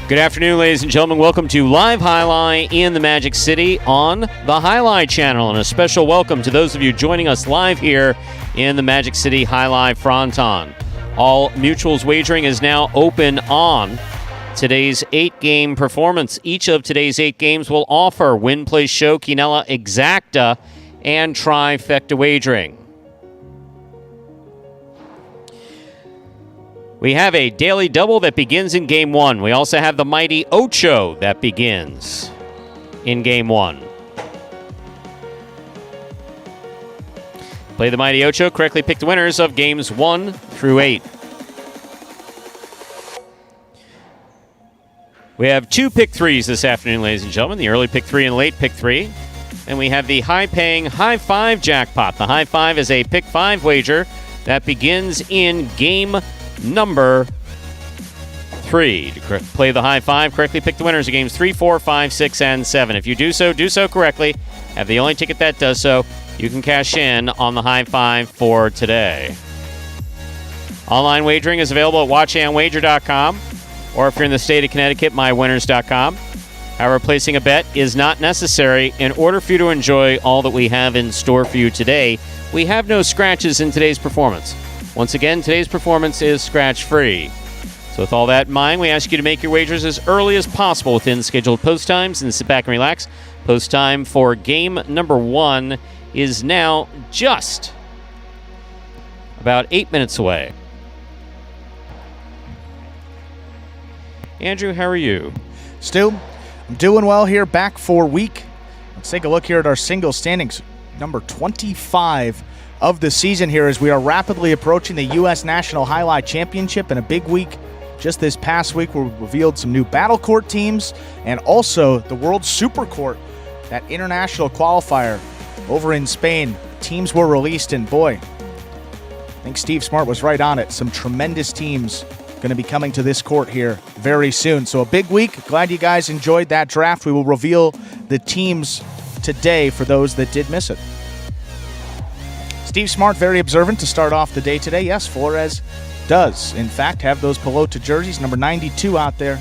Good afternoon, ladies and gentlemen. Welcome to Live Highlight in the Magic City on the Highlight channel. And a special welcome to those of you joining us live here in the Magic City Highlight Fronton. All Mutuals wagering is now open on today's 8-game performance. Each of today's 8 games will offer Win, Play, Show, Quinella, Exacta, and Trifecta wagering. We have a daily double that begins in Game 1. We also have the mighty Ocho that begins in Game 1. Play the mighty Ocho, correctly pick the winners of Games 1 through 8. We have 2 pick 3s this afternoon, ladies and gentlemen. The early pick 3 and late pick 3. And we have the high-paying High 5 jackpot. The High 5 is a pick 5 wager that begins in Game number 3. To play the High 5, correctly pick the winners of Games 3, 4, 5, 6, and 7. If you do so correctly. Have the only ticket that does so. You can cash in on the High 5 for today. Online wagering is available at watchandwager.com, or if you're in the state of Connecticut, mywinners.com. However, placing a bet is not necessary. In order for you to enjoy all that we have in store for you today, we have no scratches in today's performance. Once again, today's performance is scratch-free. So with all that in mind, we ask you to make your wagers as early as possible within scheduled post times and sit back and relax. Post time for game number 1 is now just about 8 minutes away. Andrew, how are you? Stu, I'm doing well here, back for week. Let's take a look here at our single standings, number 25 of the season here, as we are rapidly approaching the U.S. National Highlight Championship. And a big week just this past week, we revealed some new Battle Court teams and also the World Super Court, that international qualifier over in Spain. Teams were released, and boy, I think Steve Smart was right on it. Some tremendous teams going to be coming to this court here very soon. So a big week. Glad you guys enjoyed that draft. We will reveal the teams today for those that did miss it. Steve Smart, very observant to start off the day today. Yes, Flores does, in fact, have those Pelota jerseys, number 92 out there.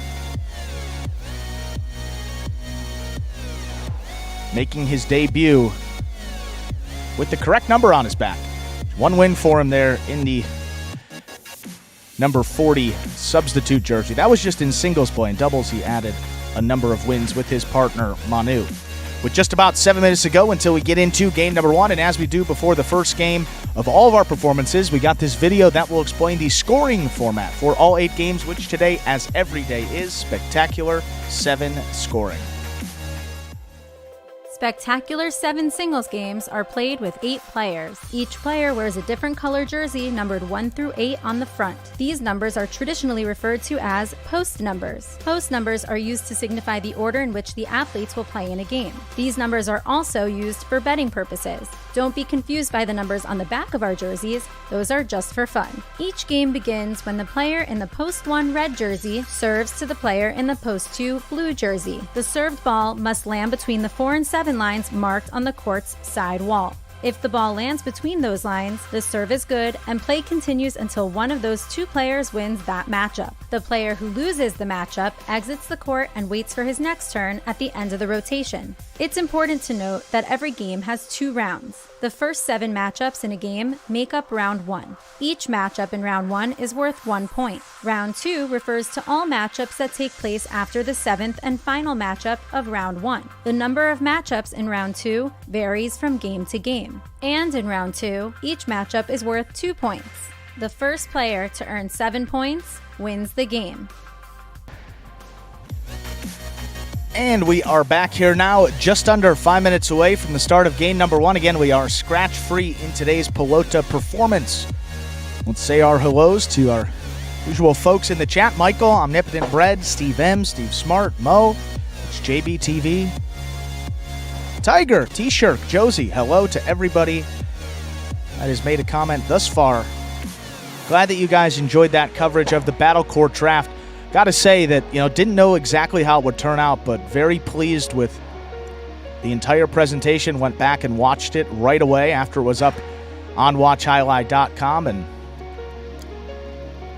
Making his debut with the correct number on his back. One win for him there in the number 40 substitute jersey. That was just in singles play. In doubles, he added a number of wins with his partner, Manu. With just about 7 minutes to go until we get into game number 1, and as we do before the first game of all of our performances, we got this video that will explain the scoring format for all 8 games, which today, as every day, is spectacular 7 scoring. spectacular 7 singles games are played with 8 players. Each player wears a different color jersey numbered 1 through 8 on the front. These numbers are traditionally referred to as post numbers. Post numbers are used to signify the order in which the athletes will play in a game. These numbers are also used for betting purposes. Don't be confused by the numbers on the back of our jerseys, those are just for fun. Each game begins when the player in the post 1 red jersey serves to the player in the post 2 blue jersey. The served ball must land between the 4 and 7 lines marked on the court's side wall. If the ball lands between those lines, the serve is good and play continues until one of those 2 players wins that matchup. The player who loses the matchup exits the court and waits for his next turn at the end of the rotation. It's important to note that every game has 2 rounds. The first 7 matchups in a game make up round 1. Each matchup in round 1 is worth 1 point. Round 2 refers to all matchups that take place after the 7th and final matchup of round 1. The number of matchups in round 2 varies from game to game. And in round 2, each matchup is worth 2 points. The first player to earn 7 points wins the game. And we are back here now, just under 5 minutes away from the start of game number 1. Again, we are scratch-free in today's Pelota performance. Let's say our hellos to our usual folks in the chat. Michael, Omnipotent Bread, Steve M, Steve Smart, Mo, it's JBTV, Tiger, T-Shirt, Josie. Hello to everybody that has made a comment thus far. Glad that you guys enjoyed that coverage of the Battle Court draft. Got to say that, didn't know exactly how it would turn out, but very pleased with the entire presentation. Went back and watched it right away after it was up on watchhighlight.com. And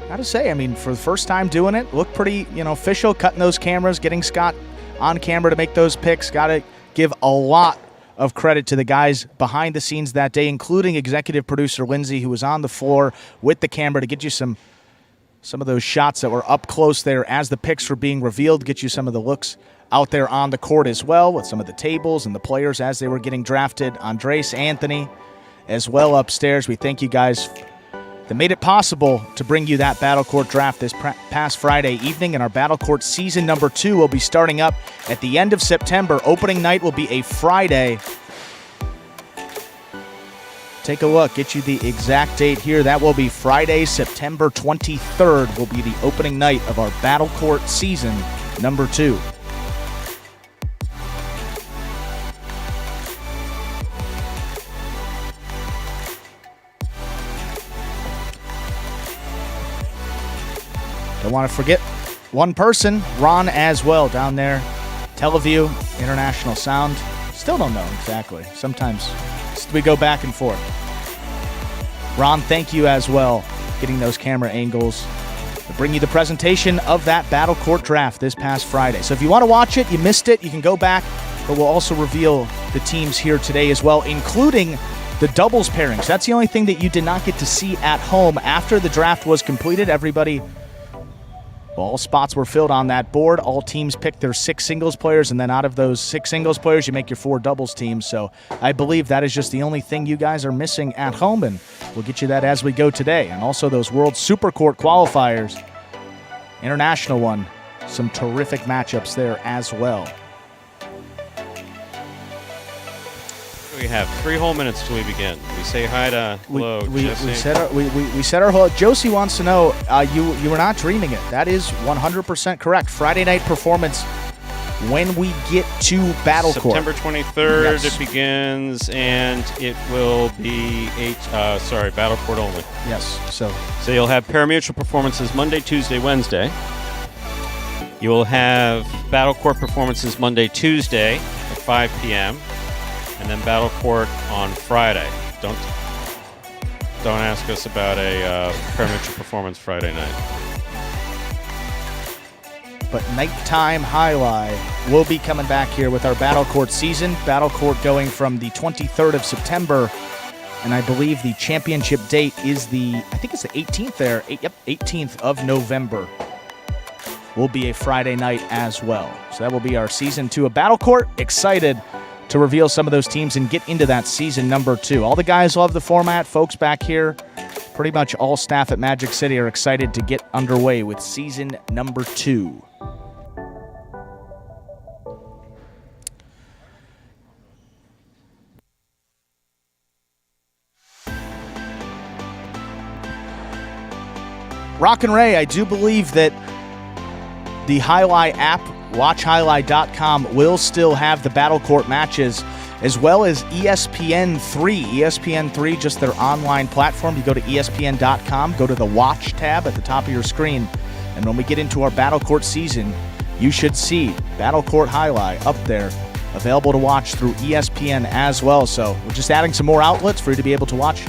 got to say, for the first time doing it, looked pretty, official, cutting those cameras, getting Scott on camera to make those picks. Got to give a lot of credit to the guys behind the scenes that day, including executive producer Lindsay, who was on the floor with the camera to get you some of those shots that were up close there as the picks were being revealed, get you some of the looks out there on the court as well with some of the tables and the players as they were getting drafted. Andres, Anthony, as well upstairs. We thank you guys that made it possible to bring you that Battle Court draft this past Friday evening. And our Battle Court season number 2 will be starting up at the end of September. Opening night will be a Friday. Take a look, get you the exact date here. That will be Friday, September 23rd will be the opening night of our Battle Court season number 2. Don't want to forget one person, Ron as well, down there. Teleview, International Sound. Still don't know exactly. Sometimes we go back and forth. Ron, thank you as well, getting those camera angles to bring you the presentation of that Battle Court draft this past Friday. So if you want to watch it, you missed it, you can go back, but we'll also reveal the teams here today as well, including the doubles pairings. That's the only thing that you did not get to see at home after the draft was completed. All spots were filled on that board. All teams picked their 6 singles players, and then out of those 6 singles players, you make your 4 doubles teams. So I believe that is just the only thing you guys are missing at home, and we'll get you that as we go today. And also those World Super Court qualifiers, international one, some terrific matchups there as well. We have 3 whole minutes till we begin. We say hi to hello, we Josie. We said our hello. Josie wants to know, you were not dreaming it. That is 100% correct. Friday night performance when we get to Battle Court. September 23rd Yes. it begins, and it will be Battle Court only. Yes. So you'll have pari-mutuel performances Monday, Tuesday, Wednesday. You will have Battle Court performances Monday, Tuesday at 5 p.m., and then Battle Court on Friday. Don't ask us about a pari-mutuel performance Friday night. But nighttime highlight will be coming back here with our Battle Court season. Battle Court going from the 23rd of September, and I believe the championship date is the 18th there. 18th of November will be a Friday night as well. So that will be our season 2 of Battle Court. Excited to reveal some of those teams and get into that season number 2. All the guys love the format. Folks back here, pretty much all staff at Magic City are excited to get underway with season number 2. Rock and Ray, I do believe that the Highlight app, watchhighlight.com, will still have the Battle Court matches, as well as ESPN3. ESPN3, just their online platform. You go to ESPN.com, go to the Watch tab at the top of your screen, and when we get into our Battle Court season, you should see Battle Court Highlight up there, available to watch through ESPN as well. So we're just adding some more outlets for you to be able to watch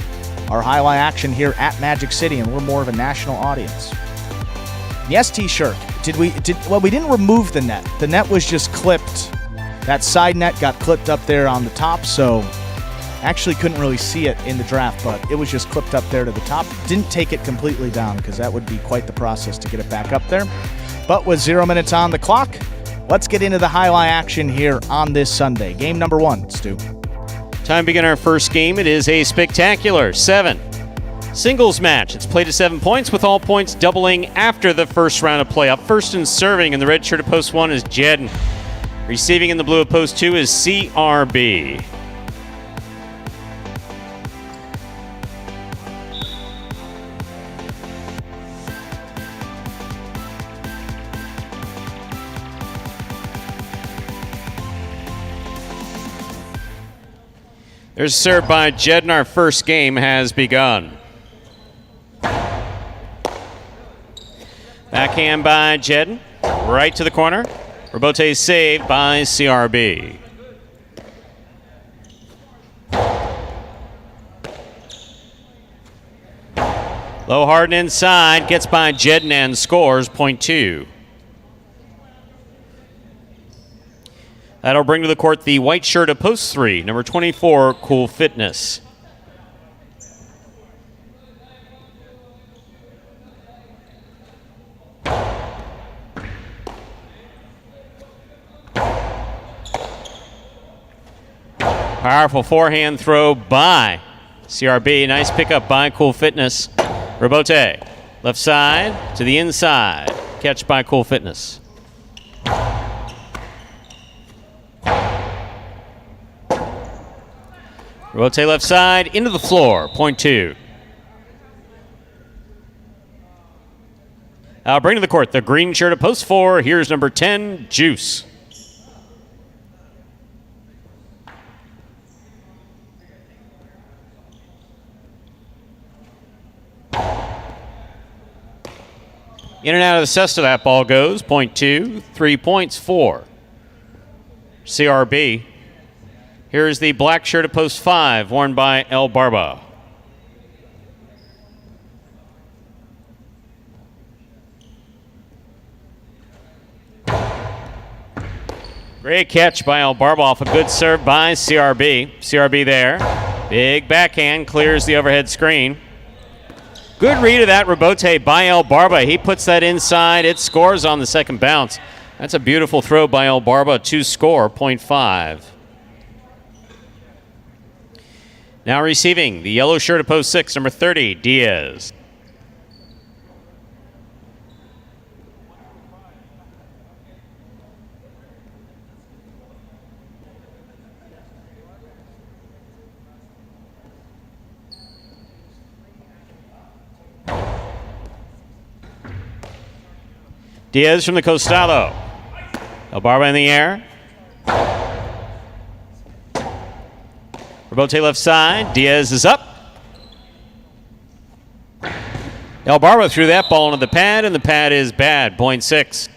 our highlight action here at Magic City, and we're more of a national audience. Yes, T-Shirt. We didn't remove the net. The net was just clipped. That side net got clipped up there on the top, so actually couldn't really see it in the draft, but it was just clipped up there to the top. Didn't take it completely down because that would be quite the process to get it back up there. But with 0 minutes on the clock, let's get into the highlight action here on this Sunday. Game number 1, Stu. Time to begin our first game. It is a spectacular 7 singles match. It's played to 7 points, with all points doubling after the first round of play. Up first and serving in the red shirt of post 1 is Jed. Receiving in the blue of post 2 is CRB. There's a serve by Jed, and our first game has begun. Backhand by Jed, right to the corner. Robote saved by CRB. Low hard and inside, gets by Jed and scores, point 2. That'll bring to the court the white shirt of post 3, number 24, Cool Fitness. Powerful forehand throw by CRB. Nice pickup by Cool Fitness. Robote, left side to the inside. Catch by Cool Fitness. Robote left side into the floor, point 2. I'll bring to the court the green shirt of post 4. Here's number 10, Juice. In and out of the cesta that ball goes, point 2, 3 points, 4. CRB. Here's the black shirt of post 5, worn by El Barba. Great catch by El Barba off a good serve by CRB. CRB there. Big backhand, clears the overhead screen. Good read of that Robote by El Barba. He puts that inside. It scores on the second bounce. That's a beautiful throw by El Barba to score, point 5. Now receiving the yellow shirt of post 6, number 30, Diaz. Diaz from the costado. El Barba in the air. Robote left side. Diaz is up. El Barba threw that ball into the pad, and the pad is bad. Point 6.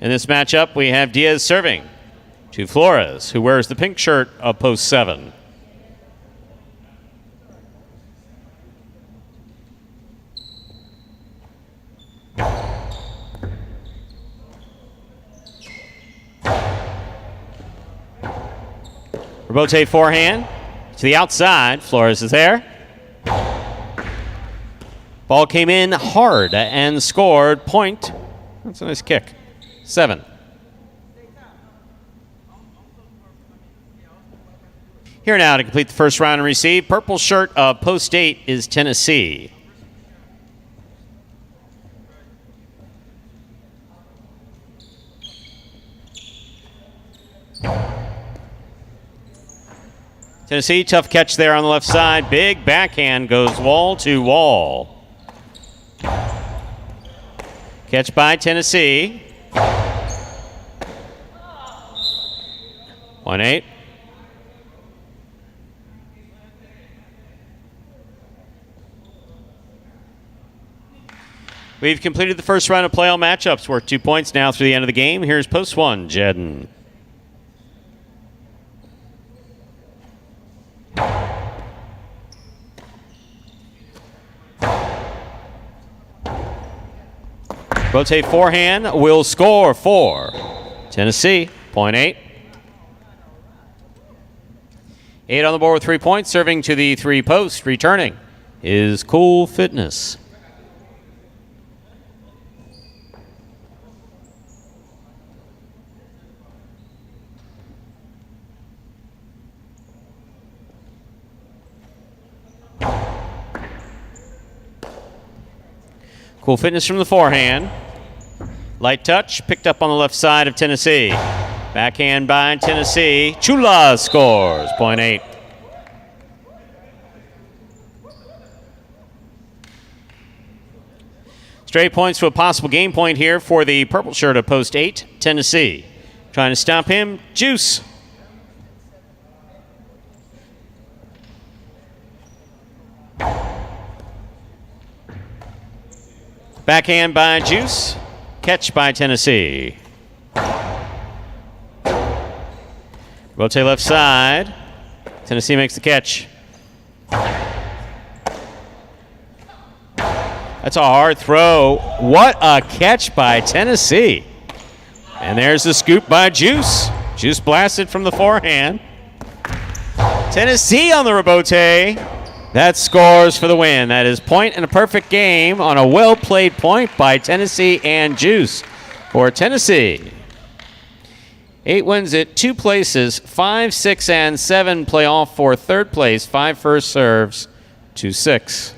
In this matchup, we have Diaz serving to Flores, who wears the pink shirt of post 7. Robote forehand to the outside. Flores is there. Ball came in hard and scored. Point. That's a nice kick. 7. Here now to complete the first round and receive. Purple shirt of post 8 is Tennessee. Tennessee, tough catch there on the left side. Big backhand goes wall to wall. Catch by Tennessee. 1-8. We've completed the first round of play-all matchups. Worth 2 points now through the end of the game. Here's post one, Jedden. Rotate forehand will score for Tennessee. 0.8. 8 on the board with 3 points. Serving to the 3 post. Returning is Cool Fitness. Cool Fitness from the forehand. Light touch, picked up on the left side of Tennessee. Backhand by Tennessee. Chula scores, 0.8. Straight points to a possible game point here for the purple shirt of post 8, Tennessee. Trying to stop him, Juice. Backhand by Juice. Catch by Tennessee. Rotate left side. Tennessee makes the catch. That's a hard throw. What a catch by Tennessee. And there's the scoop by Juice. Juice blasted from the forehand. Tennessee on the rebote. That scores for the win. That is point and a perfect game on a well-played point by Tennessee and Juice for Tennessee. 8 wins at 2 places. 5, 6, and 7 play off for third place. 5 first serves to 6.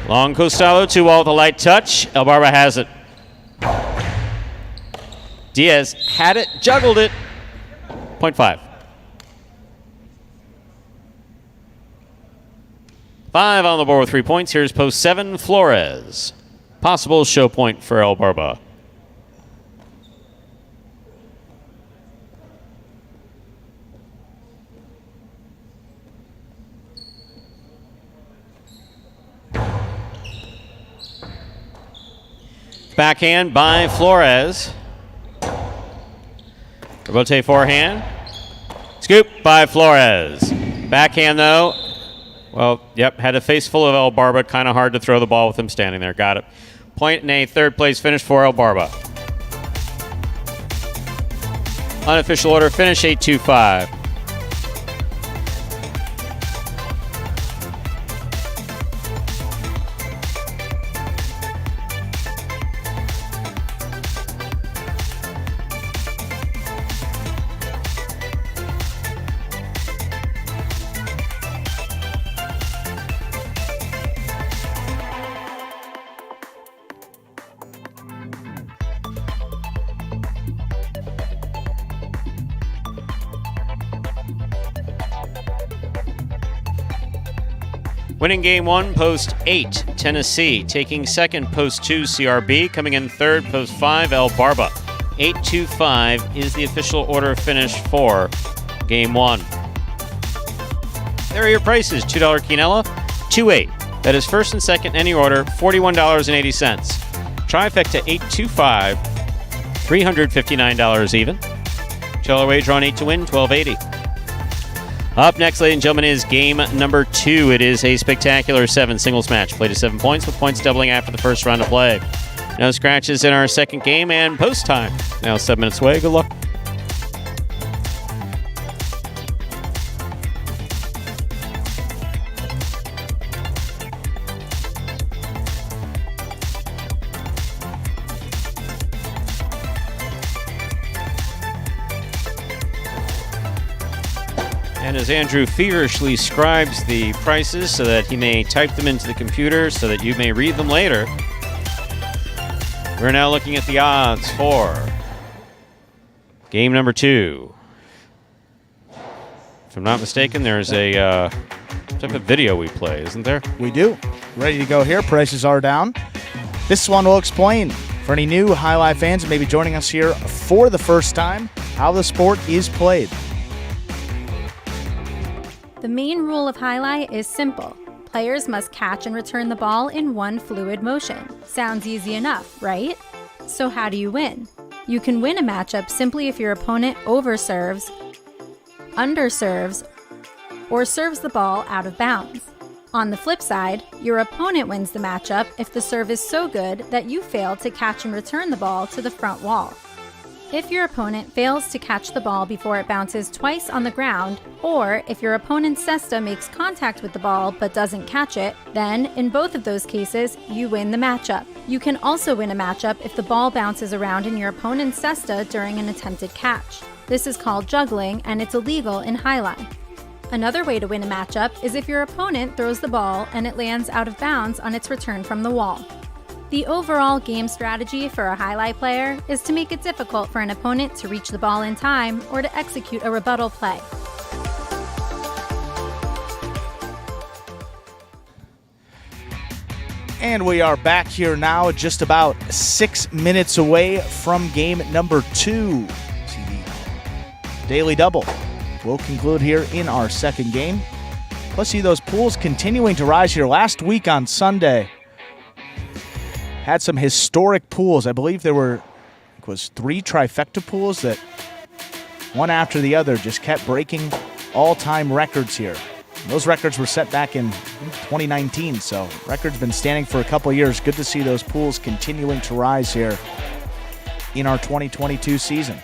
Long Costello, 2-wall with a light touch. Elbarba has it. Diaz had it, juggled it. 0.5. 5 on the board with 3 points. Here's post 7, Flores. Possible show point for Elbarba. Backhand by Flores. Rotate forehand. Scoop by Flores. Backhand though. Well, yep, had a face full of Elbarba. Kind of hard to throw the ball with him standing there. Got it. Point and a third place finish for Elbarba. Unofficial order finish 8-2-5. Winning game 1, post 8, Tennessee. Taking second, post 2, CRB. Coming in third, post 5, Elbarba. 8-2-5 is the official order finish for game 1. There are your prices. $2 quinella, 2-8. That is first and second in any order, $41.80. Trifecta 8-2-5, $359 even. $2 wager on 8 to win, $12.80. Up next, ladies and gentlemen, is game number 2. It is a spectacular 7 singles match. Played to 7 points, with points doubling after the first round of play. No scratches in our second game, and post time. Now 7 minutes away. Good luck. And as Andrew feverishly scribes the prices so that he may type them into the computer so that you may read them later, we're now looking at the odds for game number 2. If I'm not mistaken, there's a type of video we play, isn't there? We do. Ready to go here. Prices are down. This one will explain for any new highlight fans who may be joining us here for the first time how the sport is played. The main rule of highlight is simple. Players must catch and return the ball in one fluid motion. Sounds easy enough, right? So how do you win? You can win a matchup simply if your opponent overserves, underserves, or serves the ball out of bounds. On the flip side, your opponent wins the matchup if the serve is so good that you fail to catch and return the ball to the front wall. If your opponent fails to catch the ball before it bounces twice on the ground, or if your opponent's cesta makes contact with the ball but doesn't catch it, then in both of those cases, you win the matchup. You can also win a matchup if the ball bounces around in your opponent's cesta during an attempted catch. This is called juggling, and it's illegal in highlight. Another way to win a matchup is if your opponent throws the ball and it lands out of bounds on its return from the wall. The overall game strategy for a highlight player is to make it difficult for an opponent to reach the ball in time or to execute a rebuttal play. And we are back here now, just about 6 minutes away from game number 2. See the daily double will conclude here in our second game. Let's see those pools continuing to rise here. Last week on Sunday, had some historic pools. I believe there were 3 trifecta pools that one after the other just kept breaking all-time records here. Those records were set back in 2019, so records been standing for a couple years. Good to see those pools continuing to rise here in our 2022 season.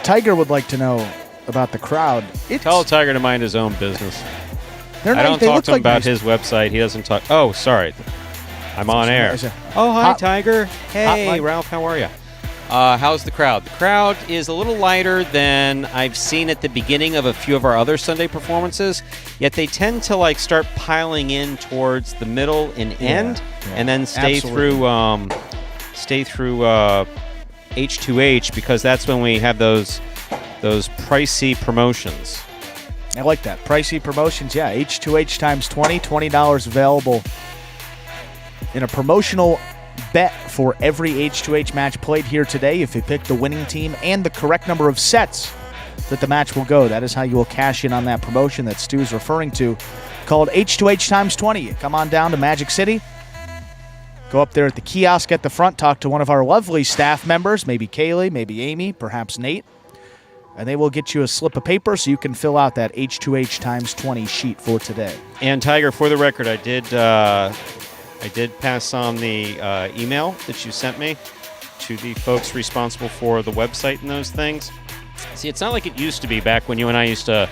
Tiger would like to know about the crowd. Tell Tiger to mind his own business. I don't talk to him about his website. He doesn't talk. Oh, sorry. I'm on air. Oh, hi, Tiger. Hey, Ralph. How are you? How's the crowd? The crowd is a little lighter than I've seen at the beginning of a few of our other Sunday performances, yet they tend to start piling in towards the middle and end, and then stay through H2H, because that's when we have those pricey promotions. I like that. Pricey promotions, yeah. H2H times 20, $20 available in a promotional bet for every H2H match played here today. If you pick the winning team and the correct number of sets that the match will go, that is how you will cash in on that promotion that Stu's referring to, called H2H times 20. Come on down to Magic City. Go up there at the kiosk at the front, talk to one of our lovely staff members, maybe Kaylee, maybe Amy, perhaps Nate, and they will get you a slip of paper so you can fill out that H2H times 20 sheet for today. And Tiger, for the record, I did pass on the email that you sent me to the folks responsible for the website and those things. See, it's not like it used to be back when you and I used to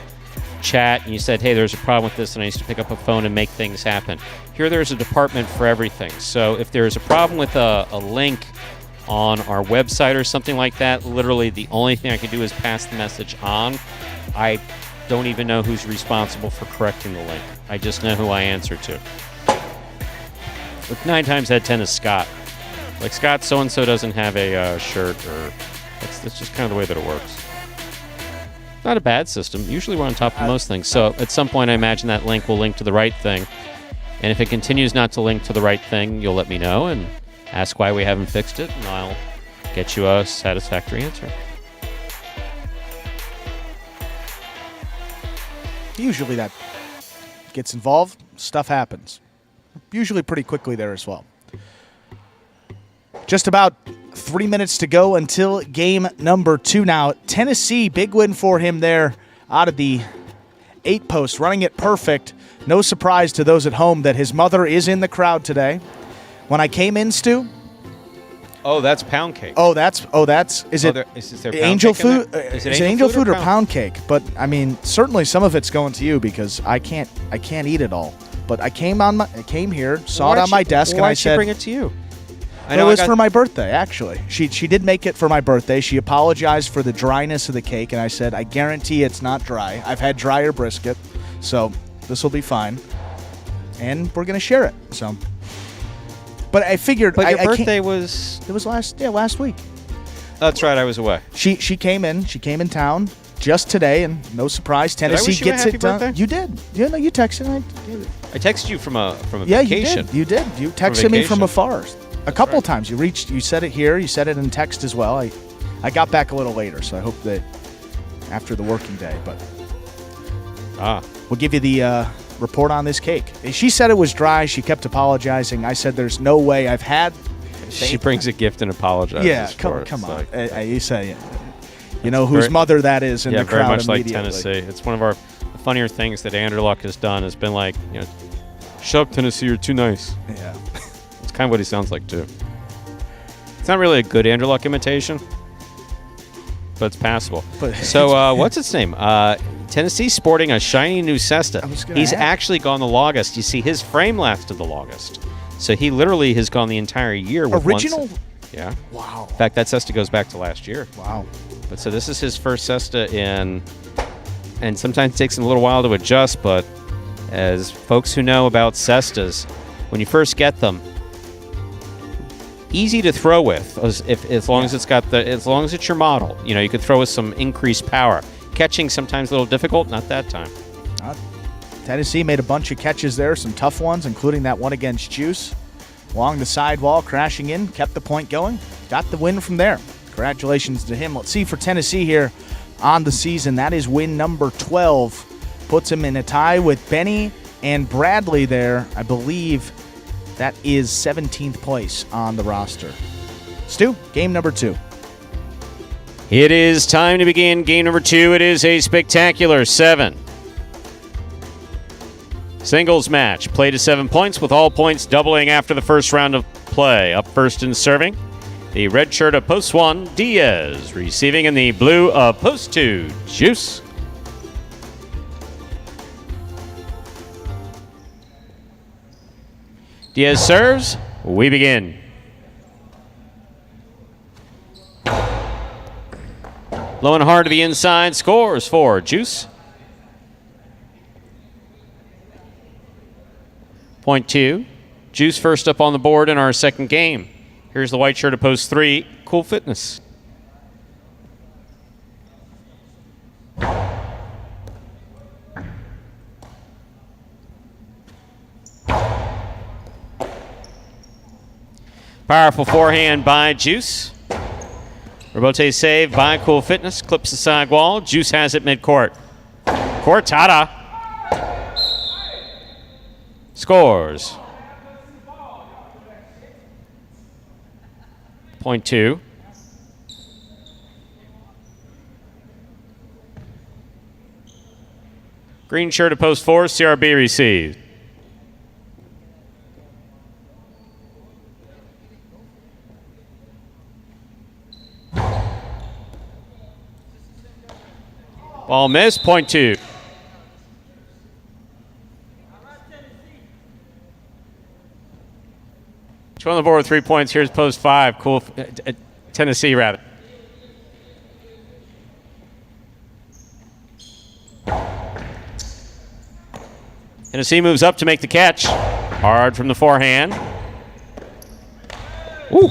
chat and you said, hey, there's a problem with this, and I used to pick up a phone and make things happen. Here there's a department for everything. So if there's a problem with a link on our website or something like that, literally the only thing I can do is pass the message on. I don't even know who's responsible for correcting the link. I just know who I answer to. But 9 times out of 10 is Scott. Scott, so-and-so doesn't have a shirt, or that's just kind of the way that it works. Not a bad system. Usually we're on top of most things. So at some point I imagine that link will link to the right thing. And if it continues not to link to the right thing, you'll let me know and ask why we haven't fixed it, and I'll get you a satisfactory answer. Usually that gets involved, stuff happens. Usually pretty quickly there as well. Just about 3 minutes to go until game number 2 now. Tennessee, big win for him there out of the 8 post, running it perfect. No surprise to those at home that his mother is in the crowd today. When I came in, Stu. Oh, that's pound cake. Is it angel food? Is it angel food or pound cake? But I mean, certainly some of it's going to you because I can't eat it all. But I came here, saw it on my desk, and I said, bring it to you? It was for my birthday, actually. She did make it for my birthday. She apologized for the dryness of the cake, and I said, I guarantee it's not dry. I've had drier brisket, so this will be fine. And we're going to share it. So, but I figured... But your birthday was... It was last week. That's right, I was away. She came in town just today, and no surprise, Tennessee gets it done. Birthday? You did. Yeah, no, you texted. I texted you from a yeah, vacation. You did. You texted me from afar. A couple times. You said it here. You said it in text as well. I got back a little later, so I hope that after the working day. But we'll give you the report on this cake. She said it was dry. She kept apologizing. I said there's no way I've had. She brings a gift and apologizes. Yeah, come on. You say, you know whose mother that is in the crowd. Very much like Tennessee. It's one of our funnier things that Andrew Luck has done. Has been like, shut up, Tennessee. You're too nice. Yeah. Kind of what he sounds like too. It's not really a good Andrew Luck imitation, but it's passable. So what's its name? Tennessee sporting a shiny new cesta. He's actually gone the longest. You see, his frame lasted the longest, so he literally has gone the entire year with original. Yeah. Wow. In fact, that cesta goes back to last year. Wow. But so this is his first cesta in, and sometimes it takes him a little while to adjust. But as folks who know about cestas, when you first get them, easy to throw with, as long as it's your model. You could throw with some increased power. Catching sometimes a little difficult, not that time. Tennessee made a bunch of catches there, some tough ones, including that one against Juice. Along the sidewall, crashing in, kept the point going, got the win from there. Congratulations to him. Let's see for Tennessee here on the season. That is win number 12. Puts him in a tie with Benny and Bradley there, I believe. That is 17th place on the roster. Stu, game number 2. It is time to begin game number 2. It is a spectacular 7 singles match. Play to 7 points with all points doubling after the first round of play. Up first and serving, the red shirt of post 1, Diaz. Receiving in the blue of post 2, Juice. Diaz serves. We begin. Low and hard to the inside. Scores for Juice. Point 2. Juice first up on the board in our second game. Here's the white shirt of post 3, Cool Fitness. Powerful forehand by Juice. Rebote save by Cool Fitness. Clips the side wall. Juice has it midcourt. Cortada. Scores. Point 2. Green shirt of post 4, CRB received. Ball missed, point 2. Two on the board with 3 points. Here's post 5. Cool. Tennessee, rather. Tennessee moves up to make the catch. Hard from the forehand. Woo.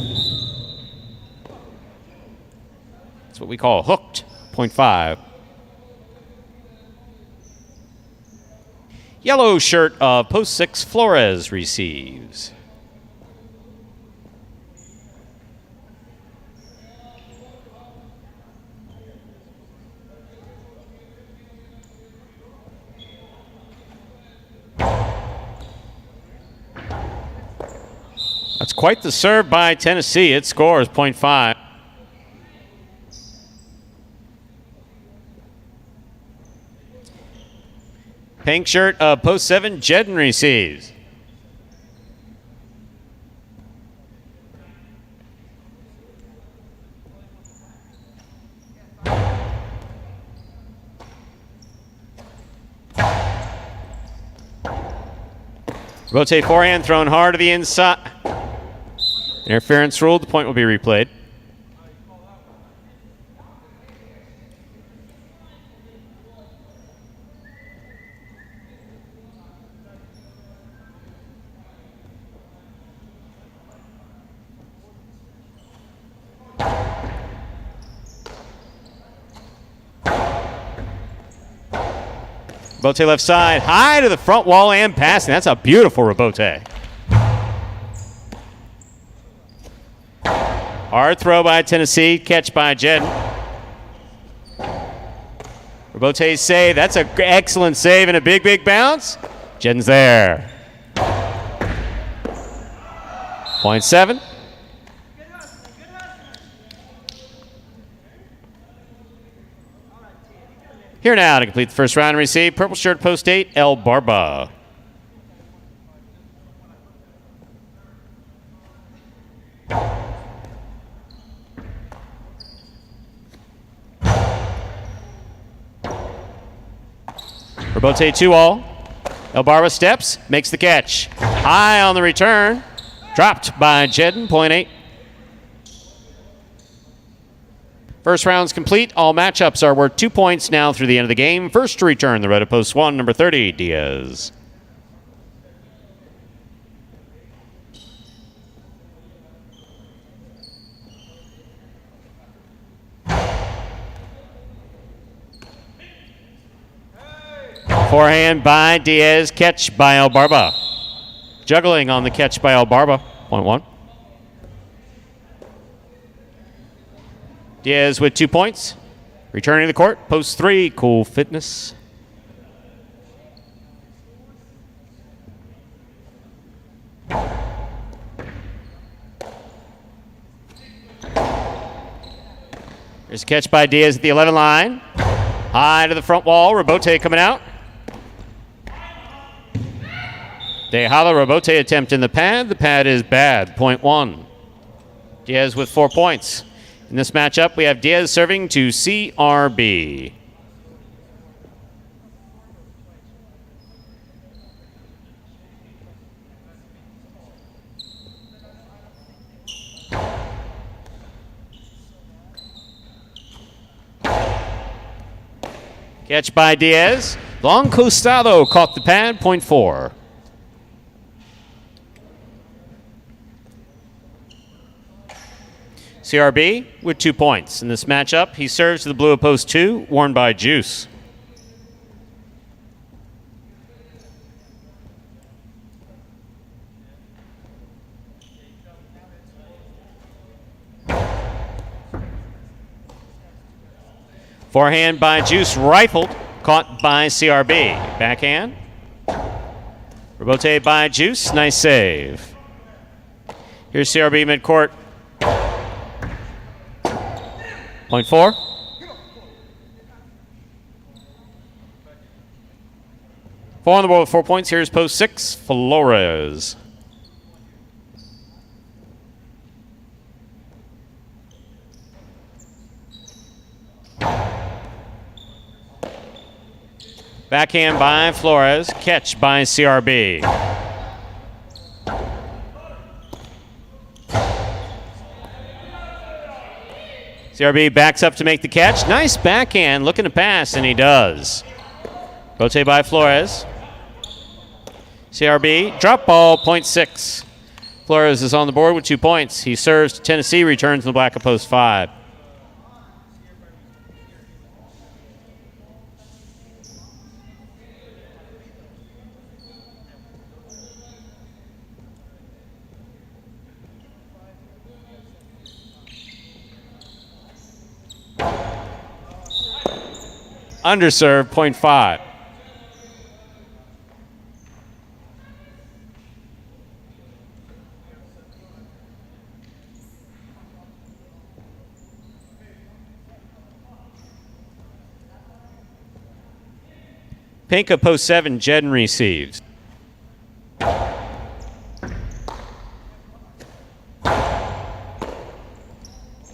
That's what we call hooked. Point 5. Yellow shirt of post 6, Flores receives. That's quite the serve by Tennessee. It scores point 5. Pink shirt of post 7, Jedden receives. Rotate forehand, thrown hard to the inside. Interference ruled. The point will be replayed. Rabote left side, high to the front wall and passing. That's a beautiful Rabote. Hard throw by Tennessee, catch by Jedden. Rabote's save, that's an excellent save and a big, big bounce. Jedden's there. 0.7. Here now to complete the first round and receive purple shirt post 8, El Barba. Rabote 2-all. El Barba steps, makes the catch. High on the return. Dropped by Jedden, 0.8. First round's complete. All matchups are worth 2 points now through the end of the game. First to return, the red of post 1, number 30, Diaz. Forehand by Diaz, catch by El Barba. Juggling on the catch by El Barba, 0.1. Diaz with 2 points. Returning to the court, post 3, Cool Fitness. There's a catch by Diaz at the 11 line. High to the front wall, Rabote coming out. Dejala Rabote attempt in the pad. The pad is bad, 0.1. Diaz with 4 points. In this matchup, we have Diaz serving to CRB. Catch by Diaz. Long Costado caught the pad, 0.4. CRB with 2 points. In this matchup, he serves to the blue of post 2, worn by Juice. Forehand by Juice, rifled, caught by CRB. Backhand. Rabote by Juice, nice save. Here's CRB midcourt. 0.4. Four on the board with 4 points. Here's post 6, Flores. Backhand by Flores, catch by CRB. CRB backs up to make the catch. Nice backhand, looking to pass, and he does. Rotate by Flores. CRB, drop ball, 0.6. Flores is on the board with 2 points. He serves to Tennessee, returns in the black of post 5. Underserved, 0.5. Pinka post 7, Jedden receives.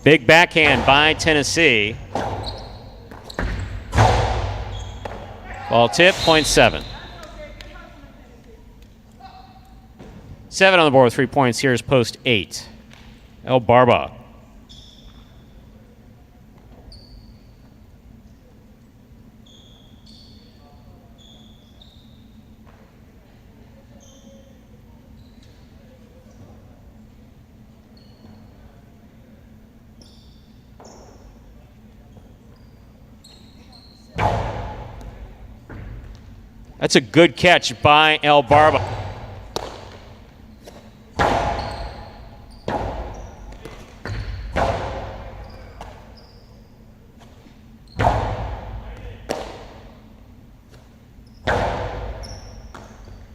Big backhand by Tennessee. Ball tip, 0.7. 7 on the board with 3 points. Here's post 8. El Barba. That's a good catch by El Barba.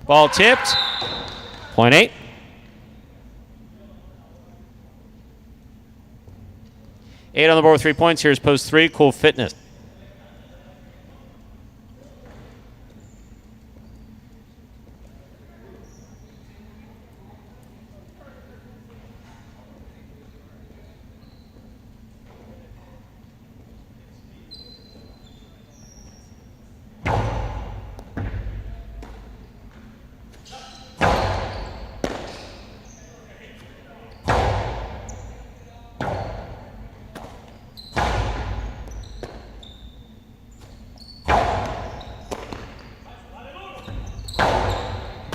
Ball tipped. Point 8. Eight on the board with 3 points. Here's post 3, Cool Fitness.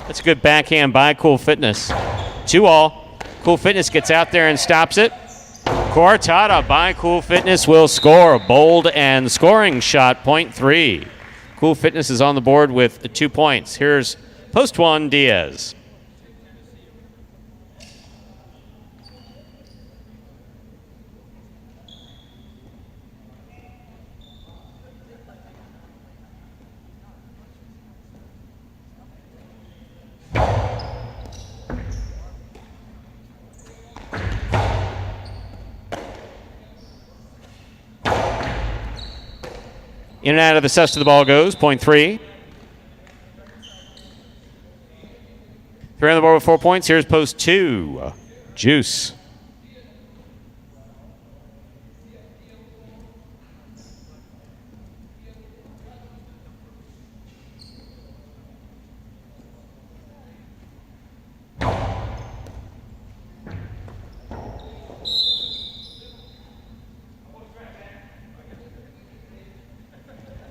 That's a good backhand by Cool Fitness. 2-all. Cool Fitness gets out there and stops it. Cortada by Cool Fitness will score. A bold and scoring shot, point 3. Cool Fitness is on the board with 2 points. Here's post 1, Diaz. In and out of the center of the ball goes, point 3. 3 on the board with 4 points. Here's post 2, Juice.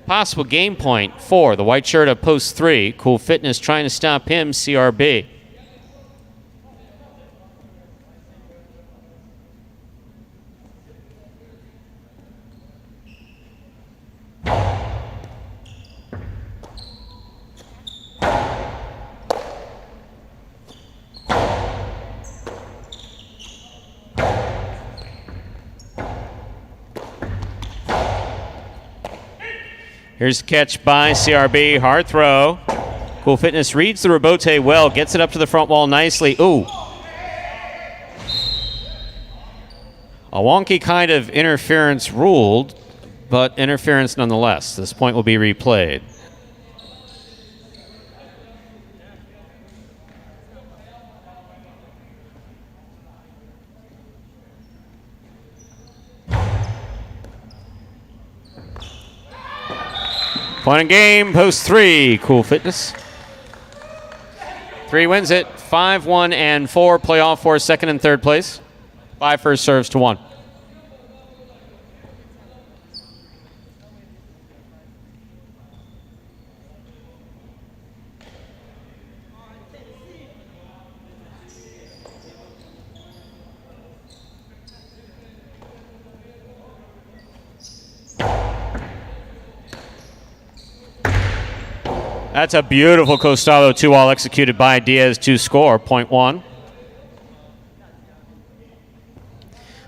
Possible game point for the white shirt of post 3. Cool Fitness trying to stop him, CRB. Here's the catch by CRB. Hard throw. Cool Fitness reads the rebote well. Gets it up to the front wall nicely. Ooh. A wonky kind of interference ruled, but interference nonetheless. This point will be replayed. Point in game, post 3, Cool Fitness. 3 wins it, 5, 1, and 4. Playoff for second and third place. 5 first serves to 1. That's a beautiful Costado 2-all executed by Diaz to score, point 1.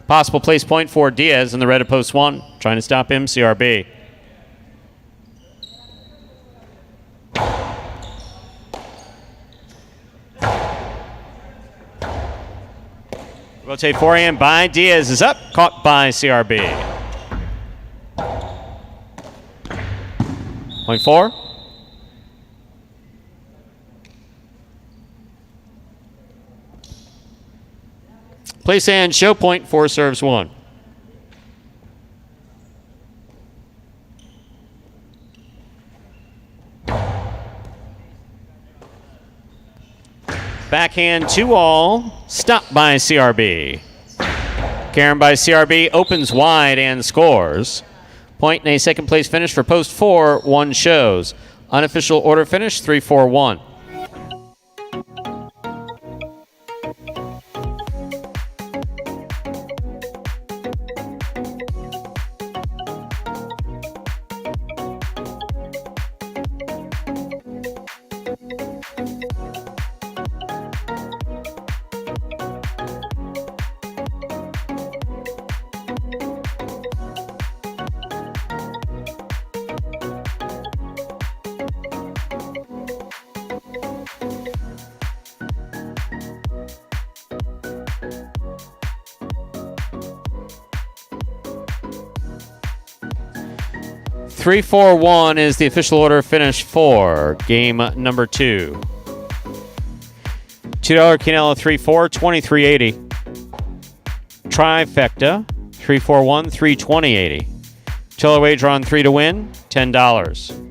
Possible place point for Diaz in the red of post 1. Trying to stop him, CRB. Rotate forehand by Diaz is up, caught by CRB. Point 4. Place and show point, 4 serves 1. Backhand 2-all, stopped by CRB. Karen by CRB opens wide and scores. Point in a second place finish for post 4, 1 shows. Unofficial order finish 3-4-1. Three, 4, 1 is the official order finish for game number 2. $2 Quinella 3-4, $23.80. Trifecta 3-4-1, $320.80. $2 wager on 3 to win, $10.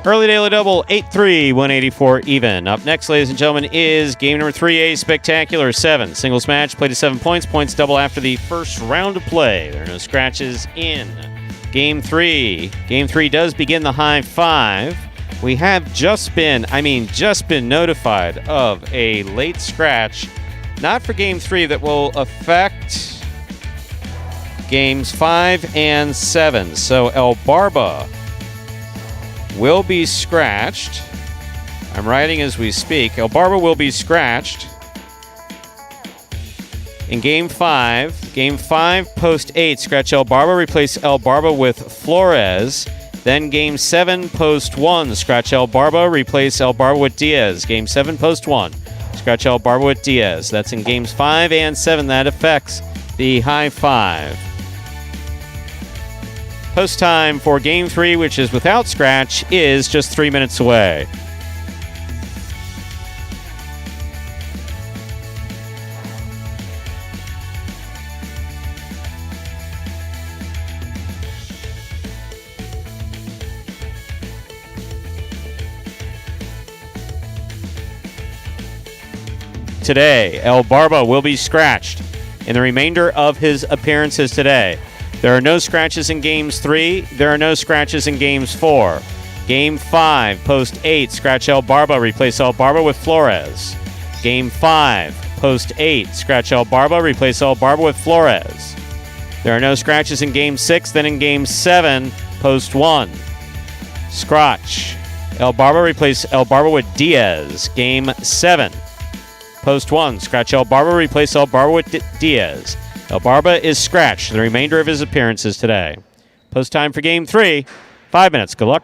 Early daily double, 8-3, 184 even. Up next, ladies and gentlemen, is game number 3A Spectacular 7. Singles match, played to 7 points. Points double after the first round of play. There are no scratches in game 3. Game 3 does begin the high 5. We have just been notified of a late scratch, not for game 3, that will affect games 5 and 7. So El Barba will be scratched. I'm writing as we speak. El Barba will be scratched in Game 5. Game 5, post 8, scratch El Barba, replace El Barba with Flores. Then Game 7, post 1, scratch El Barba, replace El Barba with Diaz. Game 7, post 1, scratch El Barba with Diaz. That's in Games 5 and 7. That affects the high 5. Post time for Game 3, which is without scratch, is just 3 minutes away. Today, El Barba will be scratched in the remainder of his appearances today. There are no scratches in Games 3. There are no scratches in Games 4. Game 5, post 8, scratch El Barba, replace El Barba with Flores. Game 5, post 8, scratch El Barba, replace El Barba with Flores. There are no scratches in Game 6. Then in Game 7, post 1, scratch El Barba, replace El Barba with Diaz. Game 7, post 1, scratch El Barba, replace El Barba with Diaz. El Barba is scratched the remainder of his appearances today. Post time for Game 3, 5 minutes. Good luck.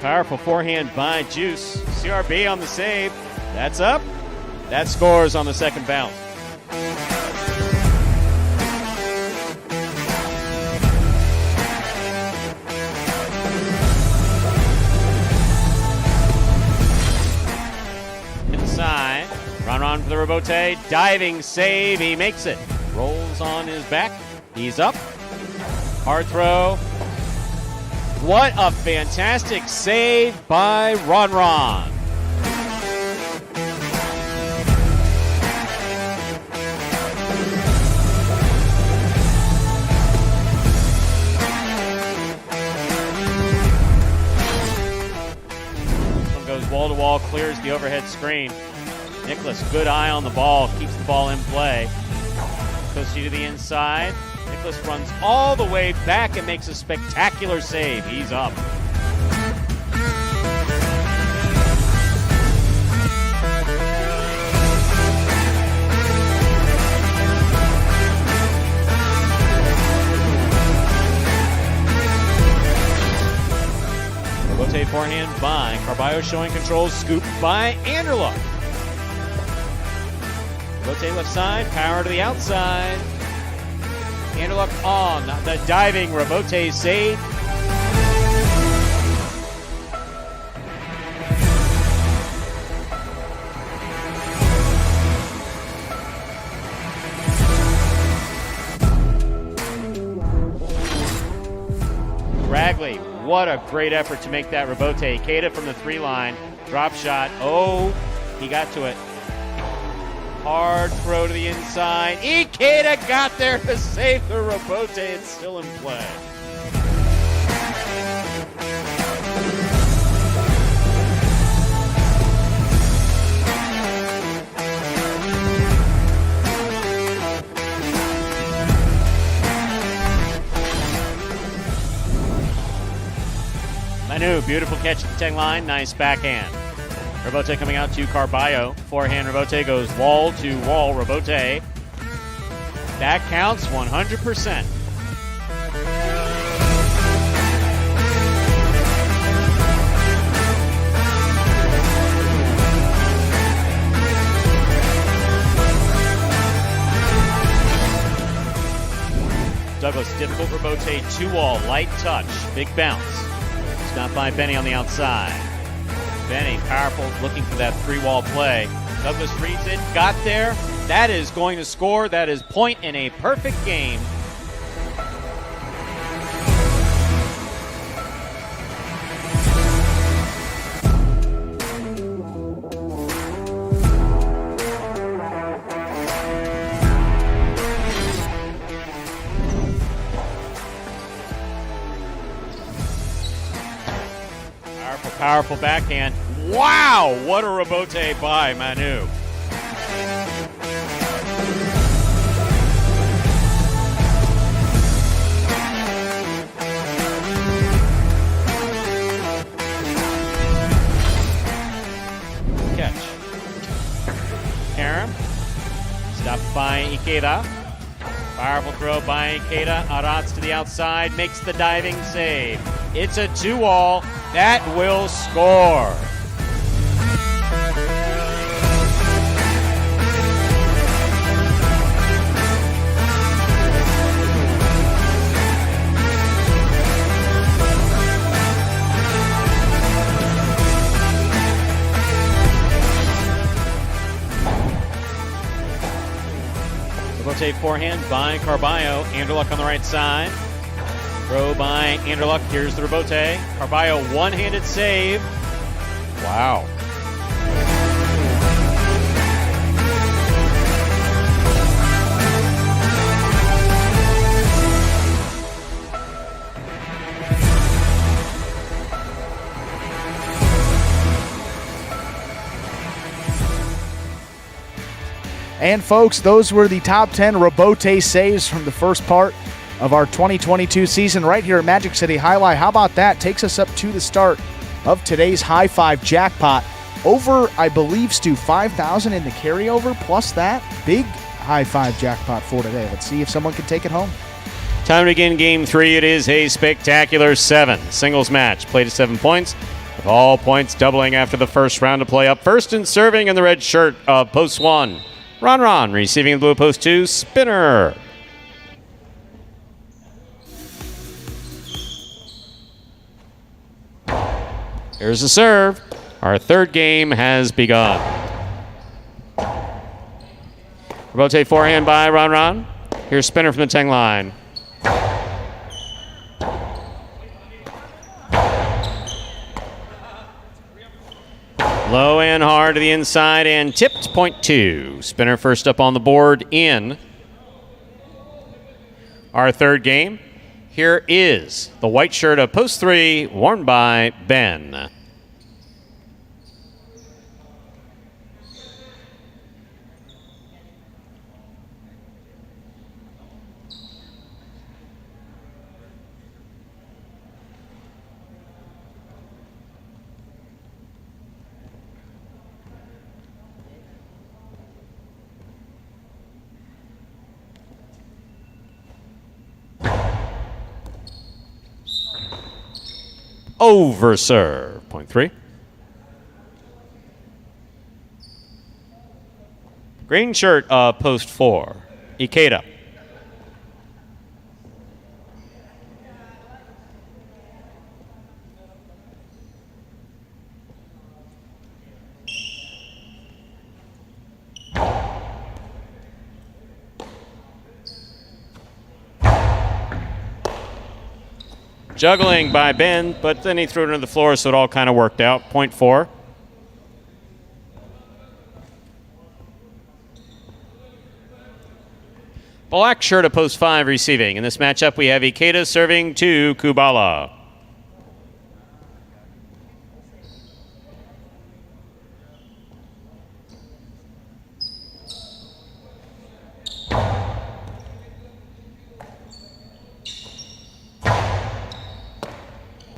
Powerful forehand by Juice. CRB on the save. That's up. That scores on the second bounce. Inside. Ron for the rebote. Diving save. He makes it. Rolls on his back. He's up. Hard throw. What a fantastic save by Ron. One goes wall to wall, clears the overhead screen. Nicholas, good eye on the ball, keeps the ball in play. Goes to the inside. Nicholas runs all the way back and makes a spectacular save. He's up. Rotate forehand by Carballo, showing control. Scoop by Anderluck. Rotate left side, power to the outside. Anderluck on the diving Robote save. Ragley, what a great effort to make that Robote. Ikeda from the 3 line, drop shot. Oh, he got to it. Hard throw to the inside. Ikeda got there to save the Robote. It's still in play. Manu, beautiful catch at the 10 line. Nice backhand. Robote coming out to Carballo. Forehand Robote goes wall to wall Robote. That counts 100%. Douglas, difficult Robote, 2-wall, light touch, big bounce. Stopped by Benny on the outside. Benny, powerful, looking for that 3-wall play. Douglas reads it, got there. That is going to score. That is point in a perfect game. Powerful backhand. Wow, what a Robote by Manu. Catch. Karam. Stopped by Ikeda. Powerful throw by Ikeda. Arats to the outside. Makes the diving save. It's a 2-wall. That will score. Robote forehand by Carballo. Anderluck on the right side. Throw by Anderluck. Here's the Robote. Carballo, one-handed save. Wow. And folks, those were the top 10 Robote saves from the first part of our 2022 season right here at Magic City Highlight. How about that? Takes us up to the start of today's High Five jackpot. Over, I believe, Stu, 5,000 in the carryover, plus that big High Five jackpot for today. Let's see if someone can take it home. Time to begin Game 3. It is a spectacular 7 singles match. Played to 7 points, with all points doubling after the first round to play. Up first and serving in the red shirt of Post 1. Ron receiving the blue Post 2. Spinner. Here's the serve. Our third game has begun. Robote forehand by Ron. Here's Spinner from the 10 line. Low and hard to the inside and tipped, point 2. Spinner first up on the board in our third game. Here is the white shirt of Post 3, worn by Ben. Over serve, point 3. Green shirt of post 4, Ikeda. Juggling by Ben, but then he threw it into the floor, so it all kind of worked out. Point 4. Black shirt of post 5 receiving. In this matchup, we have Ikeda serving to Kubala.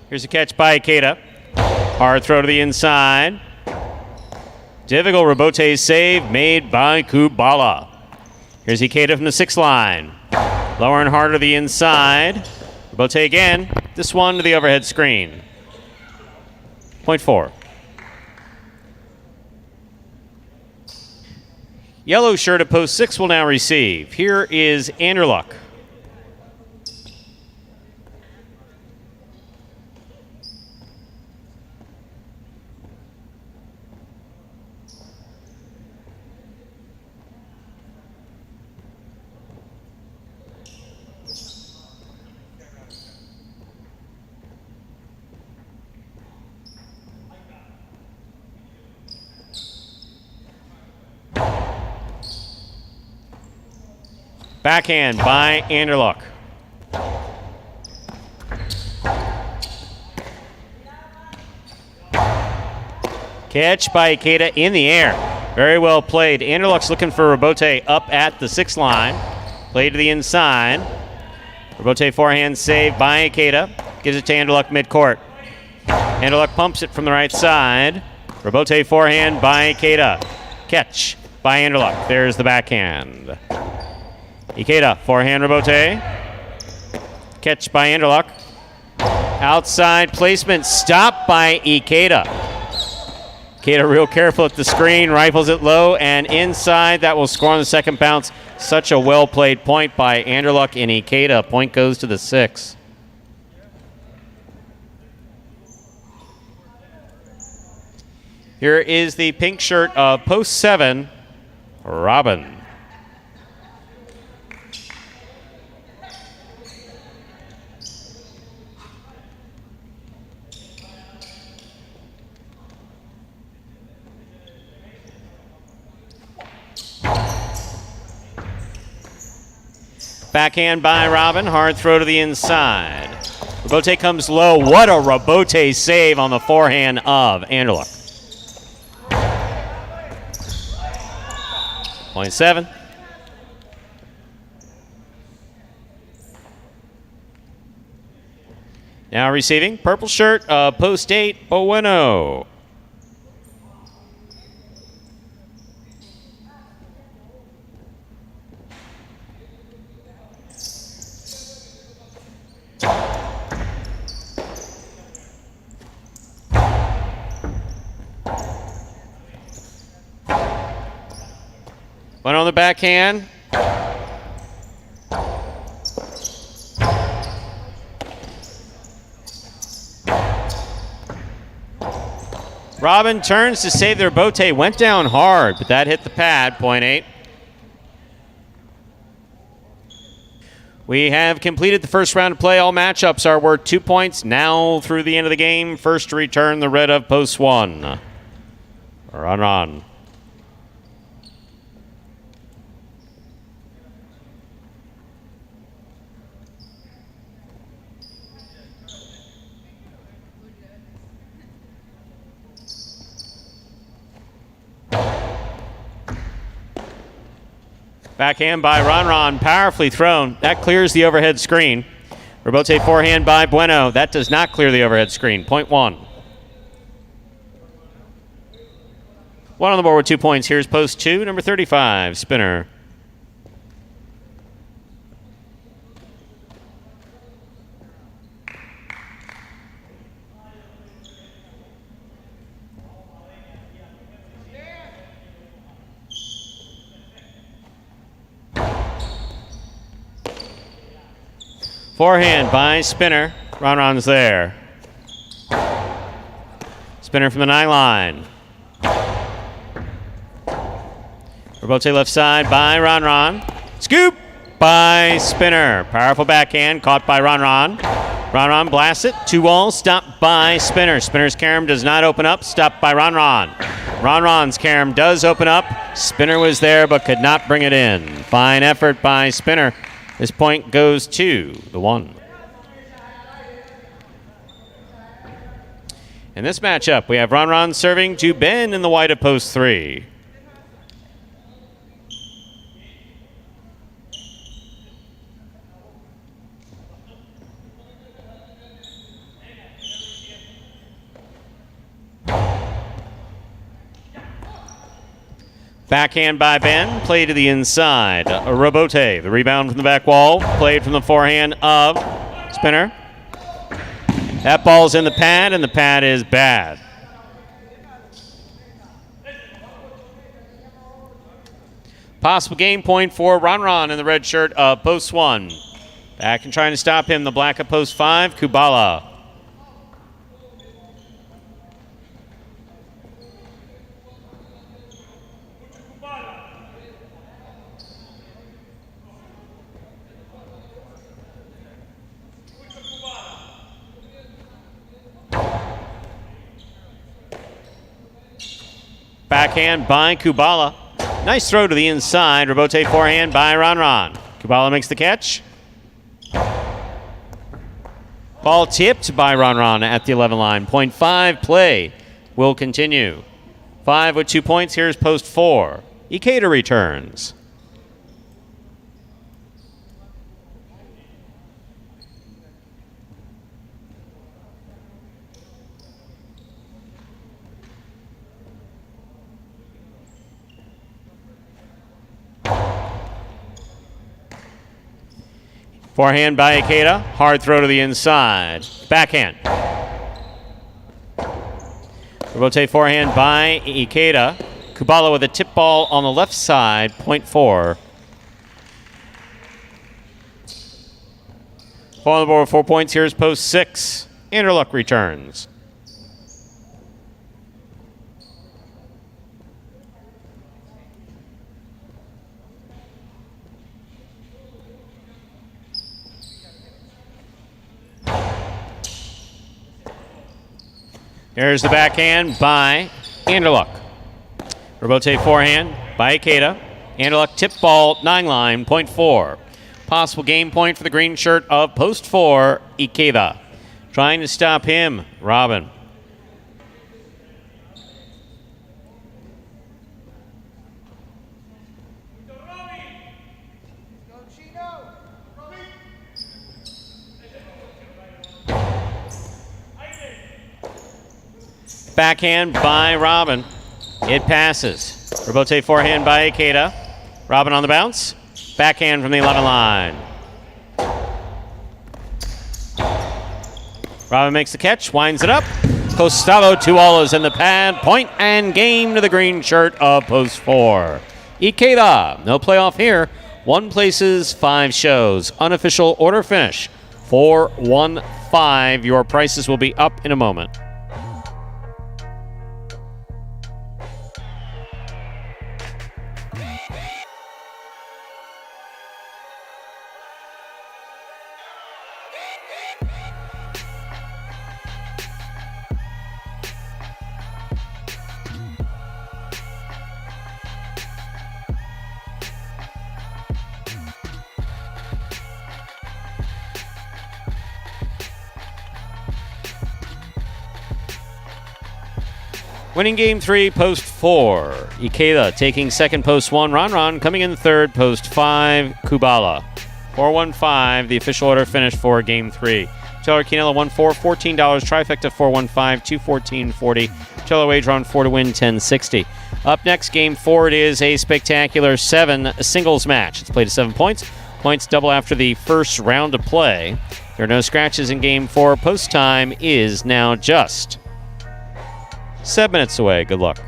Here's a catch by Ikeda. Hard throw to the inside. Difficult rebote save made by Kubala. Here's Ikeda from the 6th line. Lower and harder to the inside. Rebote again. This one to the overhead screen. Point 4. Yellow shirt at post 6 will now receive. Here is Anderluck. Backhand by Anderluck. Catch by Ikeda in the air. Very well played. Anderluck's looking for Rebote up at the 6th line. Play to the inside. Rebote forehand save by Ikeda. Gives it to Anderluck midcourt. Anderluck pumps it from the right side. Rebote forehand by Ikeda. Catch by Anderluck. There's the backhand. Ikeda, forehand Rebote. Catch by Anderluck. Outside placement, stopped by Ikeda. Ikeda real careful at the screen, rifles it low and inside. That will score on the second bounce. Such a well-played point by Anderluck and Ikeda. Point goes to the 6. Here is the pink shirt of post 7, Robin. Backhand by Robin. Hard throw to the inside. Rebote comes low. What a Rebote save on the forehand of Anderluck. Point 7. Now receiving. Purple shirt, post 8, Bueno. One on the backhand. Robin turns to save their Rebote. Went down hard, but that hit the pad. Point 8. We have completed the first round of play. All matchups are worth 2 points. Now through the end of the game, first to return the red of post 1. Run on. Backhand by Ron, powerfully thrown. That clears the overhead screen. Rebote forehand by Bueno. That does not clear the overhead screen. Point 1. One on the board with 2 points. Here's post 2, number 35, Spinner. Forehand by Spinner. Ronron's there. Spinner from the 9 line. Rebote left side by Ronron. Scoop by Spinner. Powerful backhand caught by Ronron. Ronron blasts it. 2-all. Stopped by Spinner. Spinner's carom does not open up. Stopped by Ronron. Ronron's carom does open up. Spinner was there but could not bring it in. Fine effort by Spinner. This point goes to the 1. In this matchup, we have Ronron serving to Ben in the white of post 3. Backhand by Ben, play to the inside. Rebote, the rebound from the back wall, played from the forehand of Spinner. That ball's in the pad, and the pad is bad. Possible game point for Ronron in the red shirt of post 1. Back and trying to stop him, the black of post 5, Kubala. Backhand by Kubala. Nice throw to the inside. Rebote forehand by Ronron. Kubala makes the catch. Ball tipped by Ronron at the 11 line. Point 5 play will continue. 5 with 2 points. Here's post 4. Ikeda returns. Forehand by Ikeda. Hard throw to the inside. Backhand. Rebote forehand by Ikeda. Kubala with a tip ball on the left side. Point 4. 4 on the board with 4 points. Here's post 6. Interluck returns. Here's the backhand by Anderluck. Rebote forehand by Ikeda. Anderluck tip ball, 9 line, point 4. Possible game point for the green shirt of post 4, Ikeda. Trying to stop him, Robin. Backhand by Robin. It passes. Rebote forehand by Ikeda. Robin on the bounce. Backhand from the 11 line. Robin makes the catch, winds it up. Costello, 2-all is in the pad. Point and game to the green shirt of post 4. Ikeda, no playoff here. 1 places, 5 shows. Unofficial order finish. 4-1-5. Your prices will be up in a moment. Winning game 3, post 4. Ikeda taking second, post 1. Ronron coming in third, post 5. Kubala. 4-1-5, the official order finish for game 3. Teller Quinella 1-4, $14. Trifecta 4-1-5, $214.40. Teller wager on 4 to win, $10.60. Up next, game 4, it is a spectacular 7 singles match. It's played to 7 points. Points double after the first round of play. There are no scratches in game 4. Post time is now just 7 minutes away. Good luck.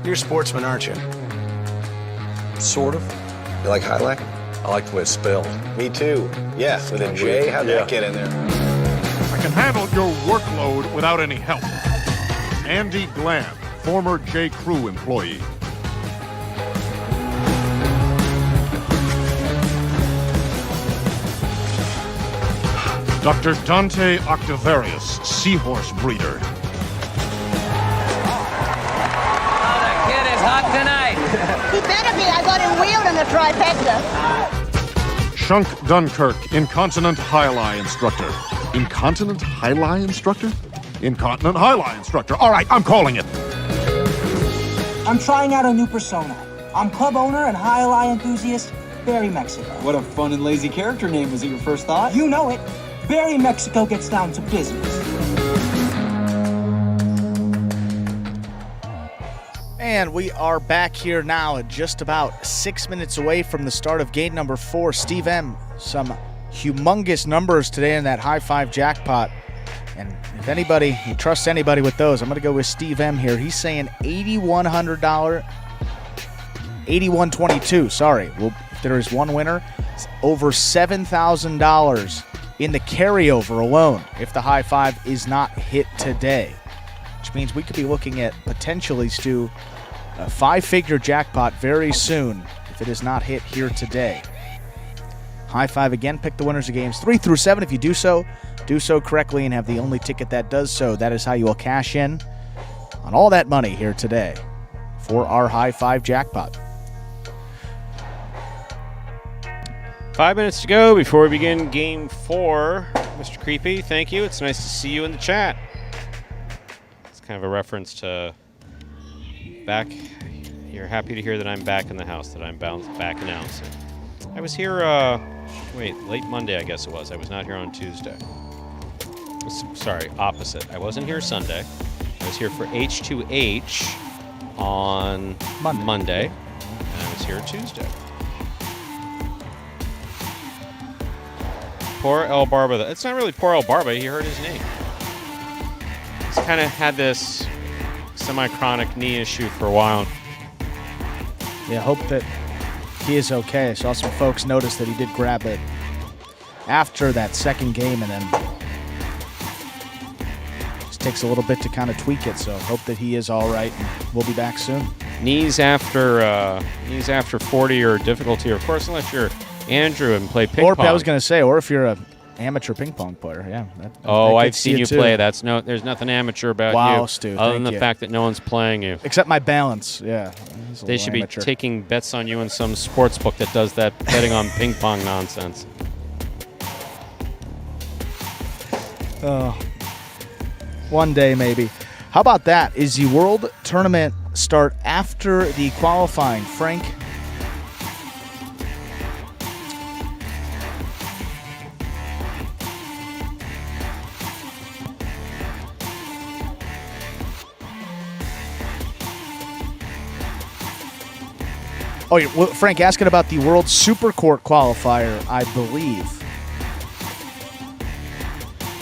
You're a sportsman, aren't you? Sort of. You like highlight? I like the way it's spelled. Me too. Yeah, with a J. How'd that get in there? I can handle your workload without any help. Andy Glam, former J. Crew employee. Dr. Dante Octavarius, seahorse breeder. Oh, the kid is hot tonight. He better be. I got him wheeled in the trifecta. Shunk Dunkirk, incontinent high-lie instructor. Incontinent high-lie instructor? Incontinent high-lie instructor. All right, I'm calling it. I'm trying out a new persona. I'm club owner and high-lie enthusiast, Barry Mexico. What a fun and lazy character name. Was it your first thought? You know it. Barry Mexico gets down to business. And we are back here now at just about 6 minutes away from the start of game number 4. Steve M, some humongous numbers today in that high five jackpot. And if anybody, you trust anybody with those, I'm going to go with Steve M here. He's saying $8,100, $8,122, sorry. Well, if there is one winner, it's over $7,000 in the carryover alone if the high five is not hit today, which means we could be looking at potentially, Stu, a 5-figure jackpot very soon if it is not hit here today. High five again, pick the winners of games 3 through 7. If you do so correctly and have the only ticket that does so, that is how you will cash in on all that money here today for our high five jackpot. 5 minutes to go before we begin game 4. Mr. Creepy, thank you. It's nice to see you in the chat. It's kind of a reference to back. You're happy to hear that I'm back in the house, that I'm back announcing. I was here, late Monday, I guess it was. I was not here on Tuesday. Sorry, opposite. I wasn't here Sunday. I was here for H2H on Monday. And I was here Tuesday. Poor El Barba. It's not really poor El Barba. He hurt his knee. He's kind of had this semi-chronic knee issue for a while. Yeah, hope that he is okay. I saw some folks notice that he did grab it after that second game, and then just takes a little bit to kind of tweak it. So hope that he is all right, and we'll be back soon. Knees after 40 or difficulty, of course, unless you're Andrew and play ping pong. I was going to say, or if you're an amateur ping pong player, yeah. I've seen you play. There's nothing amateur about you. Wow, Stu, other than thank the you. fact that no one's playing you. Except my balance, yeah. They should be taking bets on you in some sports book that does that betting on ping pong nonsense. One day, maybe. How about that? Is the World Tournament start after the qualifying? Frank? Oh, yeah, Frank, asking about the World Supercourt qualifier, I believe.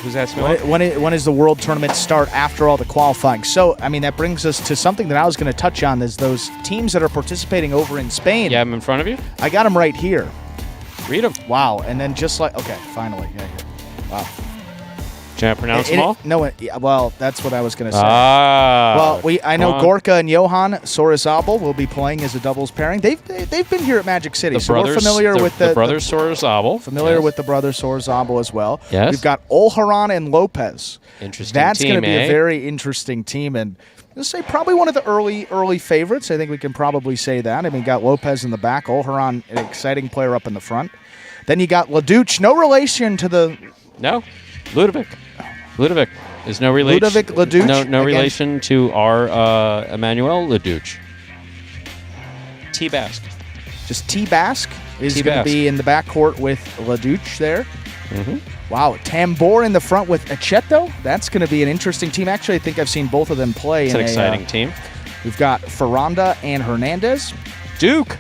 Who's asking? When is the World Tournament start after all the qualifying? So, I mean, that brings us to something that I was going to touch on, is those teams that are participating over in Spain. You have them in front of you? I got them right here. Read them. Wow. And then just like, okay, finally. Yeah. Wow. Can I pronounce them all? No, well, that's what I was going to say. Well, I know Gorka and Johan Sorizabal will be playing as a doubles pairing. They've been here at Magic City, so we're familiar with the brothers Sorizabal. Familiar with the brothers Sorizabal as well. Yes. We've got Olharan and Lopez. Interesting. That's going to be a very interesting team, and let's say probably one of the early favorites. I think we can probably say that. I mean, got Lopez in the back, Olharan, an exciting player up in the front. Then you got Leduc, no relation to the Ludovic is no relation. Ludovic Leduc? No relation to our Emmanuel Leduc. T-Basque. Just T-Basque is going to be in the backcourt with Leduc there. Mm-hmm. Wow, Tambor in the front with Aceto. That's going to be an interesting team. Actually, I think I've seen both of them play. It's an exciting team. We've got Ferranda and Hernandez. Duke.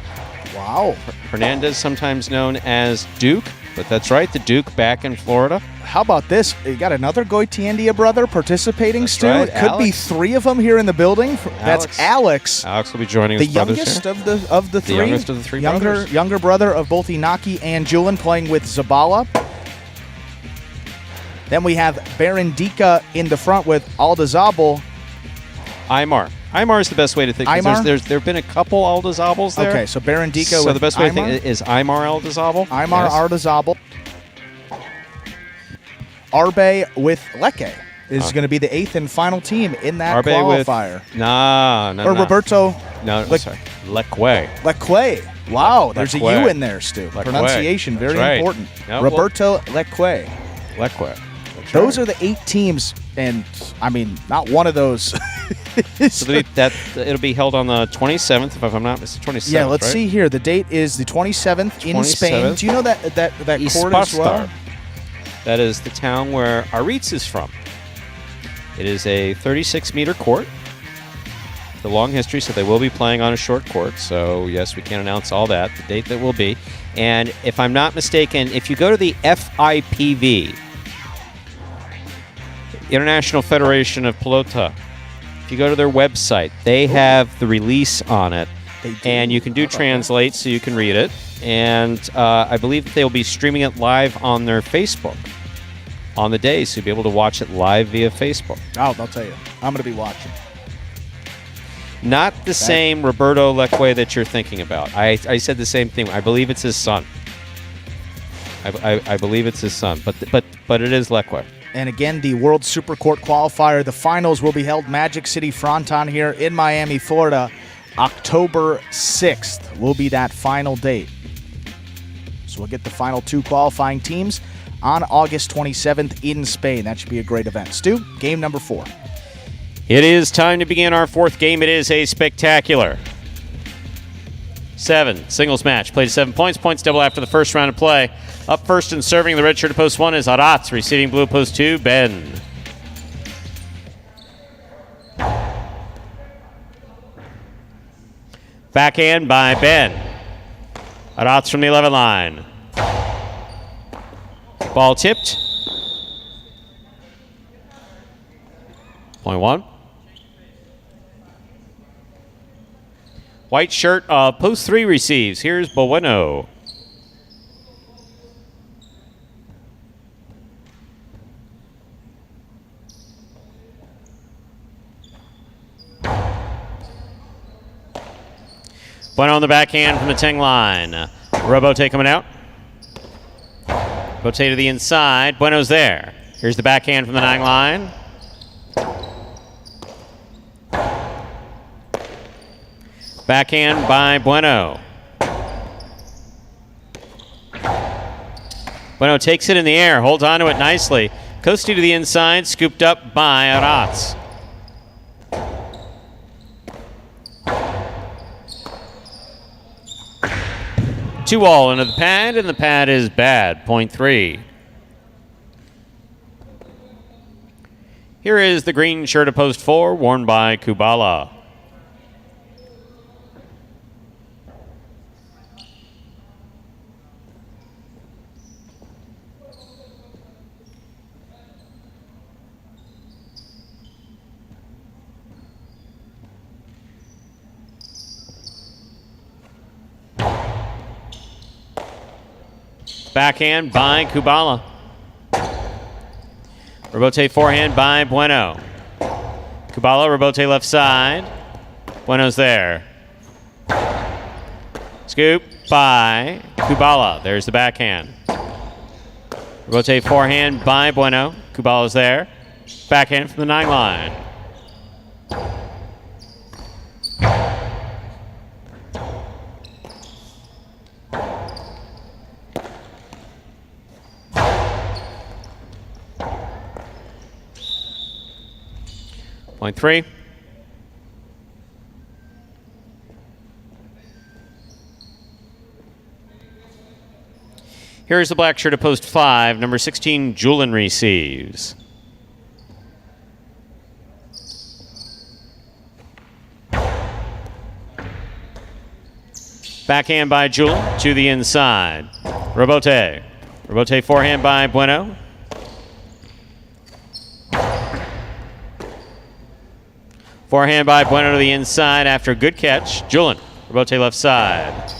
Wow. Hernandez, sometimes known as Duke, but that's right, the Duke back in Florida. how about this? You got another Goitiendia brother participating, That's Stu. right, It could be Alex. 3 of them here in the building. That's Alex. Alex will be joining the his brothers youngest here. of the 3. The youngest of the 3 brothers. Younger brother of both Inaki and Julian, playing with Zabala. Then we have Barandika in the front with Aldazabal. Aymar. Aymar is the best way to think. 'Cause Aymar? There have been a couple Aldazabals there. Okay, so Barandika with So the best way to Aymar? think is Aymar Aldazabal. Aymar Yes. Aldazabal. Arbe with Lecce is going to be the 8th and final team in that Arbe qualifier. No. Or Roberto Sorry. Lecque. Lecque. Wow, there's a Lecque. U in there, Stu. Lecque. Pronunciation, very That's right. important. No, Roberto Lecque. Lecque. Those are the 8 teams, and I mean, not one of those. So it'll be held on the 27th, if I'm not mistaken. 27th. Yeah, let's right? see here. The date is the 27th in Spain. 27th. Do you know that court as well? Ispastar. That is the town where Aritz is from. It is a 36-meter court. The long history, so they will be playing on a short court. So, yes, we can't announce all that, the date that will be. And if I'm not mistaken, if you go to the FIPV, International Federation of Pelota, if you go to their website, they have the release on it. And you can do translate so you can read it. And I believe they'll be streaming it live on their Facebook on the day, so you'll be able to watch it live via Facebook. Oh, I'll tell you. I'm going to be watching. Not the same Roberto Lecque that you're thinking about. I said the same thing. I believe it's his son. I believe it's his son, but it is Lecque. And again, the World Super Court qualifier, the finals will be held Magic City Fronton here in Miami, Florida. October 6th will be that final date. So we'll get the final 2 qualifying teams on August 27th in Spain. That should be a great event. Stu, game number 4. It is time to begin our 4th game. It is a spectacular 7 singles match. Played 7 points. Points double after the first round of play. Up first and serving the red shirt at post 1 is Aratz. Receiving blue post 2, Ben. Backhand by Ben. Aratz from the 11 line. Ball tipped. Point 1. White shirt, post 3 receives. Here's Bueno. Bueno on the backhand from the 10 line. Robote coming out. Rotate to the inside. Bueno's there. Here's the backhand from the 9 line. Backhand by Bueno. Bueno takes it in the air, holds onto it nicely. Costi to the inside, scooped up by Aratz. Two all into the pad, and the pad is bad. Point 3. Here is the green shirt of post 4, worn by Kubala. Backhand by Kubala. Robote forehand by Bueno. Kubala, Robote left side. Bueno's there. Scoop by Kubala. There's the backhand. Robote forehand by Bueno. Kubala's there. Backhand from the 9 line. Point 3. Here's the black shirt at post 5. Number 16, Julian receives. Backhand by Julian to the inside. Robote. Robote forehand by Bueno. Forehand by Bueno to the inside after a good catch. Julien, rebote left side.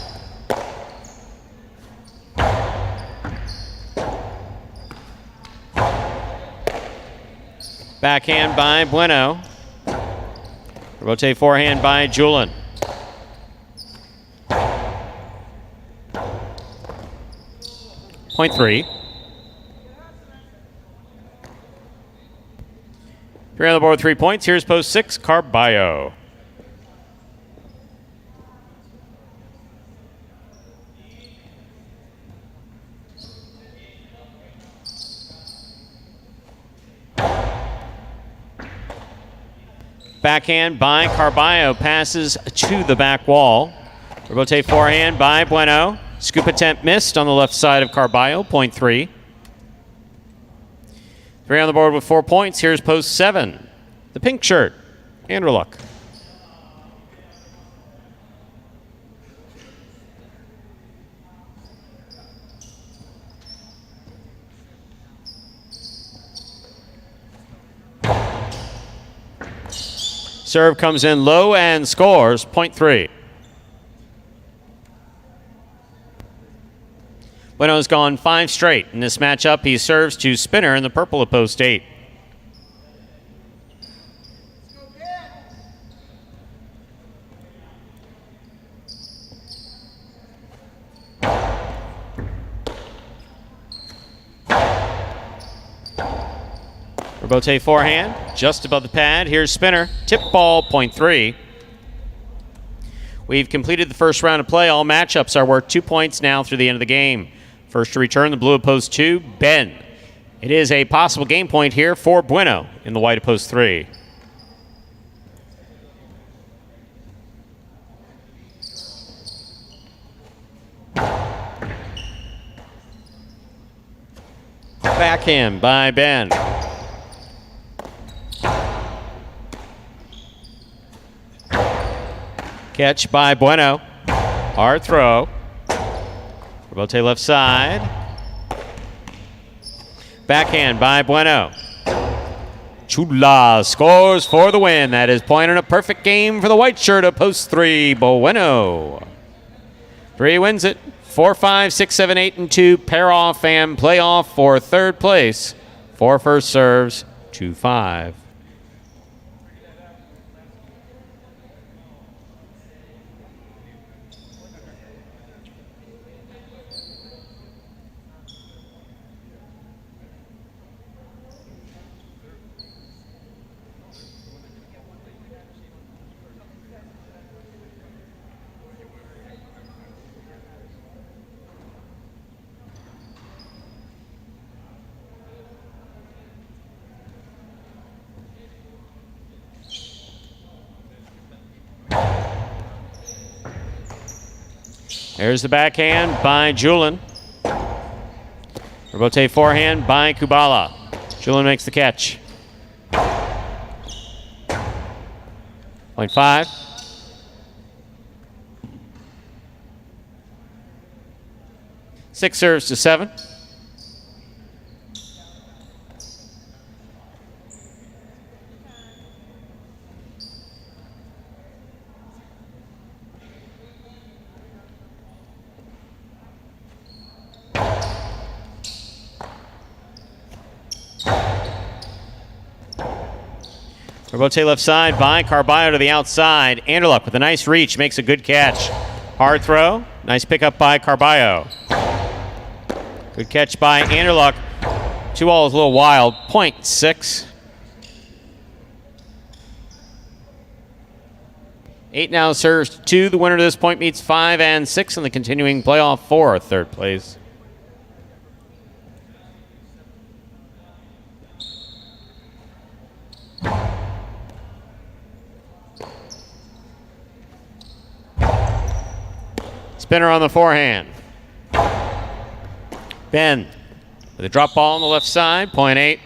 Backhand by Bueno. Rebote forehand by Julien. Point three. Three on the board, 3 points. Here's post 6, Carballo. Backhand by Carballo, passes to the back wall. Rebote forehand by Bueno. Scoop attempt missed on the left side of Carballo, point three. Three on the board with 4 points. Here's post 7. The pink shirt, Andrew Luck. Serve comes in low and scores, point three. Bueno's gone 5 straight. In this matchup, he serves to Spinner in the purple of post 8. Rebote forehand, just above the pad. Here's Spinner. Tip ball, point three. We've completed the first round of play. All matchups are worth 2 points now through the end of the game. First to return, the blue of post 2, Ben. It is a possible game point here for Bueno in the white of post 3. Backhand by Ben. Catch by Bueno. Hard throw. Rebote left side. Backhand by Bueno. Chula scores for the win. That is point and a perfect game for the white shirt of post 3, Bueno. 3 wins it. 4, 5, 6, 7, 8, and 2 pair off and play off for third place. 4 first serves, 2, 5. There's the backhand by Julien. Rebote forehand by Kubala. Julien makes the catch. Point 5. Six serves to 7. Rebote left side by Carballo to the outside. Anderluck with a nice reach, makes a good catch. Hard throw, nice pickup by Carballo. Good catch by Anderluck. 2 all is a little wild, point 6. 8 now serves to 2. The winner to this point meets 5 and 6 in the continuing playoff for third place. Spinner on the forehand. Ben with a drop ball on the left side, point 8.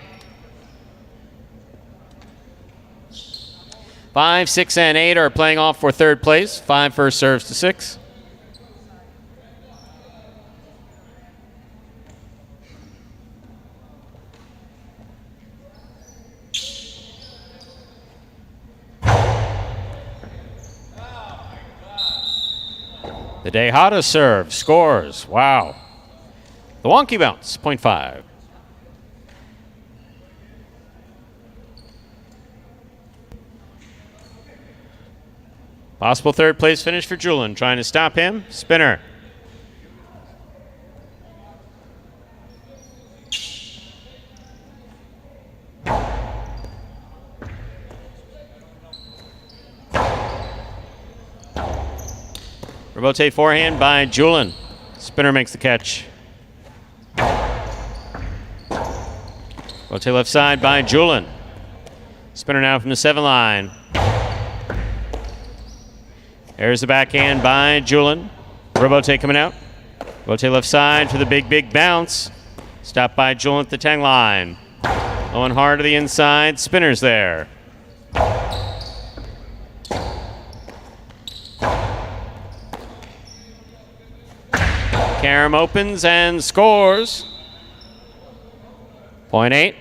5, 6, and 8 are playing off for third place. 5 first serves to 6. The Dejada serve scores. Wow. The wonky bounce, 0.5. Possible third place finish for Julian. Trying to stop him. Spinner. Rebote forehand by Julian. Spinner makes the catch. Rebote left side by Julian. Spinner now from the 7 line. There's the backhand by Julian. Rebote coming out. Rebote left side for the big bounce. Stopped by Julian at the 10 line. Going hard to the inside. Spinner's there. Karam opens and scores. 0.8.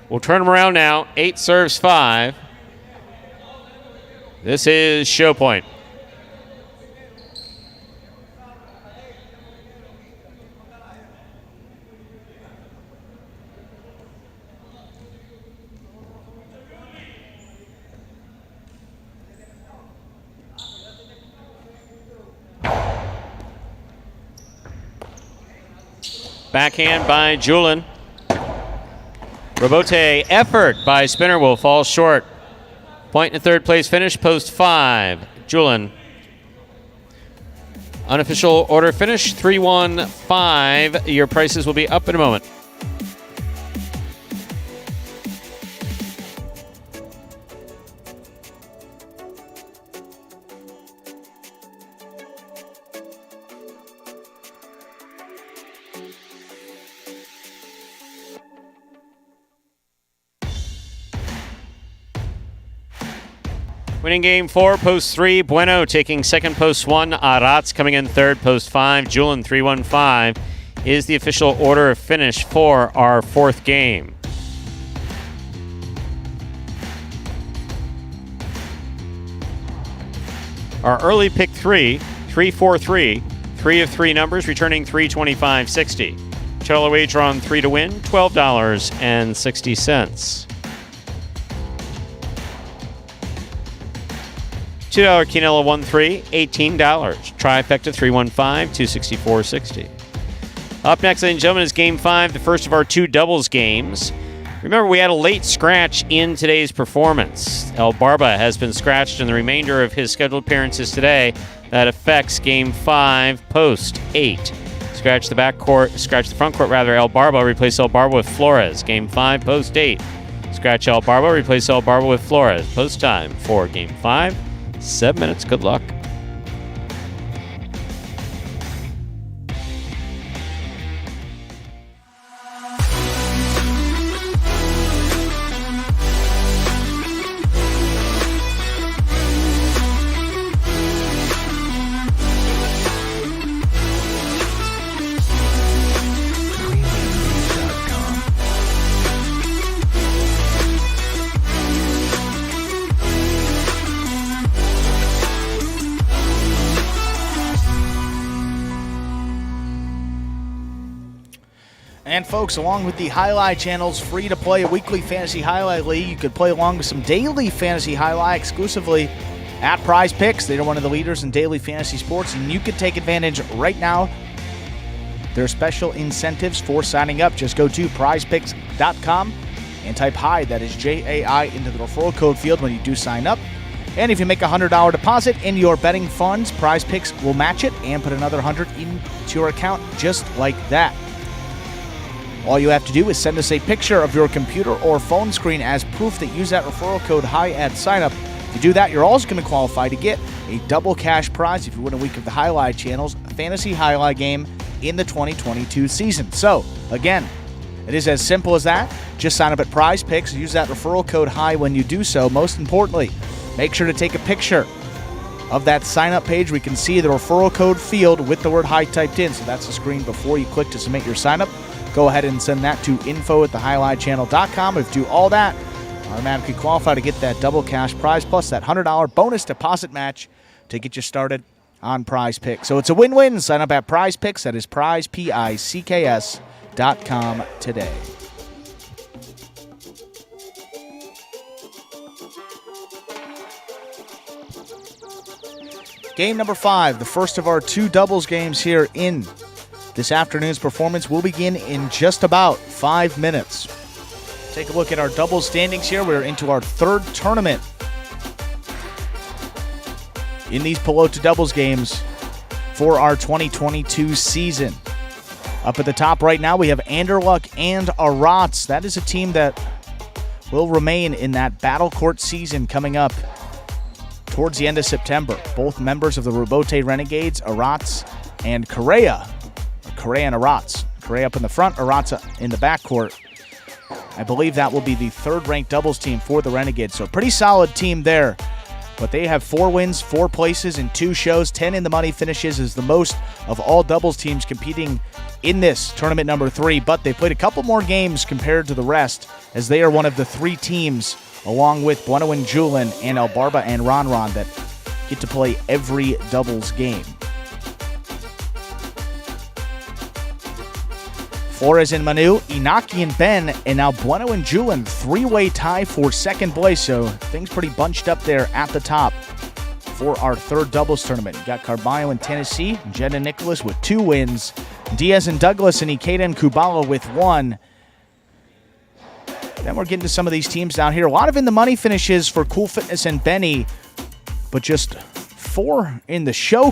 We'll turn them around now. 8 serves 5. This is show point. Backhand by Julian. Rebote effort by Spinner will fall short. Point in third place finish, post 5. Julian. Unofficial order finish, 3-1-5. Your prices will be up in a moment. Winning game 4, post 3. Bueno taking second, post 1. Arats coming in third, post 5. Julian 3-1-5 is the official order of finish for our 4th game. Our early pick 3, 3-4-3. 3 of 3 numbers, returning $325.60. $2 wager on 3 to win, $12.60. $2 Quinella 1-3, $18. Trifecta 315, $264.60. Up next, ladies and gentlemen, is Game 5, the first of our 2 doubles games. Remember, we had a late scratch in today's performance. El Barba has been scratched in the remainder of his scheduled appearances today. That affects Game 5, post 8. Scratch the front court, El Barba, replace El Barba with Flores. Game 5, post 8. Scratch El Barba, replace El Barba with Flores. Post time for Game 5. 7 minutes. Good luck. And folks, along with the Highlight Channel's free-to-play weekly fantasy highlight league, you could play along with some daily fantasy highlight exclusively at Prize Picks. They're one of the leaders in daily fantasy sports, and you could take advantage right now. There are special incentives for signing up. Just go to prizepicks.com and type HI, that is J-A-I, into the referral code field when you do sign up. And if you make a $100 deposit in your betting funds, Prize Picks will match it and put another $100 into your account just like that. All you have to do is send us a picture of your computer or phone screen as proof that you use that referral code HI at sign-up. If you do that, you're also going to qualify to get a double cash prize if you win a week of the Highlight Channel's fantasy highlight game in the 2022 season. So, again, it is as simple as that. Just sign up at Prize Picks and use that referral code HI when you do so. Most importantly, make sure to take a picture of that sign-up page. We can see the referral code field with the word HI typed in. So that's the screen before you click to submit your sign-up. Go ahead and send that to info@thehighlightchannel.com. If you do all that, automatically qualify to get that double cash prize plus that $100 bonus deposit match to get you started on Prize Picks. So it's a win-win. Sign up at Prize Picks. That is prize, PICKS.com today. Game number 5, the first of our 2 doubles games here in this afternoon's performance, will begin in just about 5 minutes. Take a look at our doubles standings here. We're into our 3rd tournament in these Pelota doubles games for our 2022 season. Up at the top right now, we have Anderluck and Arats. That is a team that will remain in that battle court season coming up towards the end of September. Both members of the Robote Renegades, Arats and Correa. Correa and Arats. Correa up in the front, Arats in the backcourt. I believe that will be the 3rd-ranked doubles team for the Renegades. So pretty solid team there. But they have 4 wins, 4 places in 2 shows. 10 in the money finishes is the most of all doubles teams competing in this tournament number 3. But they played a couple more games compared to the rest, as they are one of the 3 teams, along with Bueno and Julin and El Barba and Ron, that get to play every doubles game. Flores and Manu, Inaki and Ben, and now Bueno and Julin, 3-way tie for 2nd place. So things pretty bunched up there at the top for our 3rd doubles tournament. You got Carballo and Tennessee, Jed and Nicholas with 2 wins, Diaz and Douglas, and Ikeda and Kubala with 1. Then we're getting to some of these teams down here. A lot of in the money finishes for Cool Fitness and Benny, but just 4 in the show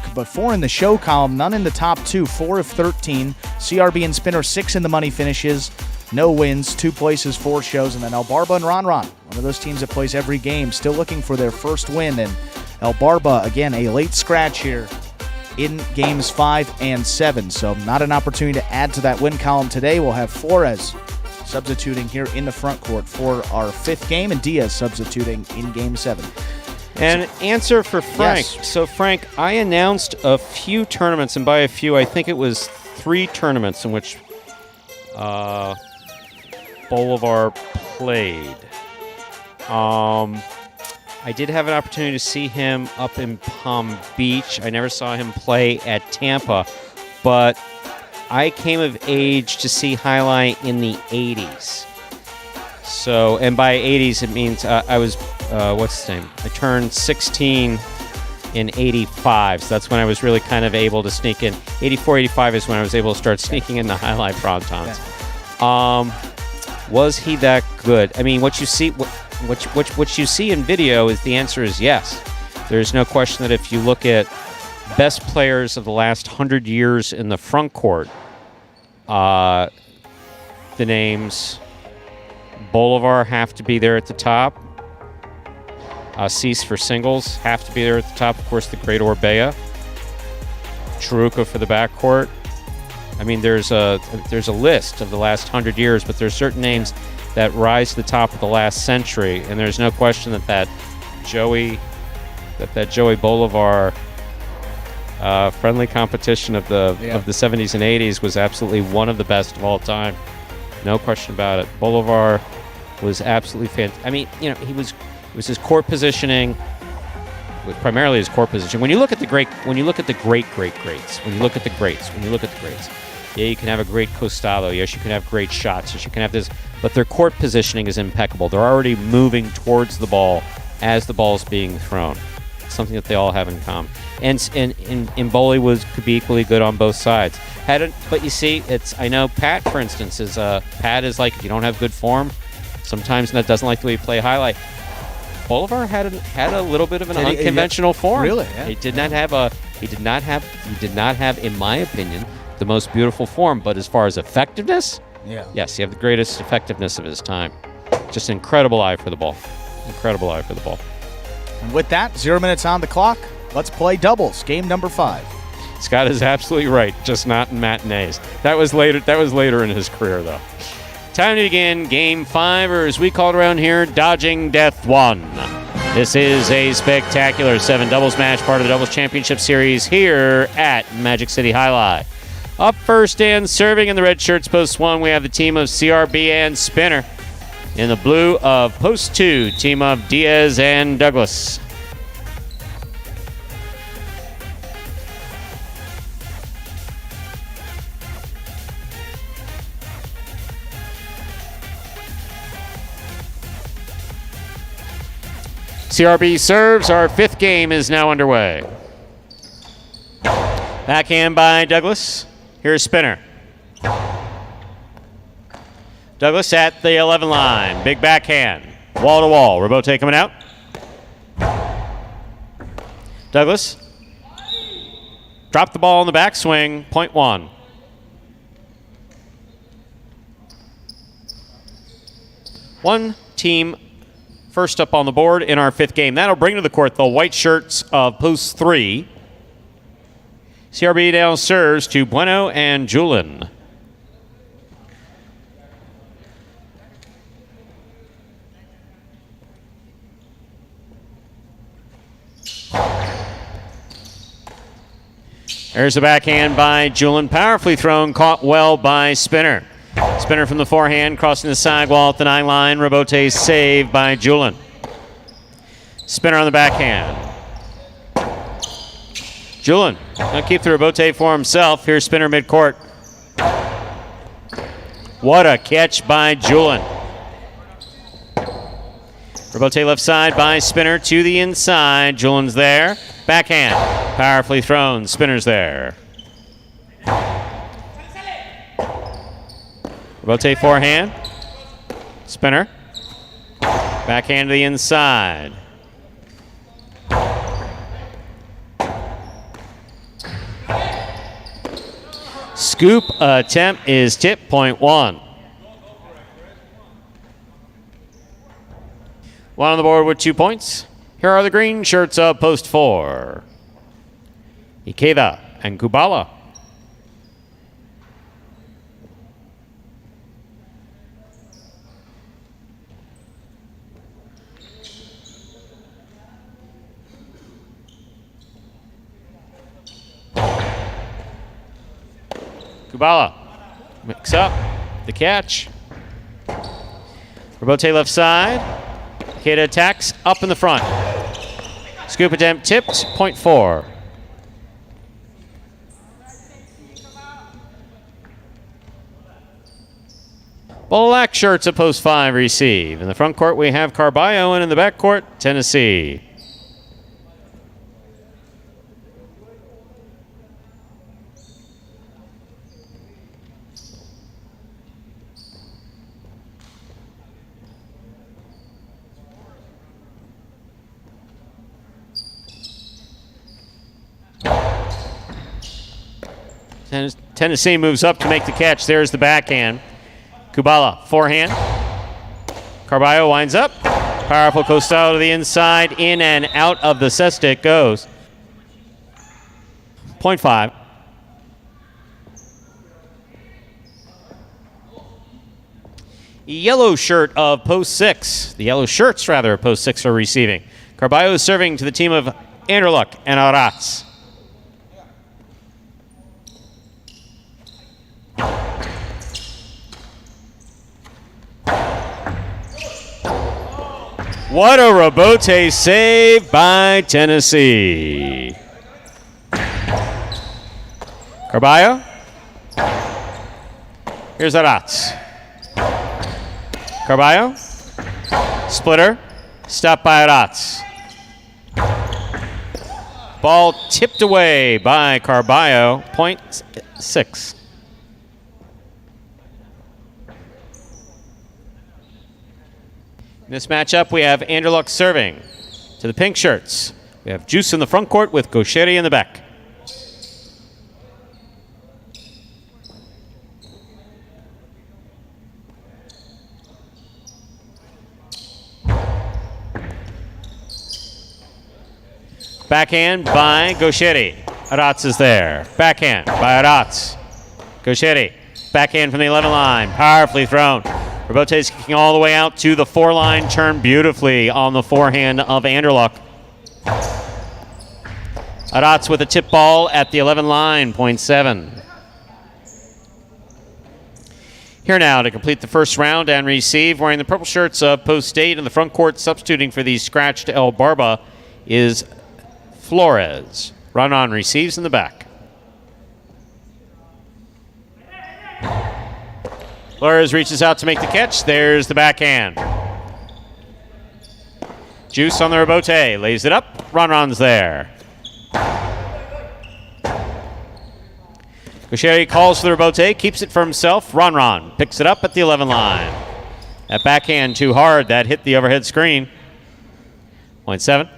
column, none in the top 2. 4 of 13. CRB and Spinner, 6 in the money finishes, no wins, 2 places, 4 shows. And then El Barba and Ron, one of those teams that plays every game, still looking for their first win. And El Barba, again, a late scratch here in games 5 and 7. So not an opportunity to add to that win column today. We'll have Flores substituting here in the front court for our 5th game, and Diaz substituting in game 7. And answer for Frank. Yes. So, Frank, I announced a few tournaments, and by a few, I think it was 3 tournaments in which Bolivar played. I did have an opportunity to see him up in Palm Beach. I never saw him play at Tampa, but I came of age to see highlight in the 80s. So, and by 80s, it means I was, what's his name? I turned 16 in 85. So that's when I was really kind of able to sneak in. 84, 85 is when I was able to start sneaking in the highlight Brontons. Was he that good? I mean, what you see, what you see in video is the answer is yes. There's no question that if you look at best players of the last 100 years in the front court, the names Bolivar have to be there at the top. Cease for singles have to be there at the top. Of course, the great Orbea. Chiruka for the backcourt. I mean, there's a list of the last 100 years, but there's certain names that rise to the top of the last century, and there's no question that Joey Bolivar friendly competition of the 70s and 80s was absolutely one of the best of all time. No question about it. Bolivar was absolutely fantastic. I mean, you know, it was his court positioning, primarily his court position. When you look at the greats, yeah, you can have a great costado. Yes, you can have great shots. Yes, you can have this, but their court positioning is impeccable. They're already moving towards the ball as the ball is being thrown. It's something that they all have in common. And Boli could be equally good on both sides. But you see, I know Pat, for instance, Pat is like, if you don't have good form, sometimes that doesn't like the way you play highlight. Bolivar had a little bit of an unconventional form. Really? Yeah. He did not have, in my opinion, the most beautiful form. But as far as effectiveness, yes, he had the greatest effectiveness of his time. Just an incredible eye for the ball. And with that, 0 minutes on the clock. Let's play doubles. Game number 5. Scott is absolutely right. Just not in matinees. That was later in his career, though. Time to begin Game 5, or as we call it around here, Dodging Death 1. This is a spectacular 7 doubles match, part of the Doubles Championship Series here at Magic City Highlight. Up first and serving in the red shirts, post 1, we have the team of CRB and Spinner. In the blue of post 2, team of Diaz and Douglas. CRB serves. Our 5th game is now underway. Backhand by Douglas. Here's spinner. Douglas at the 11 line. Big backhand. Wall to wall. Rebote coming out. Douglas. Dropped the ball in the backswing. Point 1. One team first up on the board in our 5th game. That'll bring to the court the white shirts of post 3. CRB now serves to Bueno and Julin. There's the backhand by Julin. Powerfully thrown, caught well by Spinner. Spinner from the forehand, crossing the sidewall at the 9 line. Rebote saved by Julin. Spinner on the backhand. Julin gonna keep the rebote for himself. Here's Spinner midcourt. What a catch by Julin. Rebote left side by Spinner to the inside. Julin's there. Backhand. Powerfully thrown. Spinner's there. Rebote forehand. Spinner. Backhand to the inside. Scoop attempt is tip. Point 1. One on the board with 2 points. Here are the green shirts of post 4. Ikeda and Kubala. Kubala mix up the catch. Rebote left side. Ikeda attacks up in the front. Scoop attempt tipped. Point 4. Black shirts at post 5 receive. In the front court we have Carballo, and in the back court Tennessee. Tennessee moves up to make the catch. There's the backhand. Kubala, forehand. Carballo winds up. Powerful Costado to the inside. In and out of the cesta it goes. Point 5. Yellow shirt of post 6. The yellow shirts, rather, of post 6 are receiving. Carballo is serving to the team of Anderluck and Aratz. What a rebote save by Tennessee. Carballo. Here's Aratz. Carballo. Splitter. Stopped by Aratz. Ball tipped away by Carballo. Point 6. In this matchup, we have Anderluck serving to the pink shirts. We have Juice in the front court with Gaucheri in the back. Backhand by Gaucheri. Aratz is there. Backhand by Aratz. Gaucheri. Backhand from the 11 line. Powerfully thrown. Rebote is kicking all the way out to the 4-line, turned beautifully on the forehand of Anderluck. Aratz with a tip ball at the 11 line, point 7. Here now to complete the first round and receive, wearing the purple shirts of Post State in the front court, substituting for the scratched El Barba, is Flores. Run on receives in the back. Flores reaches out to make the catch. There's the backhand. Juice on the rebote. Lays it up. Ron's there. Gaucheri calls for the rebote. Keeps it for himself. Ron picks it up at the 11 line. That backhand too hard. That hit the overhead screen. Point 7.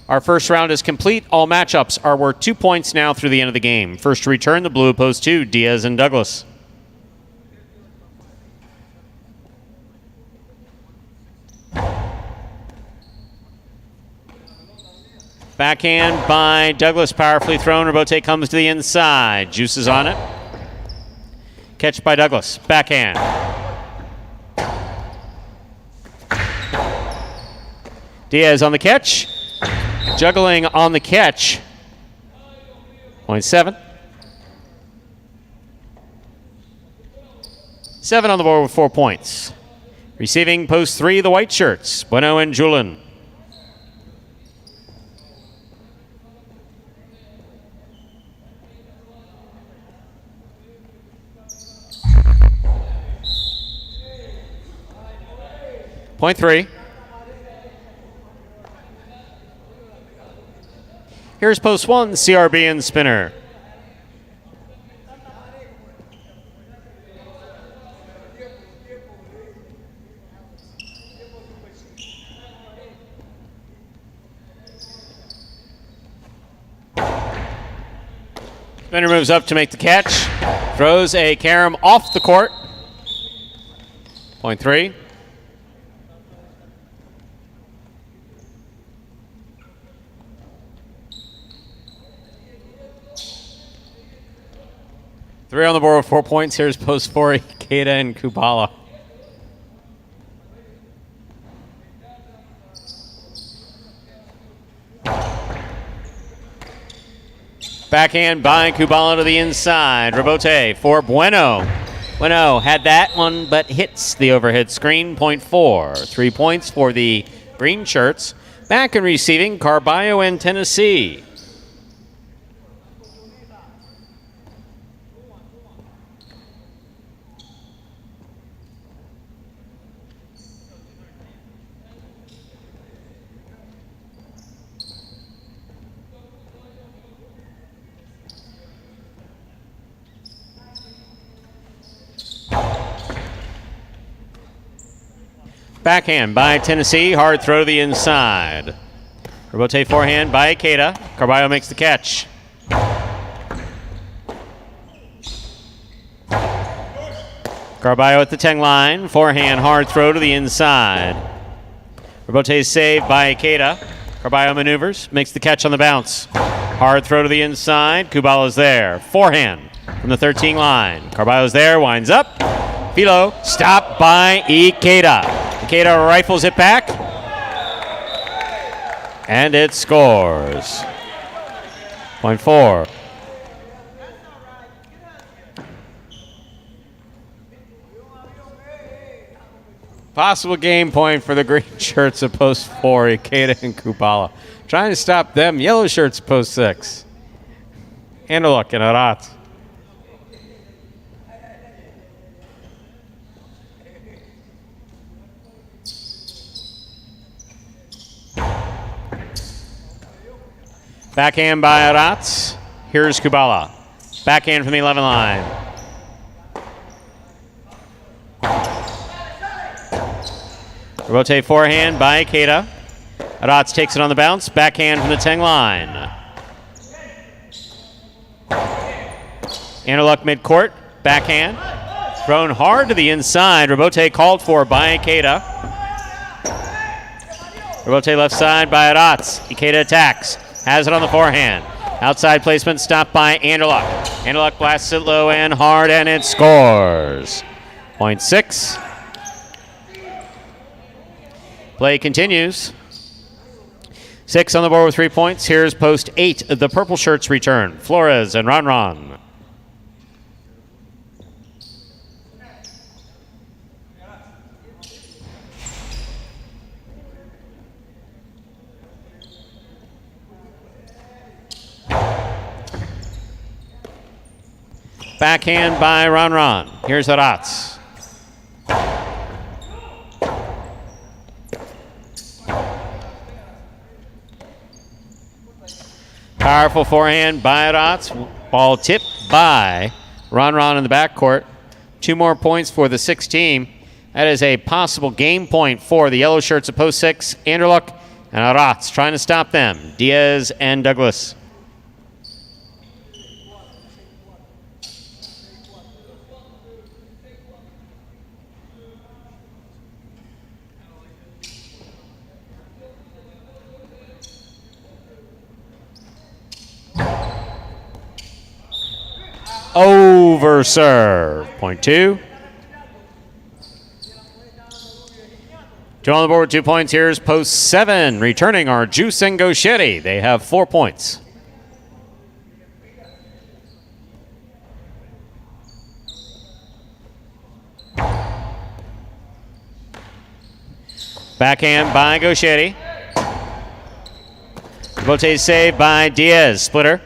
Our first round is complete. All matchups are worth 2 points now through the end of the game. First to return, the blue post 2, Diaz and Douglas. Backhand by Douglas, powerfully thrown. Rebote comes to the inside. Juice is on it. Catch by Douglas. Backhand. Diaz on the catch. Juggling on the catch. Point 7. 7 on the board with 4 points. Receiving post 3, the white shirts, Bueno and Julin. Point 3. Here's post 1, CRB and spinner. Spinner moves up to make the catch. Throws a carom off the court. Point 3. Three on the board with 4 points. Here's post 4, Ikeda and Kubala. Backhand by Kubala to the inside. Rebote for Bueno. Bueno had that one, but hits the overhead screen. Point 4. 3 points for the green shirts. Back and receiving, Carballo and Tennessee. Backhand by Tennessee. Hard throw to the inside. Rebote forehand by Ikeda. Carballo makes the catch. Carballo at the 10 line. Forehand hard throw to the inside. Rebote saved by Ikeda. Carballo maneuvers. Makes the catch on the bounce. Hard throw to the inside. Kubala's there. Forehand from the 13 line. Carballo's there. Winds up. Filo stopped by Ikeda. Ikeda rifles it back, and it scores. Point 4. Possible game point for the green shirts of post 4, Ikeda and Kubala. Trying to stop them, yellow shirts post 6. And a look and a rot. Backhand by Aratz. Here's Kubala. Backhand from the 11 line. Rebote forehand by Ikeda. Aratz takes it on the bounce. Backhand from the 10 line. Interlock midcourt. Backhand. Thrown hard to the inside. Rebote called for by Ikeda. Rebote left side by Aratz. Ikeda attacks. Has it on the forehand. Outside placement stopped by Anderluck. Anderluck blasts it low and hard, and it scores. Point 6. Play continues. 6 on the board with 3 points. Here's post 8. The purple shirts return. Flores and Ron. Backhand by Ron. Here's Aratz. Powerful forehand by Aratz. Ball tipped by Ron in the backcourt. 2 more points for the 6 team. That is a possible game point for the yellow shirts at post 6. Anderluck and Aratz trying to stop them. Diaz and Douglas. Over serve. Point 2. 2 on the board, 2 points. Here's post 7. Returning are Juice and Gauchetti. They have 4 points. Backhand by Gauchetti. Bote saved by Diaz. Splitter.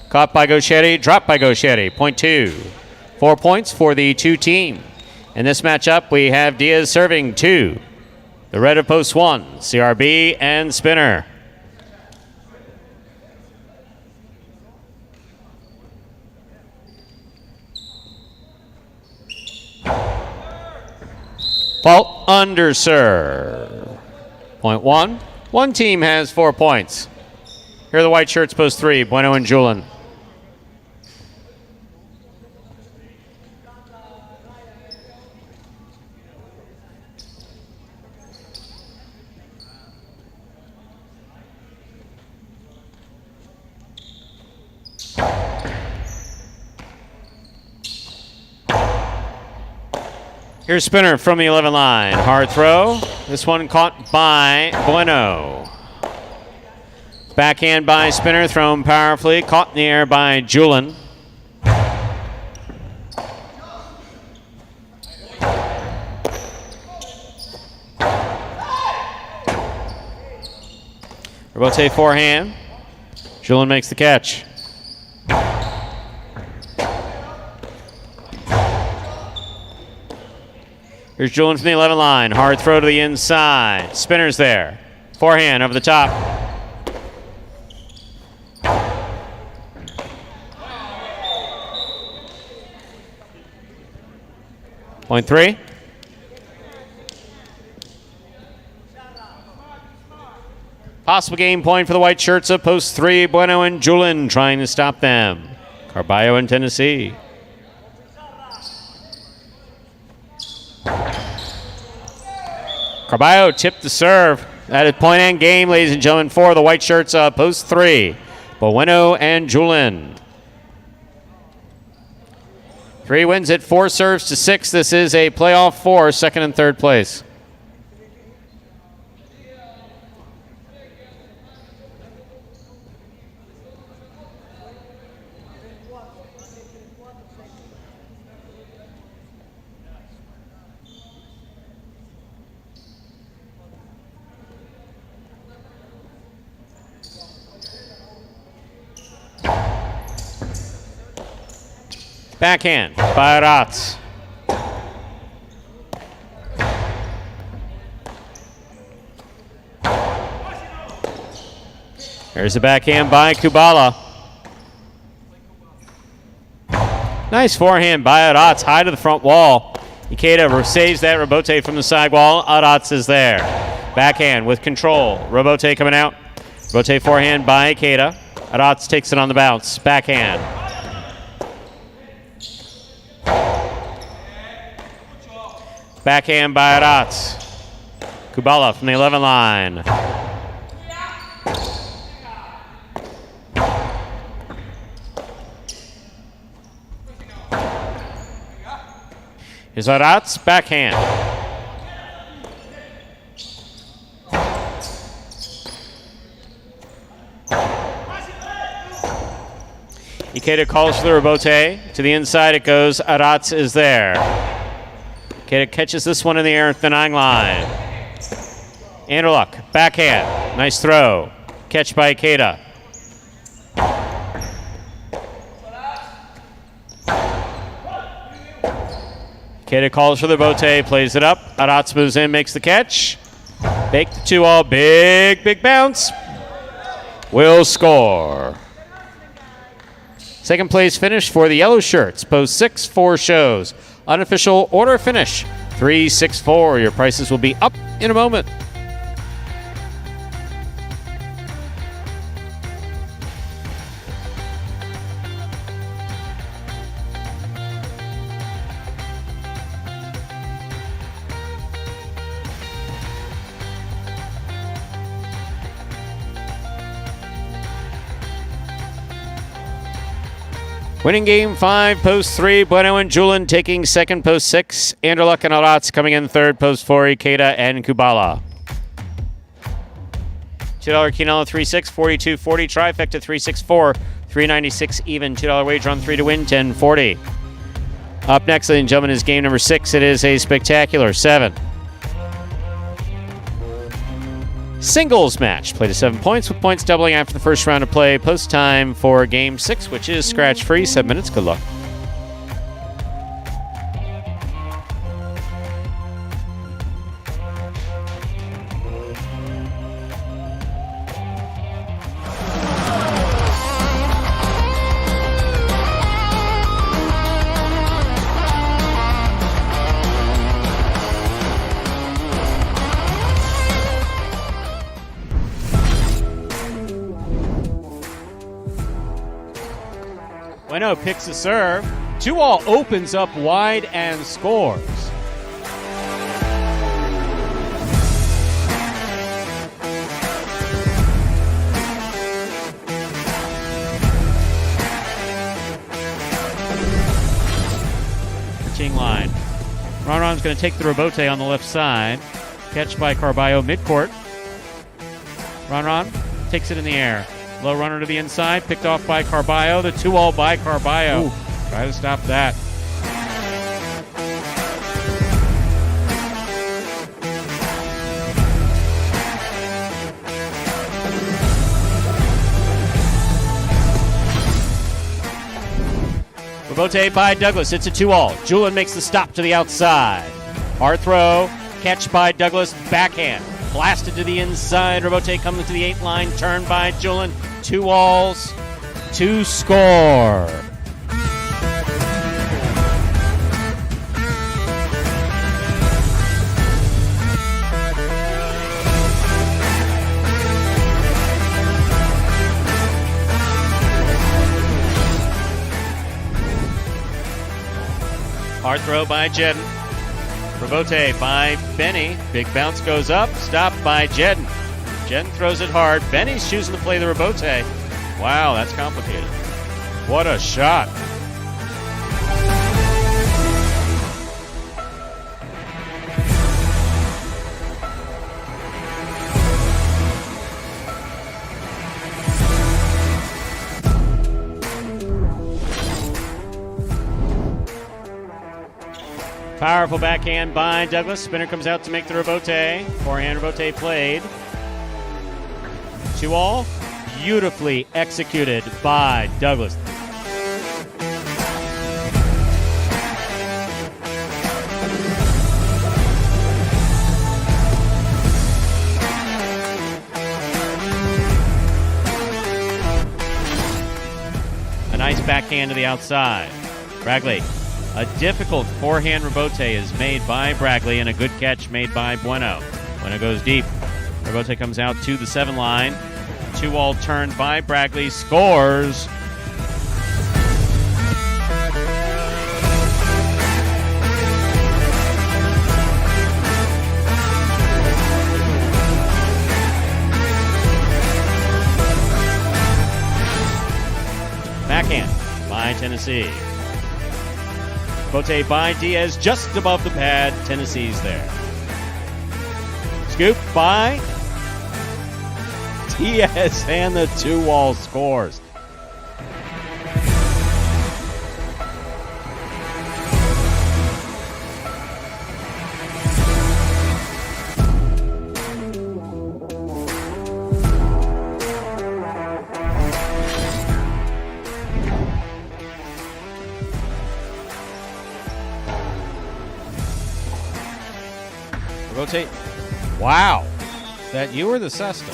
Caught by Gauchetti, dropped by Gauchetti. Point 2. 4 points for the 2 team. In this matchup, we have Diaz serving 2. The red of post 1, CRB and Spinner. Fault under serve. Point 1. One team has 4 points. Here are the white shirts, post 3, Bueno and Julin. Here's Spinner from the 11 line. Hard throw. This one caught by Bueno. Backhand by Spinner, thrown powerfully. Caught in the air by Julin. Rebote forehand. Julin makes the catch. Here's Julin from the 11 line. Hard throw to the inside. Spinner's there. Forehand over the top. Point 3. Possible game point for the white shirts of post 3. Bueno and Julin trying to stop them. Carballo in Tennessee. Carballo tipped the serve. That is point and game, ladies and gentlemen, for the white shirts post 3. Bueno and Julin. 3 wins it, 4 serves to 6. This is a playoff for second and third place. Backhand by Aratz. There's the backhand by Kubala. Nice forehand by Aratz, high to the front wall. Ikeda saves that Rebote from the side wall. Aratz is there. Backhand with control. Rebote coming out. Rebote forehand by Ikeda. Aratz takes it on the bounce. Backhand. Backhand by Aratz. Kubala from the 11 line. Here's Aratz, backhand. Ikeda calls for the rebote. To the inside it goes. Aratz is there. Ikeda catches this one in the air at the 9 line. Anderluck, backhand. Nice throw. Catch by Ikeda. Ikeda calls for the bote, plays it up. Aratz moves in, makes the catch. Bake the 2-all. Big bounce. Will score. Second place finish for the yellow shirts. Post 6, 4 shows. Unofficial order finish 3-6-4. Your prices will be up in a moment. Winning game 5, post 3, Bueno and Julin taking second, post 6. Anderluck and Aratz coming in third, post 4, Ikeda and Kubala. $2 Quinella 3-6, 42-40, trifecta 3-6-4, 396 even, $2 wager on 3 to win, 10-40. Up next, ladies and gentlemen, is game number 6. It is a spectacular 7. Singles match. Play to 7 points, with points doubling after the first round of play. Post time for game 6, which is scratch free. 7 minutes. Good luck. Bueno picks a serve. 2-all opens up wide and scores. Ching line. Ronron's going to take the rebote on the left side. Catch by Carballo midcourt. Ronron takes it in the air. Low runner to the inside, picked off by Carballo. The 2-all by Carballo. Try to stop that. Rebote by Douglas. It's a 2-all. Julin makes the stop to the outside. Hard throw. Catch by Douglas. Backhand. Blasted to the inside. Rebote coming to the 8 line. Turn by Julin. 2-alls to score. Hard throw by Jedden. Rebote by Benny. Big bounce goes up. Stopped by Jedden. Jedden throws it hard. Benny's choosing to play the rebote. Wow, that's complicated. What a shot. Powerful backhand by Douglas. Spinner comes out to make the rebote. Forehand rebote played. 2-all. Beautifully executed by Douglas. A nice backhand to the outside. Bragley. A difficult forehand rebote is made by Bragley and a good catch made by Bueno. Bueno goes deep. Rebote comes out to the 7 line. 2-all turned by Bragley. Scores. Backhand by Tennessee. Bote by Diaz just above the pad. Tennessee's there. Scoop by Diaz and the 2-all scores. Rotate. Wow. Is that you or the Cesta?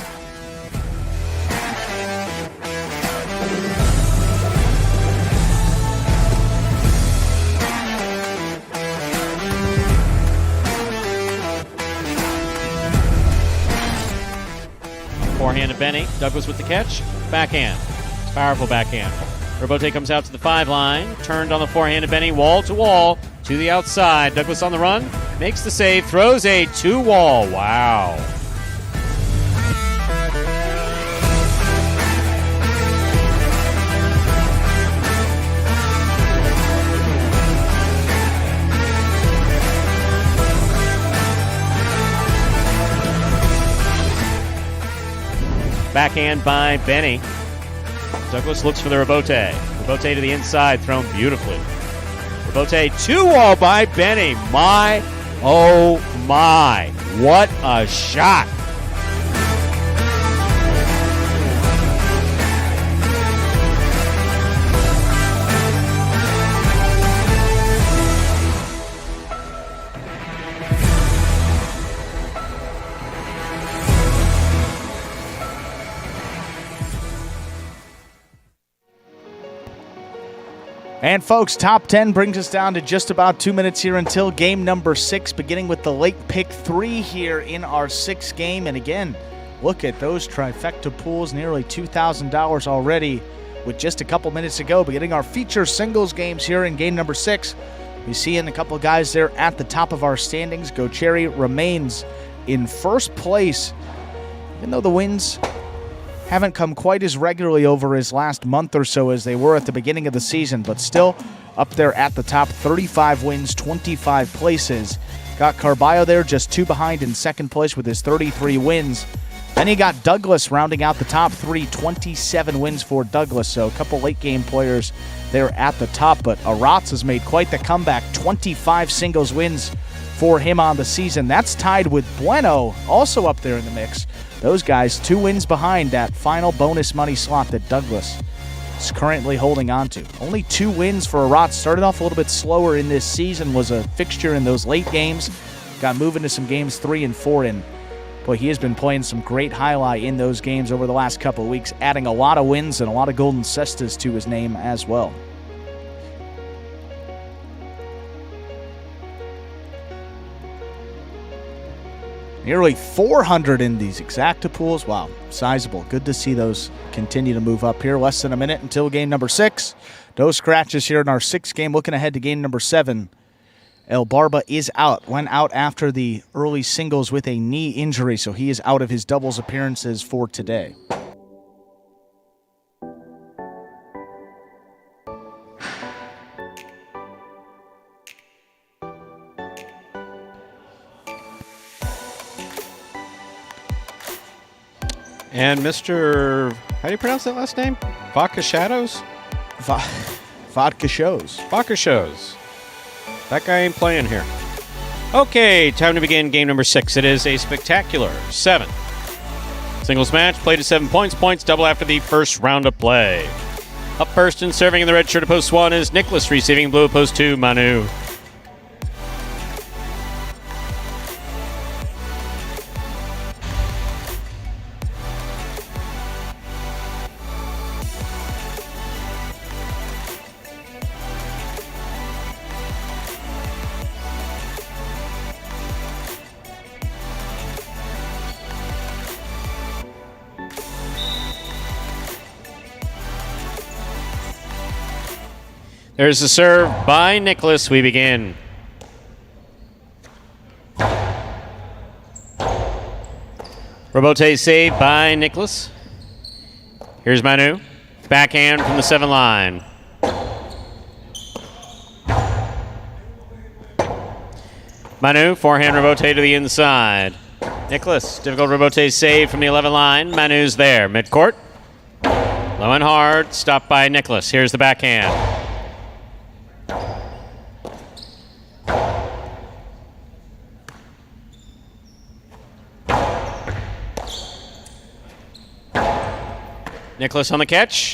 Forehand to Benny. Douglas with the catch. Backhand. Powerful backhand. Robote comes out to the 5 line. Turned on the forehand to Benny. Wall to wall. To the outside. Douglas on the run. Makes the save. Throws a 2-wall. Wow. Backhand by Benny. Douglas looks for the Robote. Robote to the inside, thrown beautifully. Robote 2-wall by Benny. My, oh my. What a shot. And folks, top 10 brings us down to just about 2 minutes here until game number 6, beginning with the late pick 3 here in our 6th game. And again, look at those trifecta pools, nearly $2,000 already with just a couple minutes to go. Beginning our feature singles games here in game number 6. We see in a couple of guys there at the top of our standings. Go Cherry remains in first place, even though the wins haven't come quite as regularly over his last month or so as they were at the beginning of the season, but still up there at the top, 35 wins, 25 places. Got Carballo there just 2 behind in second place with his 33 wins. Then you got Douglas rounding out the top 3, 27 wins for Douglas, so a couple late game players there at the top, but Aratz has made quite the comeback, 25 singles wins for him on the season. That's tied with Bueno, also up there in the mix. Those guys 2 wins behind that final bonus money slot that Douglas is currently holding on to. Only 2 wins for Aratz. Started off a little bit slower in this season, was a fixture in those late games. Got moving to some games 3 and 4, and boy, he has been playing some great highlight in those games over the last couple of weeks, adding a lot of wins and a lot of golden cestas to his name as well. Nearly 400 in these exacta pools. Wow, sizable. Good to see those continue to move up here. Less than a minute until game number 6. No scratches here in our 6th game. Looking ahead to game number 7. El Barba is out. Went out after the early singles with a knee injury, so he is out of his doubles appearances for today. And Mr. How do you pronounce that last name? Vodka Shadows? Vodka Shows. Vodka Shows. That guy ain't playing here. Okay, time to begin game number 6. It is a spectacular 7. Singles match, played to 7 points. Points double after the first round of play. Up first and serving in the red shirt of post 1 is Nicholas, receiving blue of post 2, Manu. There's a serve by Nicholas. We begin. Robote save by Nicholas. Here's Manu. Backhand from the 7 line. Manu, forehand Robote to the inside. Nicholas, difficult Robote save from the 11 line. Manu's there. Midcourt. Low and hard. Stopped by Nicholas. Here's the backhand. Nicholas on the catch.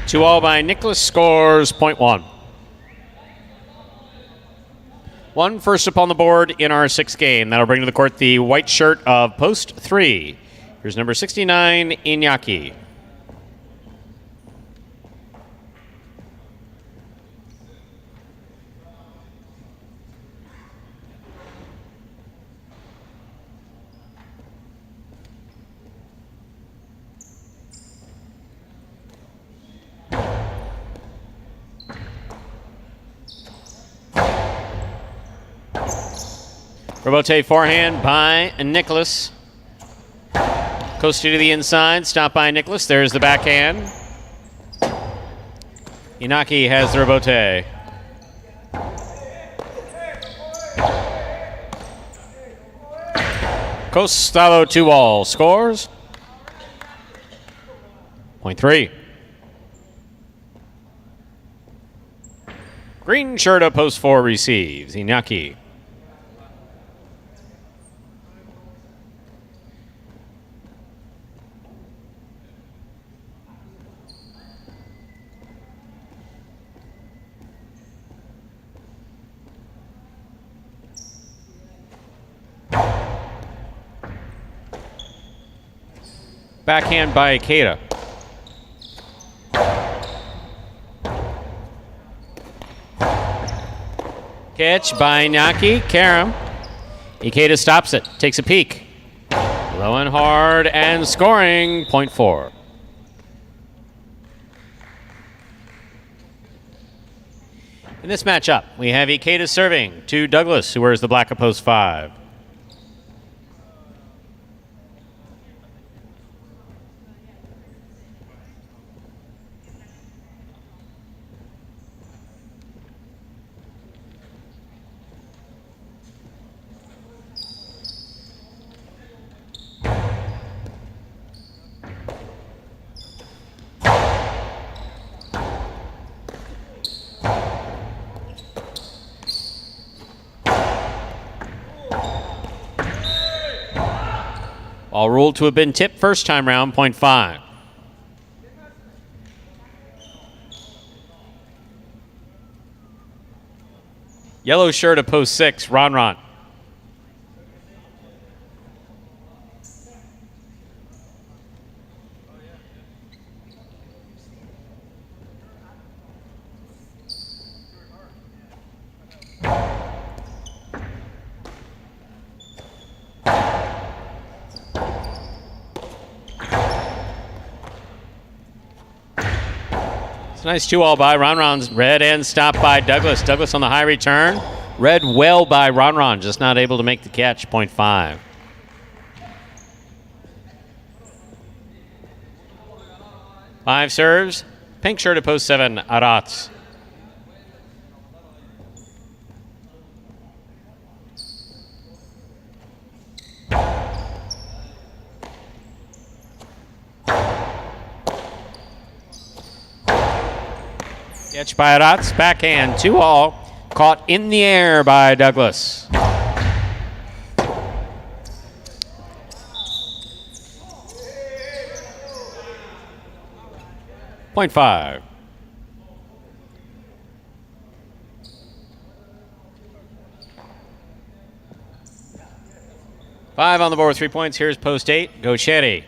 2-all by Nicholas, scores point 1. One first up on the board in our sixth game. That'll bring to the court the white shirt of post 3. Here's number 69, Iñaki. Rebote forehand by Nicholas. Coasting to the inside, stopped by Nicholas. There's the backhand. Inaki has the rebote. Costalo 2-all scores. Point 3. Green shirt of post 4 receives. Inaki. Backhand by Ikeda. Catch by Naki. Karam. Ikeda stops it. Takes a peek. Low and hard and scoring. Point 4. In this matchup, we have Ikeda serving to Douglas, who wears the black of post 5. All ruled to have been tipped first time round, point 5. Yellow shirt of post 6, Ron. Nice 2-all by Ron. Read and stopped by Douglas. Douglas on the high return. Read well by Ron, just not able to make the catch. Point 5. Five serves. Pink shirt at post 7, Arats. Catch by Arats, backhand, 2-all, caught in the air by Douglas. Point 5. Five on the board, 3 points. Here's post 8, Gochetti.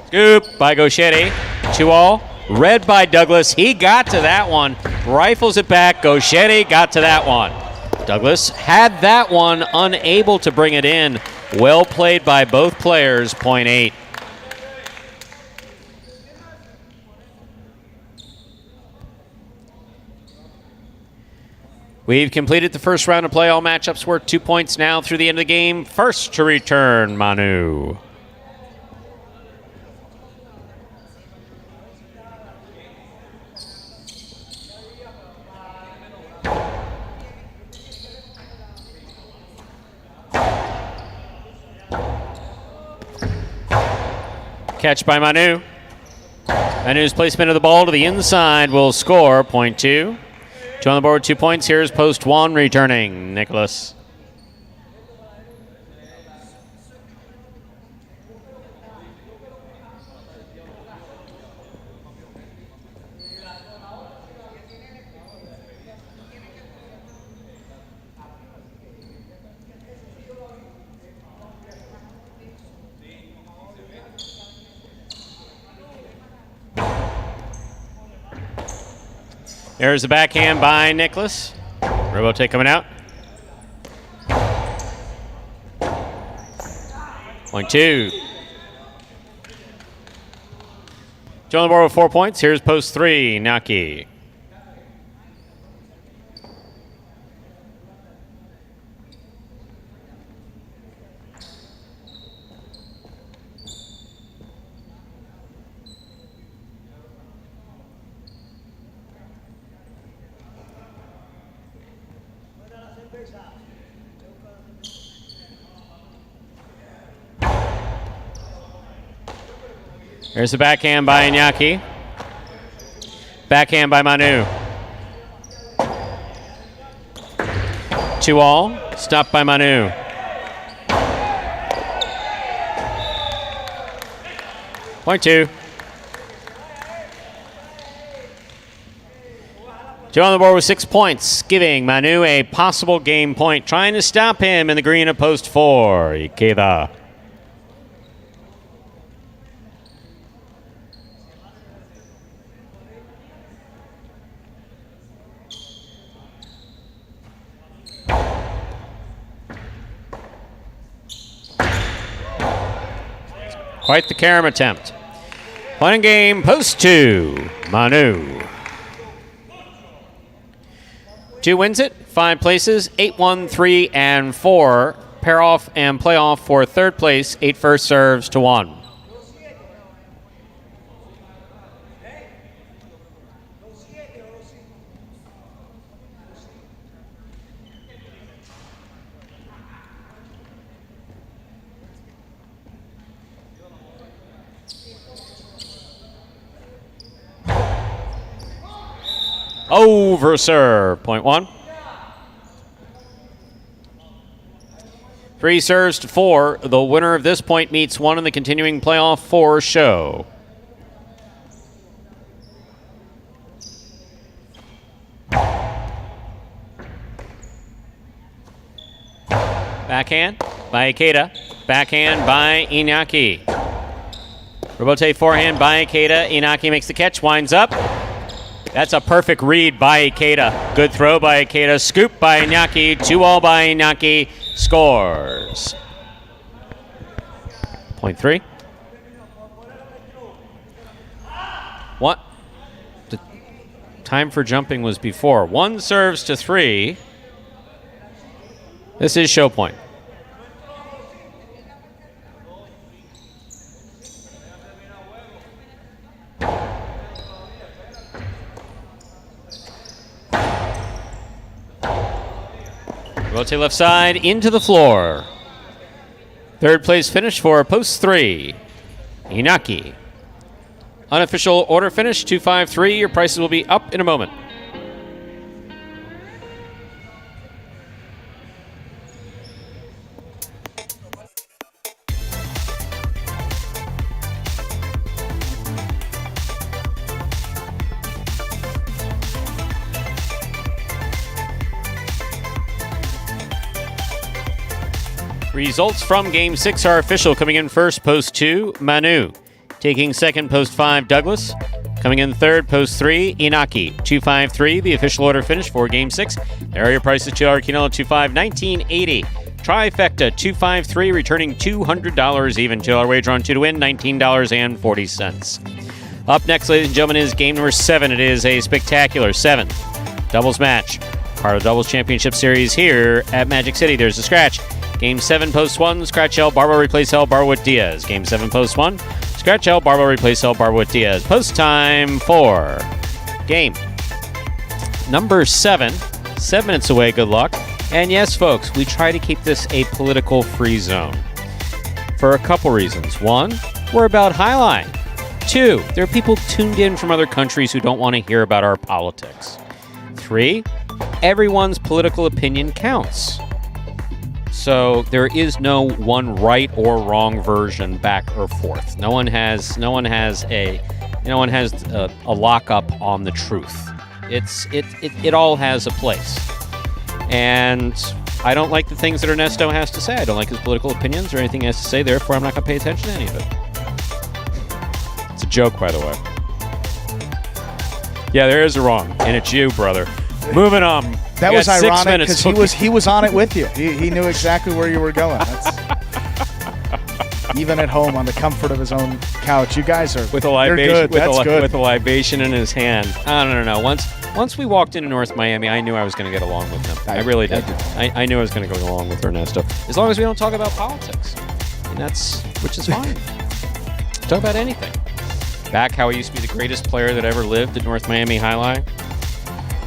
Scoop by Gochetti. 2-all. Read by Douglas. He got to that one. Rifles it back. Gochetti got to that one. Douglas had that one, unable to bring it in. Well played by both players. Point 8. We've completed the first round of play. All matchups worth 2 points now through the end of the game. First to return, Manu. Catch by Manu. Manu's placement of the ball to the inside will score. Point 2. 2 on the board, 2 points. Here's post 1 returning, Nicholas. There's the backhand by Nicholas. Robote coming out. Point 2. Joe on the board with 4 points. Here's post 3, Naki. There's the backhand by Iñaki. Backhand by Manu. 2-all. Stopped by Manu. Point 2. Joe on the board with 6 points, giving Manu a possible game point. Trying to stop him in the green of post 4. Ikeda. Quite the carom attempt. Point game, post 2, Manu. 2 wins it, 5 places, 8, 1, 3, and 4. Pair off and play off for 3rd place, 8 first serves to 1. Over serve, point 1. 3 serves to 4. The winner of this point meets 1 in the continuing playoff 4 show. Backhand by Ikeda. Backhand by Iñaki. Robote forehand by Ikeda. Iñaki makes the catch, winds up. That's a perfect read by Ikeda. Good throw by Ikeda. Scoop by Iñaki. 2-all by Iñaki. Scores. Point 3. What? The time for jumping was before. 1 serves to 3. This is show point. Rotate left side into the floor. 3rd place finish for post 3, Iñaki. Unofficial order finish 253. Your prices will be up in a moment. Results from Game 6 are official. Coming in first, post 2, Manu. Taking second, post 5, Douglas. Coming in third, post 3, Iñaki. 253, the official order finish for Game 6. Area prices $2 quinoa, 25, 19.80. Trifecta, 253, returning $200 even. $2 wager on 2 to win, $19.40. Up next, ladies and gentlemen, is game number 7. It is a spectacular 7th doubles match. Part of the Doubles Championship Series here at Magic City. There's a scratch. Game 7, post 1, scratch L, Barbo replace L, Barbo with Diaz. Game 7, post 1, scratch L, Barbo replace L, Barbo with Diaz. Post time for game number 7. 7 minutes away, good luck. And yes, folks, we try to keep this a political free zone for a couple reasons. 1, we're about highlight. 2, there are people tuned in from other countries who don't want to hear about our politics. 3, everyone's political opinion counts. So there is no one right or wrong version back or forth. No one has a lockup on the truth. It all has a place. And I don't like the things that Ernesto has to say. I don't like his political opinions or anything he has to say. Therefore, I'm not going to pay attention to any of it. It's a joke, by the way. Yeah, there is a wrong, and it's you, brother. Moving on. That We was got 6 ironic minutes. because he was on it with you. He knew exactly where you were going. Even at home on the comfort of his own couch, you guys are with a libation, good. That's good. With a libation in his hand. I don't know. Once we walked into North Miami, I knew I was going to get along with him. I really did. I knew I was going to go along with Ernesto. As long as we don't talk about politics, and which is fine. Talk about anything. Back how he used to be the greatest player that ever lived at North Miami Highlight.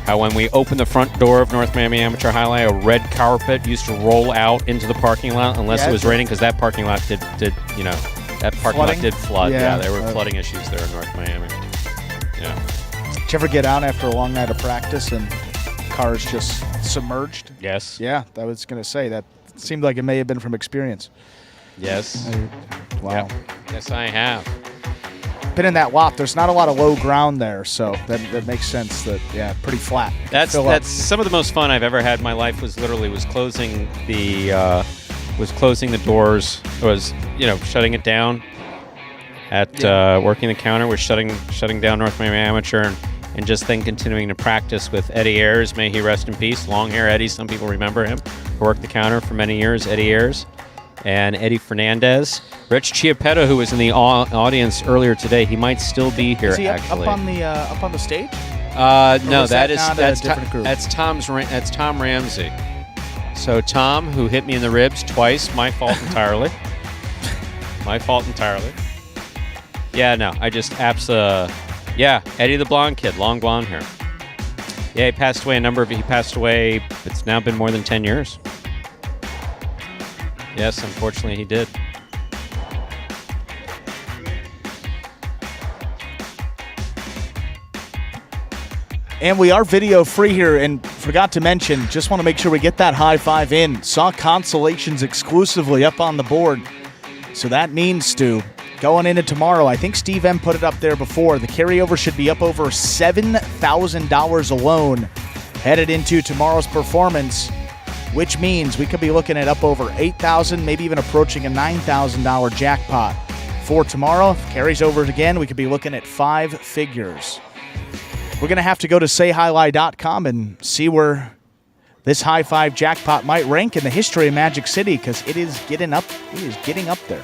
How when we opened the front door of North Miami Amateur Highlight, a red carpet used to roll out into the parking lot unless it was raining, because that parking lot did flood. Yeah, there were flooding issues there in North Miami. Yeah. Did you ever get out after a long night of practice and cars just submerged? Yes. Yeah, I was going to say that seemed like it may have been from experience. Yes. Wow. Yep. Yes, I have. Been in that lot. There's not a lot of low ground there, so that makes sense. Pretty flat. That's some of the most fun I've ever had in my life. Was closing the doors. Was shutting it down at working the counter. Was shutting down North Miami Amateur and just then continuing to practice with Eddie Ayers. May he rest in peace. Long hair Eddie. Some people remember him. Who worked the counter for many years. Eddie Ayers. And Eddie Fernandez. Rich Chiappetta, who was in the audience earlier today, he might still be here. Is he actually up on the stage? No, that's Tom Ramsey. So Tom, who hit me in the ribs twice, my fault entirely. Yeah, no, I just Eddie the blonde kid, long blonde hair. Yeah, he passed away. It's now been more than 10 years. Yes, unfortunately he did. And we are video free here, and forgot to mention, just want to make sure we get that high five in. Saw consolations exclusively up on the board. So that means, Stu, going into tomorrow, I think Steve M put it up there before, the carryover should be up over $7,000 alone headed into tomorrow's performance, which means we could be looking at up over $8,000, maybe even approaching a $9,000 jackpot. For tomorrow, if it carries over again, we could be looking at 5 figures. We're going to have to go to sayhighlight.com and see where this high five jackpot might rank in the history of Magic City, because it is getting up there.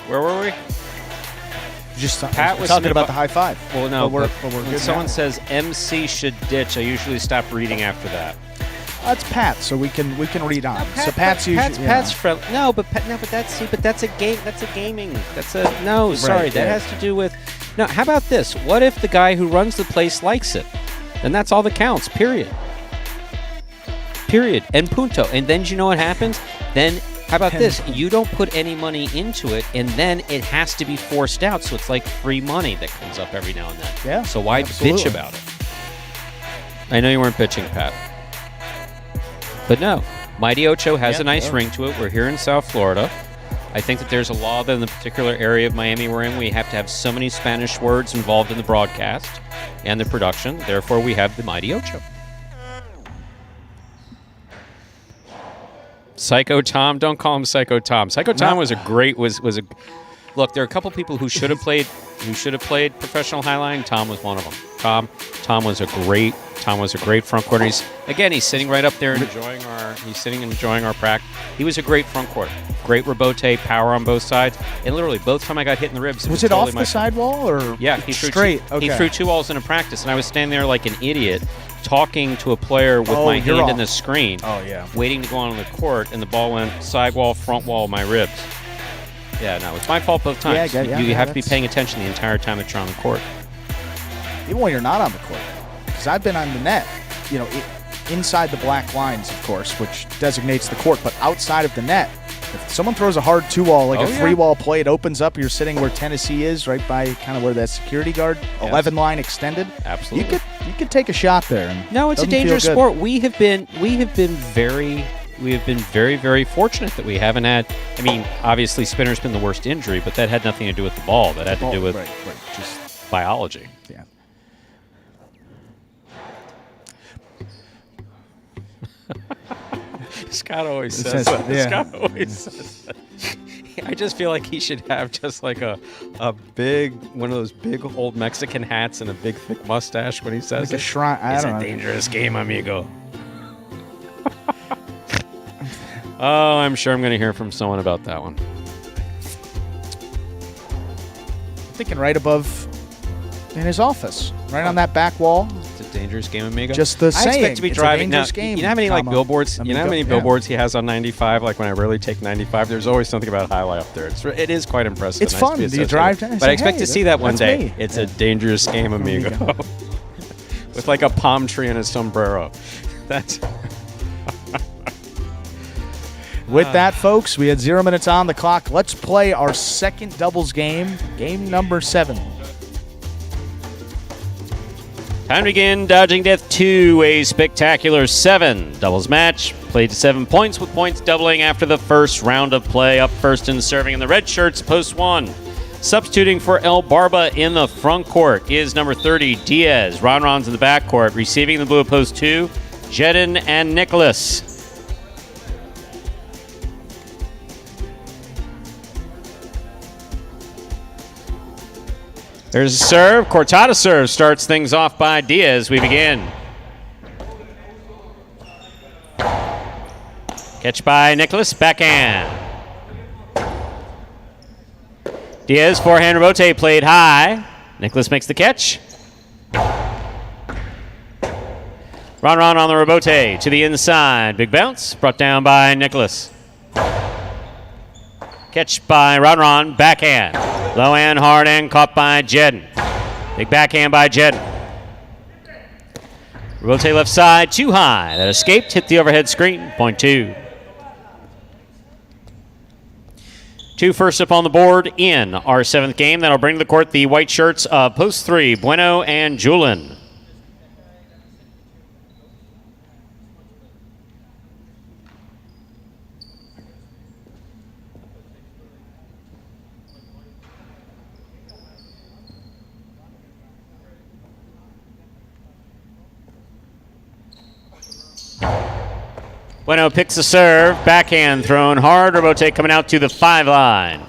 Where were we? Just Pat was talking about the high five. Well, no, but we're when good someone now. says MC should ditch, I usually stop reading after that. That's Pat, so we can read on. So Pat's usually Pat's friendly. No, but that's a game. That's a gaming. Sorry, that has to do with. No, how about this? What if the guy who runs the place likes it? Then that's all that counts. Period. And punto. And then you know what happens? Then. How about this? You don't put any money into it, and then it has to be forced out, so it's like free money that comes up every now and then. Yeah. So why bitch about it? I know you weren't bitching, Pat. But no, Mighty Ocho has a nice ring to it. We're here in South Florida. I think that there's a law that in the particular area of Miami we're in, we have to have so many Spanish words involved in the broadcast and the production. Therefore, we have the Mighty Ocho. Psycho Tom, don't call him Psycho Tom. Psycho Tom was a look. There are a couple people who should have played professional highline. Tom was one of them. Tom was a great front court. He's sitting right up there enjoying our practice. He was a great front court. Great rebote, power on both sides, and literally both time I got hit in the ribs. Was it totally off the sidewall or he threw straight? He threw 2 balls in a practice, and I was standing there like an idiot, talking to a player with my hand in the screen. Oh, yeah. Waiting to go on the court, and the ball went sidewall, front wall, my ribs. Yeah, no, it's my fault both times. You have to be paying attention the entire time that you're on the court. Even when you're not on the court. Because I've been on the net, inside the black lines, of course, which designates the court, but outside of the net, if someone throws a hard 2-wall, like a 3-wall play, it opens up, you're sitting where Tennessee is, right by kind of where that security guard, 11 line extended. Absolutely. You could take a shot there. And no, it's a dangerous sport. We have been very, we have been very, very fortunate that we haven't had. I mean, obviously, spinner's been the worst injury, but that had nothing to do with the ball. That had to do with just biology. Yeah. Scott always says that. Yeah. Scott always says that. I just feel like he should have just like a big, one of those big old Mexican hats and a big thick mustache when he says Like a shrine. It's a dangerous game, amigo. Oh, I'm sure I'm going to hear from someone about that one. Thinking right above in his office, right on that back wall. It's a dangerous game, amigo. Just the I saying. expect to be It's driving a dangerous now. game. You know how many like billboards? You know how many yeah. billboards he has on 95? Like when I really take 95, there's always something about highlight up there. It is quite impressive. It's Nice to fun. be Do you drive down? But I expect Hey, to see that one that's day. me. It's a dangerous game, amigo. With like a palm tree and a sombrero. That's. With that, folks, we had 0 minutes on the clock. Let's play our second doubles game, game number 7. Time to begin Dodging Death 2, a spectacular 7 doubles match. Played to 7 points, with points doubling after the first round of play. Up first and serving in the red shirts, post 1. Substituting for El Barba in the front court is number 30, Diaz. Ronron's in the back court. Receiving in the blue at post 2, Jedin and Nicholas. There's a serve. Cortada serve starts things off by Diaz. We begin. Catch by Nicholas. Backhand. Diaz, forehand rebote played high. Nicholas makes the catch. Ron on the rebote to the inside. Big bounce. Brought down by Nicholas. Catch by Ron. Backhand. Low and hard and caught by Jedin. Big backhand by Jedin. Rebote left side, too high. That escaped, hit the overhead screen. Point 2. 2 first up on the board in our 7th game. That'll bring to the court the white shirts of post 3, Bueno and Julin. Bueno picks the serve, backhand thrown hard, rebote coming out to the 5 line.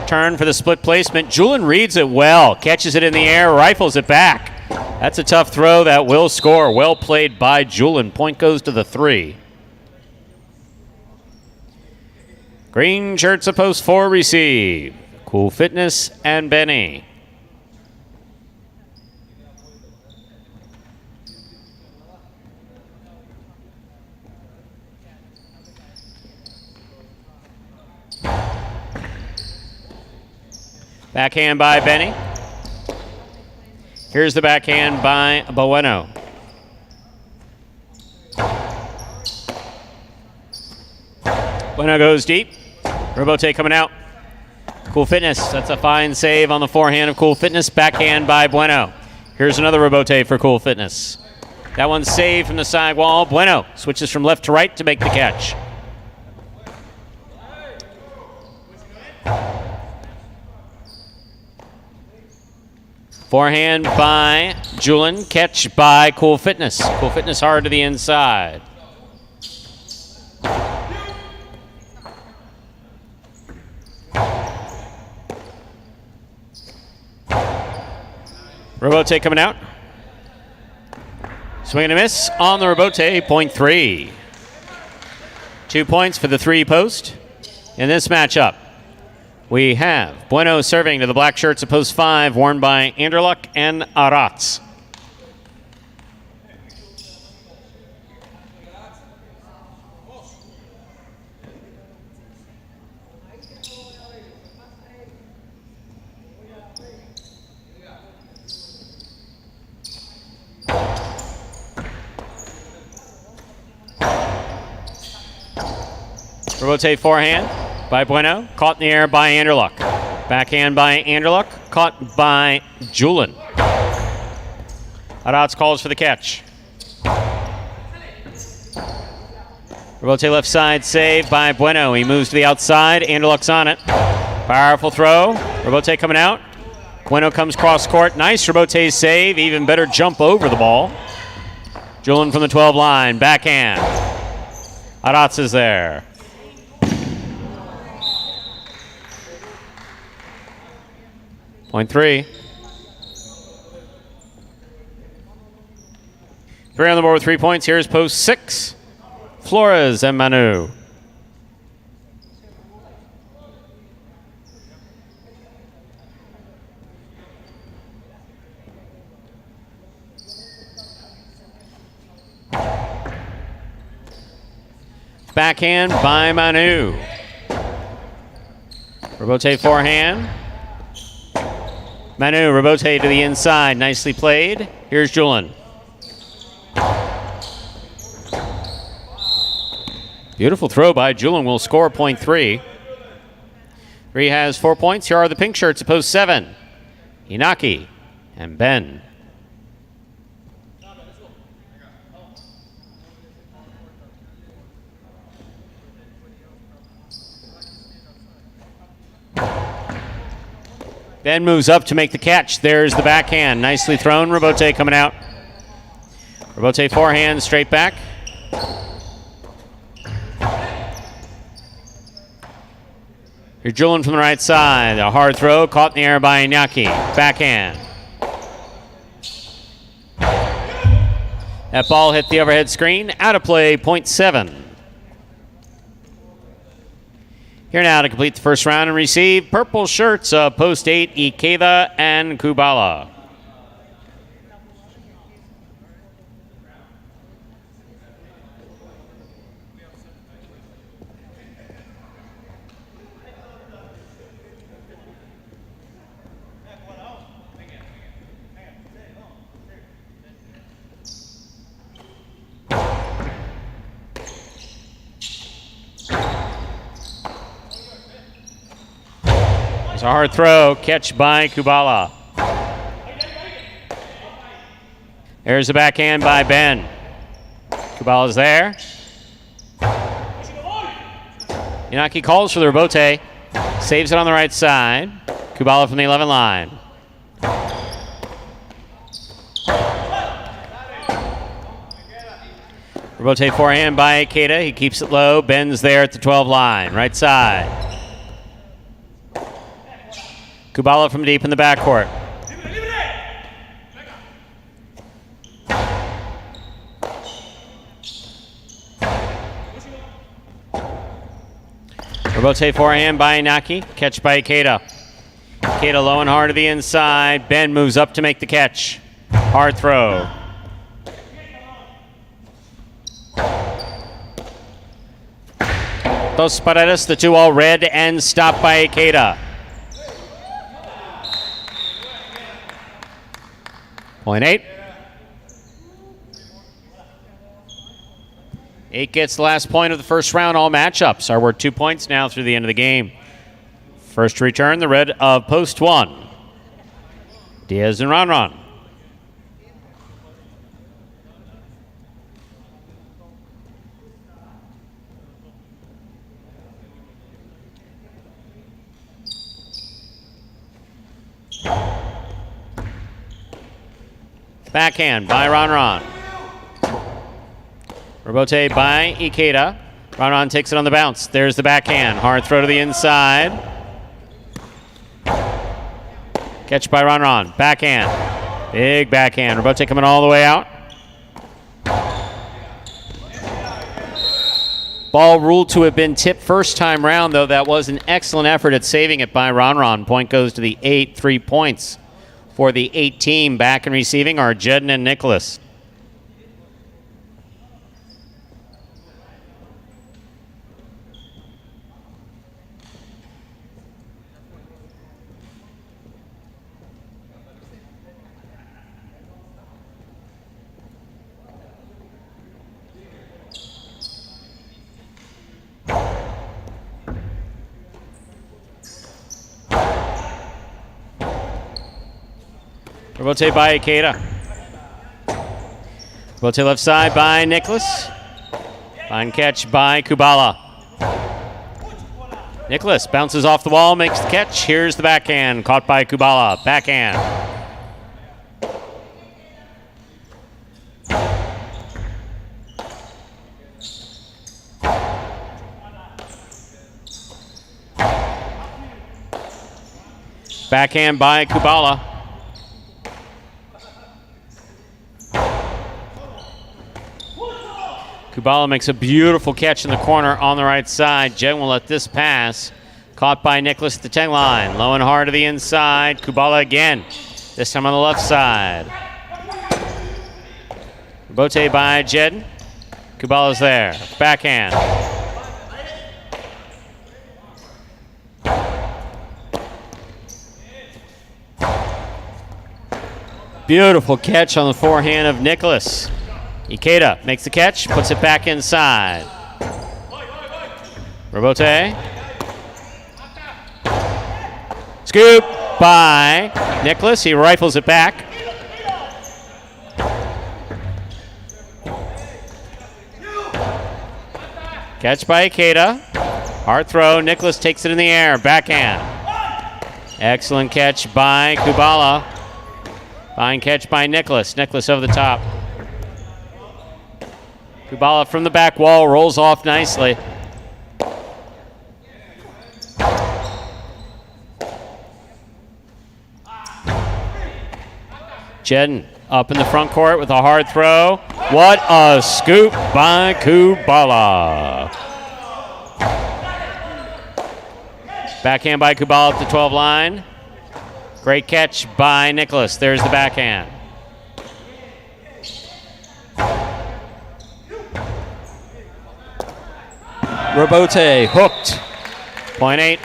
Turn for the split placement. Julin reads it well, catches it in the air, rifles it back. That's a tough throw that will score. Well played by Julin. Point goes to the 3. Green shirts a post 4 receive. Cool Fitness and Benny. Backhand by Benny. Here's the backhand by Bueno. Bueno goes deep. Rebote coming out. Cool Fitness. That's a fine save on the forehand of Cool Fitness. Backhand by Bueno. Here's another rebote for Cool Fitness. That one's saved from the side wall. Bueno switches from left to right to make the catch. Forehand by Julin, catch by Cool Fitness. Cool Fitness hard to the inside. Rebote coming out. Swing and a miss on the rebote, point 3. 2 points for the 3 post in this matchup. We have Bueno serving to the black shirts at post 5, worn by Anderluck and Aratz. Rebote forehand by Bueno, caught in the air by Anderluck. Backhand by Anderluck, caught by Julin. Aratz calls for the catch. Rebote left side save by Bueno. He moves to the outside. Anderluck's on it. Powerful throw. Rebote coming out. Bueno comes cross court. Nice Rebote save. Even better jump over the ball. Julian from the 12 line. Backhand. Aratz is there. Point three. Three on the board with 3 points. Here's post 6. Flores and Manu. Backhand by Manu. Rebote forehand. Manu, Rebote to the inside. Nicely played. Here's Julian. Beautiful throw by Julian. Will score point three. Three has 4 points. Here are the pink shirts at post 7. Inaki and Ben. Ben moves up to make the catch. There's the backhand. Nicely thrown. Rebote coming out. Rebote forehand, straight back. Here's Julian from the right side. A hard throw, caught in the air by Iñaki. Backhand. That ball hit the overhead screen. Out of play, point 7. Here now to complete the first round and receive purple shirts of post 8, Ikeda and Kubala. A hard throw, catch by Kubala. There's the backhand by Ben. Kubala's there. Inaki calls for the Rebote. Saves it on the right side. Kubala from the 11 line. Rebote forehand by Ikeda. He keeps it low. Ben's there at the 12 line. Right side. Kubala from deep in the backcourt. Rebote forehand by Inaki. Catch by Ikeda. Ikeda low and hard to the inside. Ben moves up to make the catch. Hard throw. Dos Paredes, the 2 all red and stopped by Ikeda. Point 8. 8 gets the last point of the first round. All matchups are worth 2 points now through the end of the game. First to return, the red of post 1. Diaz and Ronron. Backhand by Ronron. Rebote by Ikeda. Ronron takes it on the bounce. There's the backhand. Hard throw to the inside. Catch by Ronron. Backhand. Big backhand. Rebote coming all the way out. Ball ruled to have been tipped first time round, though. That was an excellent effort at saving it by Ronron. Point goes to the 8, 3 points. For the 8 team, back and receiving are Jedden and Nicholas. Rebote by Ikeda. Rebote left side by Nicholas. Fine catch by Kubala. Nicholas bounces off the wall, makes the catch. Here's the backhand, caught by Kubala. Backhand. Backhand by Kubala. Kubala makes a beautiful catch in the corner on the right side. Jen will let this pass. Caught by Nicholas at the 10 line. Low and hard to the inside. Kubala again. This time on the left side. Bote by Jed. Kubala's there. Backhand. Beautiful catch on the forehand of Nicholas. Ikeda makes the catch, puts it back inside. Robote. Scoop by Nicholas. He rifles it back. Catch by Ikeda. Hard throw. Nicholas takes it in the air. Backhand. Excellent catch by Kubala. Fine catch by Nicholas. Nicholas over the top. Kubala from the back wall rolls off nicely. Jedden up in the front court with a hard throw. What a scoop by Kubala. Backhand by Kubala at the 12 line. Great catch by Nicholas. There's the backhand. Robote hooked. Point 8.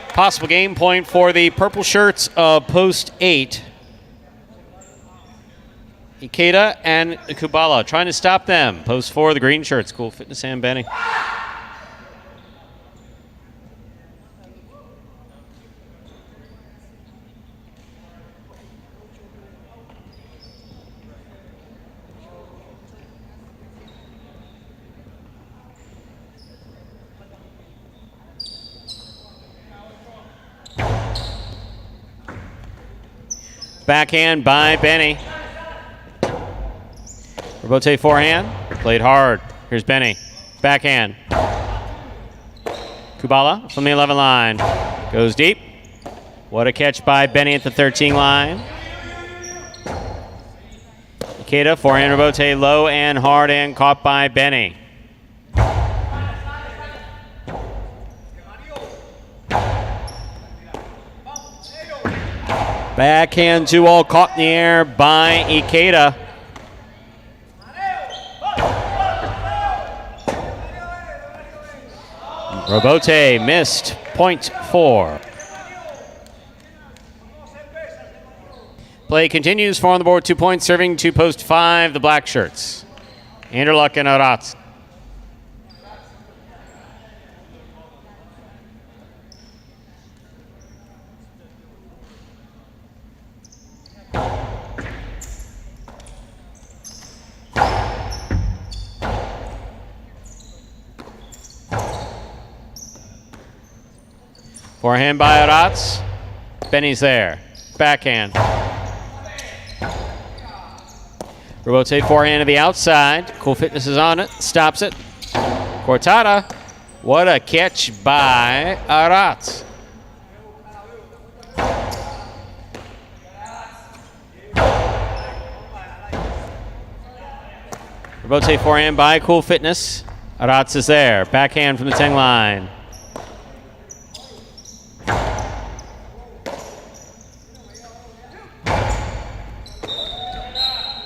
Possible game point for the purple shirts of post 8. Ikeda and Kubala trying to stop them. Post 4, the green shirts. Cool Fitness and Benny. Backhand by Benny. Robote forehand. Played hard. Here's Benny. Backhand. Kubala from the 11 line. Goes deep. What a catch by Benny at the 13 line. Ikeda, forehand Robote, low and hard and caught by Benny. Backhand 2-all caught in the air by Ikeda. Robote missed. Point 4. Play continues. 4 on the board, 2 points, serving to post 5, the black shirts. Anderluck and Aratz. Forehand by Aratz. Benny's there. Backhand. Robote forehand to the outside. Cool Fitness is on it. Stops it. Cortada. What a catch by Aratz. Robote forehand by Cool Fitness. Aratz is there. Backhand from the 10 line.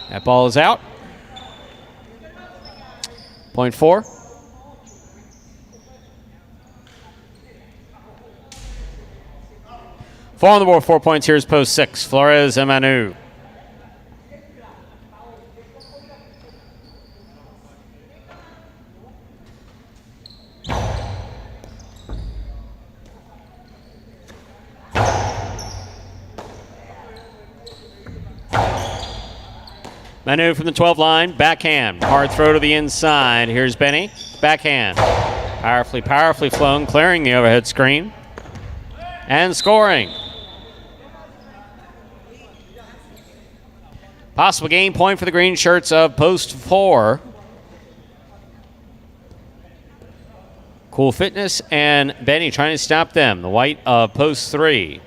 That ball is out. Point 4. Four on the board, 4 points. Here's post 6. Flores and Manu. Manu from the 12 line, backhand. Hard throw to the inside. Here's Benny, backhand. Powerfully flown, clearing the overhead screen. And scoring. Possible game point for the green shirts of post 4. Cool Fitness and Benny trying to stop them. The white of post 3.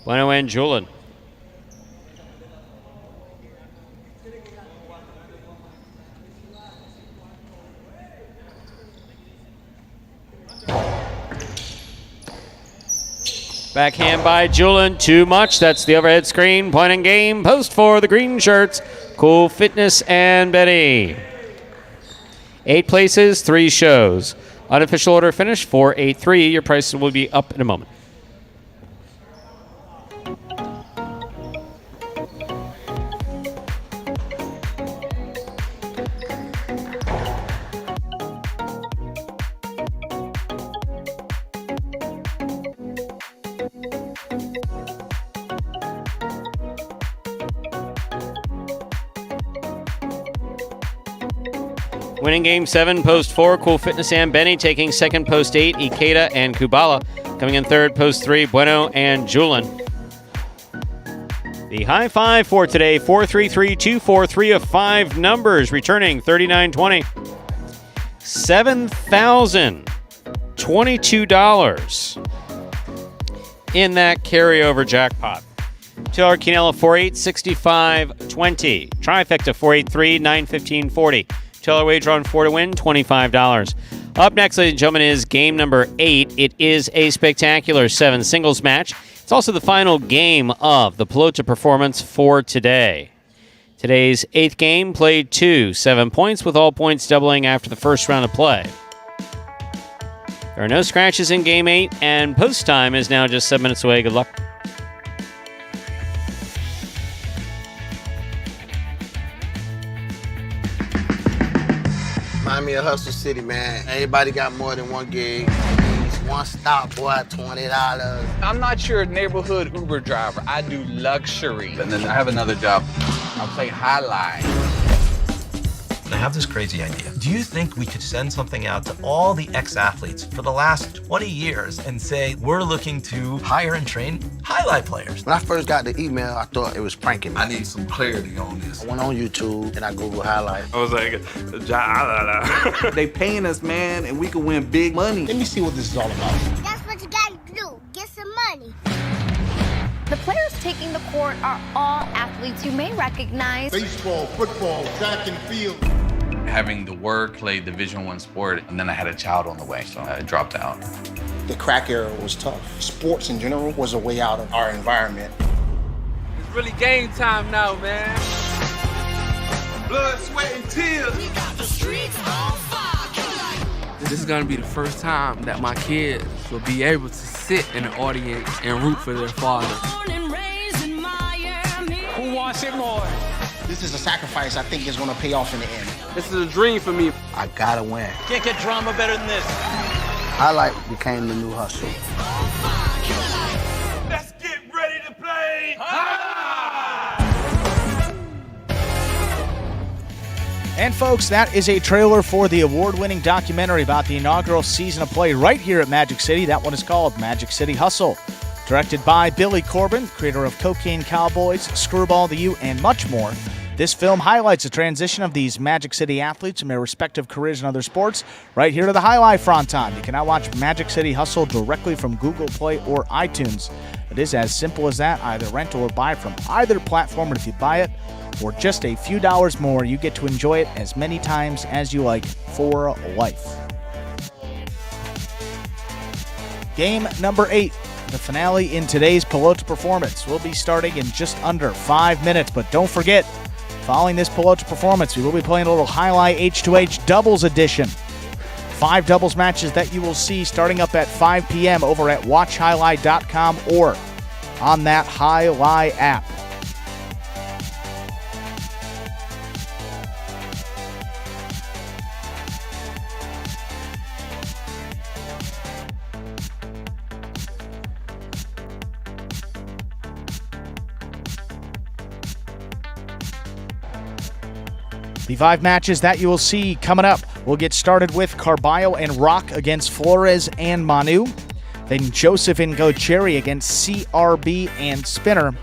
Bueno and Julian. Backhand by Julian, too much. That's the overhead screen. Point and game, post 4, the green shirts. Cool Fitness and Benny. 8 places, 3 shows. Unofficial order finish 4-8-3. Your prices will be up in a moment. Winning game 7, post 4, Cool Fitness and Benny. Taking second, post 8, Ikeda and Kubala. Coming in third, post 3, Bueno and Julian. The high 5 for today, 4-3-3-2, 3 of 5 numbers. Returning 39.20. $7,022 in that carryover jackpot. $2 Quinella 4-8, 65.20. Trifecta 4-8-3, 9-15-40. $2 wager on 4 to win, $25. Up next, ladies and gentlemen, is game number 8. It is a spectacular 7 singles match. It's also the final game of the Pelota performance for today. Today's 8th game played 2, 7 points, with all points doubling after the first round of play. There are no scratches in game 8, and post time is now just 7 minutes away. Good luck. Remind me of Hustle City, man. Everybody got more than one gig. One stop, boy, $20. I'm not your neighborhood Uber driver. I do luxury. And then I have another job. I play highlight. I have this crazy idea. Do you think we could send something out to all the ex-athletes for the last 20 years and say, we're looking to hire and train highlight players? When I first got the email, I thought it was pranking me. I need some clarity on this. I went on YouTube and I Googled highlight. I was like, They paying us, man, and we can win big money. Let me see what this is all about. That's what you gotta do. Get some money. The players taking the court are all athletes you may recognize. Baseball, football, track and field. Having the work, played Division I sport, and then I had a child on the way, so I dropped out. The crack era was tough. Sports in general was a way out of our environment. It's really game time now, man. blood, sweat, and tears. We got the streets on fire. This is gonna be the first time that my kids will be able to sit in the audience and root for their father. Who wants it more? This is a sacrifice I think is gonna pay off in the end. This is a dream for me. I gotta win. Can't get drama better than this. Highlight became the new hustle. Let's get ready to play. And folks, that is a trailer for the award-winning documentary about the inaugural season of play right here at Magic City. That one is called Magic City Hustle. Directed by Billy Corbin, creator of Cocaine Cowboys, Screwball the U, and much more. This film highlights the transition of these Magic City athletes in their respective careers in other sports right here to the highlight front time. You can now watch Magic City Hustle directly from Google Play or iTunes. It is as simple as that. Either rent or buy from either platform, and if you buy it for just a few dollars more, you get to enjoy it as many times as you like for life. Game number 8. The finale in today's Pelota performance will be starting in just under 5 minutes, but don't forget, following this Pelota performance, we will be playing a little highlight H2H doubles edition. 5 doubles matches that you will see starting up at 5 p.m. over at watchhighlight.com or on that Highlight app. The 5 matches that you will see coming up. We'll get started with Carballo and Rock against Flores and Manu. Then Joseph and Gocheri against CRB and Spinner.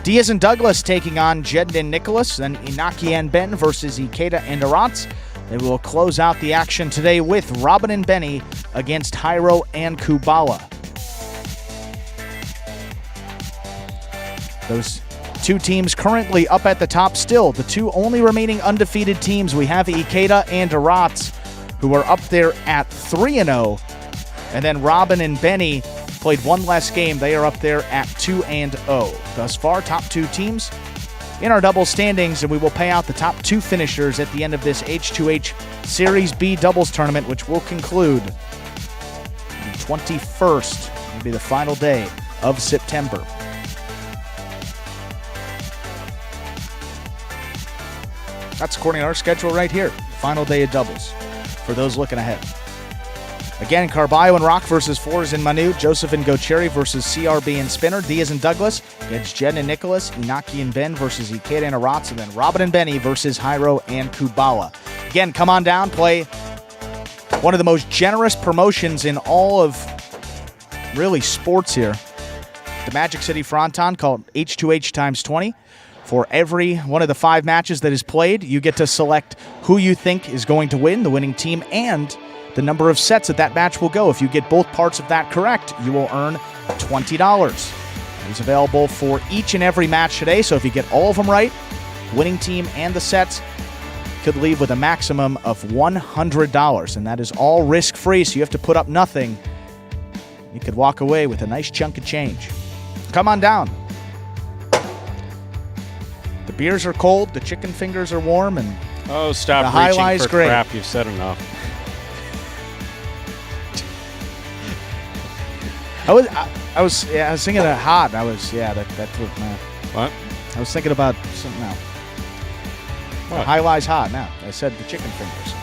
Diaz and Douglas taking on Jed and Nicholas. Then Inaki and Ben versus Ikeda and Arantz. Then we will close out the action today with Robin and Benny against Jairo and Kubala. Those 2 teams currently up at the top still. The 2 only remaining undefeated teams. We have Ikeda and Arantz, who are up there at 3-0. And then Robin and Benny played 1 less game. They are up there at 2-0. Thus far, top 2 teams in our double standings, and we will pay out the top 2 finishers at the end of this H2H Series B doubles tournament, which will conclude the 21st. It'll be the final day of September. That's according to our schedule right here. Final day of doubles for those looking ahead. Again, Carballo and Rock versus Flores and Manu. Joseph and Gocheri versus CRB and Spinner. Diaz and Douglas against Jed and Nicholas. Inaki and Ben versus Ikeda and Arantz. And then Robin and Benny versus Jairo and Kubala. Again, come on down. Play one of the most generous promotions in all of really sports here. The Magic City Fronton called H2H times 20. For every one of the 5 matches that is played, you get to select who you think is going to win, the winning team, and the number of sets that match will go. If you get both parts of that correct, you will earn $20. It's available for each and every match today, so if you get all of them right, winning team and the sets could leave with a maximum of $100, and that is all risk-free, so you have to put up nothing. You could walk away with a nice chunk of change. Come on down. The beers are cold, the chicken fingers are warm, and oh, stop the reaching highlight's for great. crap. You've said enough. I was thinking of hot. That's what, man. What? I was thinking about something else. What? High Lie's hot now. I said the chicken fingers.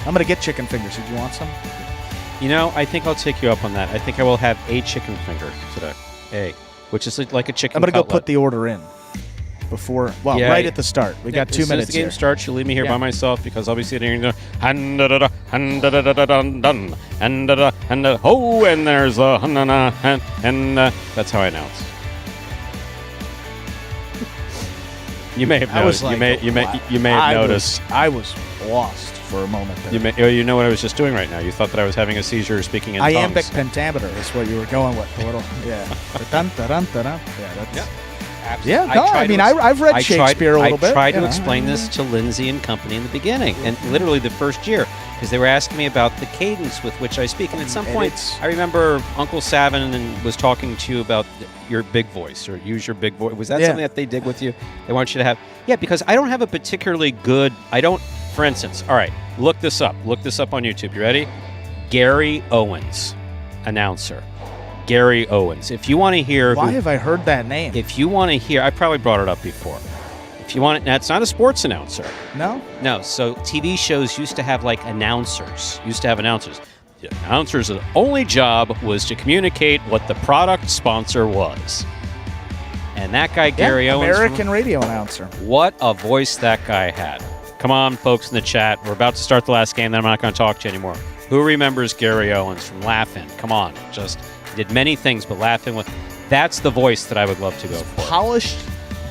I'm going to get chicken fingers. Did you want some? You know, I think I'll take you up on that. I think I will have a chicken finger today. Which is like a chicken I'm going to go cutlet. put the order in before, right at the start. We got 2 minutes As soon as the game here. starts, you'll leave me here by myself because I'll be sitting here and going, and there's a and that's how I announce. You may have noticed. You may have noticed. I was lost for a moment there. You know what I was just doing right now. You thought that I was having a seizure speaking in tongues. Iambic pentameter is what you were going with. A little, yeah. Dun, dun, dun, dun, dun. Yeah, that's. Yeah. Yeah, no, I've read Shakespeare a little bit. I tried to explain this to Lindsay and company in the beginning, and literally the first year, because they were asking me about the cadence with which I speak. And at some point, I remember Uncle Savin was talking to you about your big voice, or use your big voice. Was that something that they did with you? They want you to have? Yeah, because I don't have a particularly good, for instance, all right, look this up. Look this up on YouTube. You ready? Gary Owens, announcer. Gary Owens. If you want to hear... Why have I heard that name? If you want to hear... I probably brought it up before. If you want it... Now, it's not a sports announcer. No? No. So TV shows used to have, announcers. The announcer's only job was to communicate what the product sponsor was. And that guy, Gary Owens... American radio announcer. What a voice that guy had. Come on, folks in the chat. We're about to start the last game, then I'm not going to talk to you anymore. Who remembers Gary Owens from Laugh-In? Come on. Did many things, but Laugh-In with... That's the voice that I would love to go for. Polished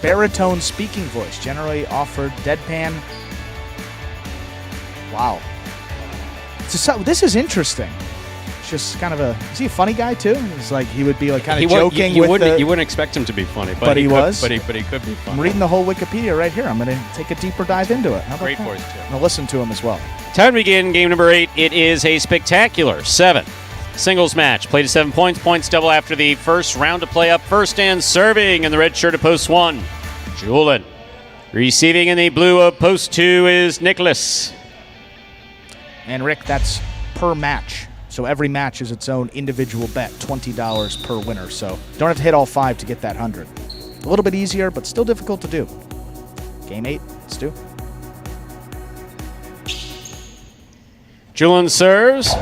baritone speaking voice, generally offered deadpan. Wow. This is interesting. It's just kind of is he a funny guy too? It's like he would be kind of joking you wouldn't expect him to be funny, but he was. But he could be funny. I'm reading the whole Wikipedia right here. I'm going to take a deeper dive into it. Great voice too. I'm going to listen to him as well. Time to begin game number 8. It is a spectacular 7 singles match. Played to 7 points. Points double after the first round to play up first and serving in the red shirt of post 1. Julian. Receiving in the blue of post 2 is Nicholas. And Rick, that's per match. So every match is its own individual bet, $20 per winner. So don't have to hit all 5 to get that 100. A little bit easier, but still difficult to do. Game 8, let's do. Julian serves.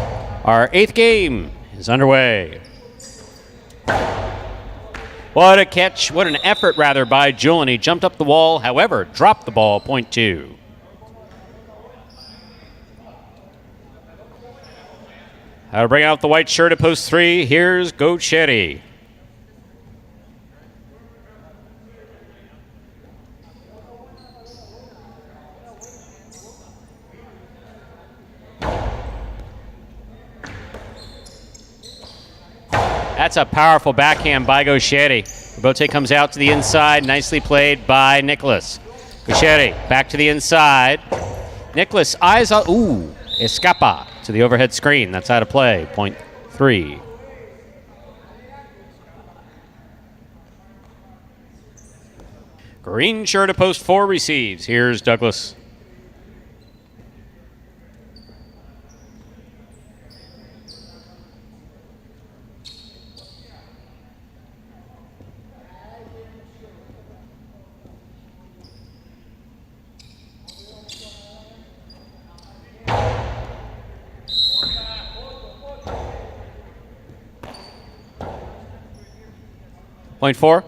Our 8th game is underway. What an effort by Julian. He jumped up the wall, however, dropped the ball, point 2. I'll bring out the white shirt at post 3. Here's Gochetti. That's a powerful backhand by Gochetti. Rebote comes out to the inside. Nicely played by Nicholas. Gochetti back to the inside. Nicholas eyes on. Ooh, escapa to the overhead screen. That's out of play. Point 3. Green shirt at post 4 receives. Here's Douglas. Point 4.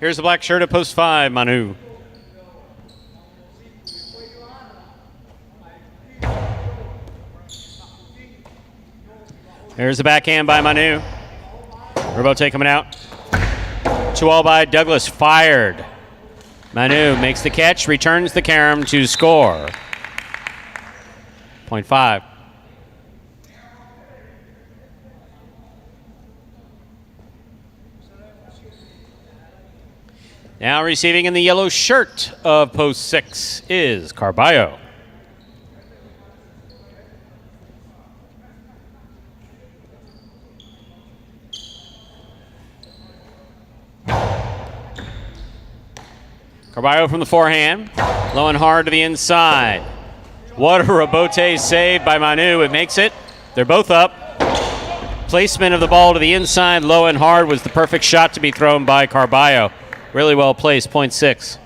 Here's the black shirt at post 5, Manu. Here's the backhand by Manu. Rebote coming out. 2-all by Douglas. Fired. Manu makes the catch, returns the carom to score. Point 5. Now receiving in the yellow shirt of post 6 is Carballo. Carballo from the forehand. Low and hard to the inside. What a rebote save by Manu. It makes it. They're both up. Placement of the ball to the inside, low and hard, was the perfect shot to be thrown by Carballo. Really well placed. Point 6.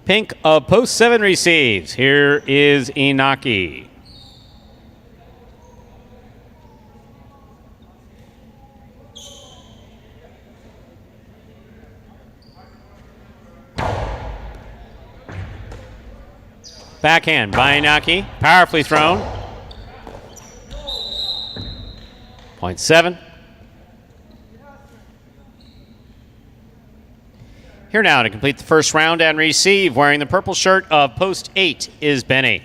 Pink of post 7 receives. Here is Inaki. Backhand by Inaki. Powerfully thrown. Point 7. Here now to complete the first round and receive, wearing the purple shirt of post 8, is Benny.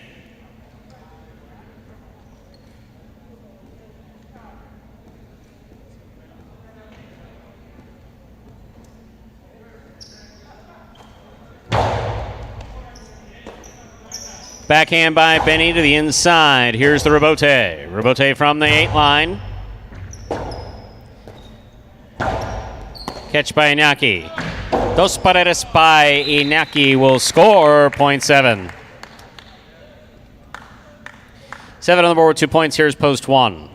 Backhand by Benny to the inside. Here's the rebote. Rebote from the 8 line. Catch by Inaki. Dos paredes by Inaki will score. Point 7. 7 on the board with 2 points. Here's post 1.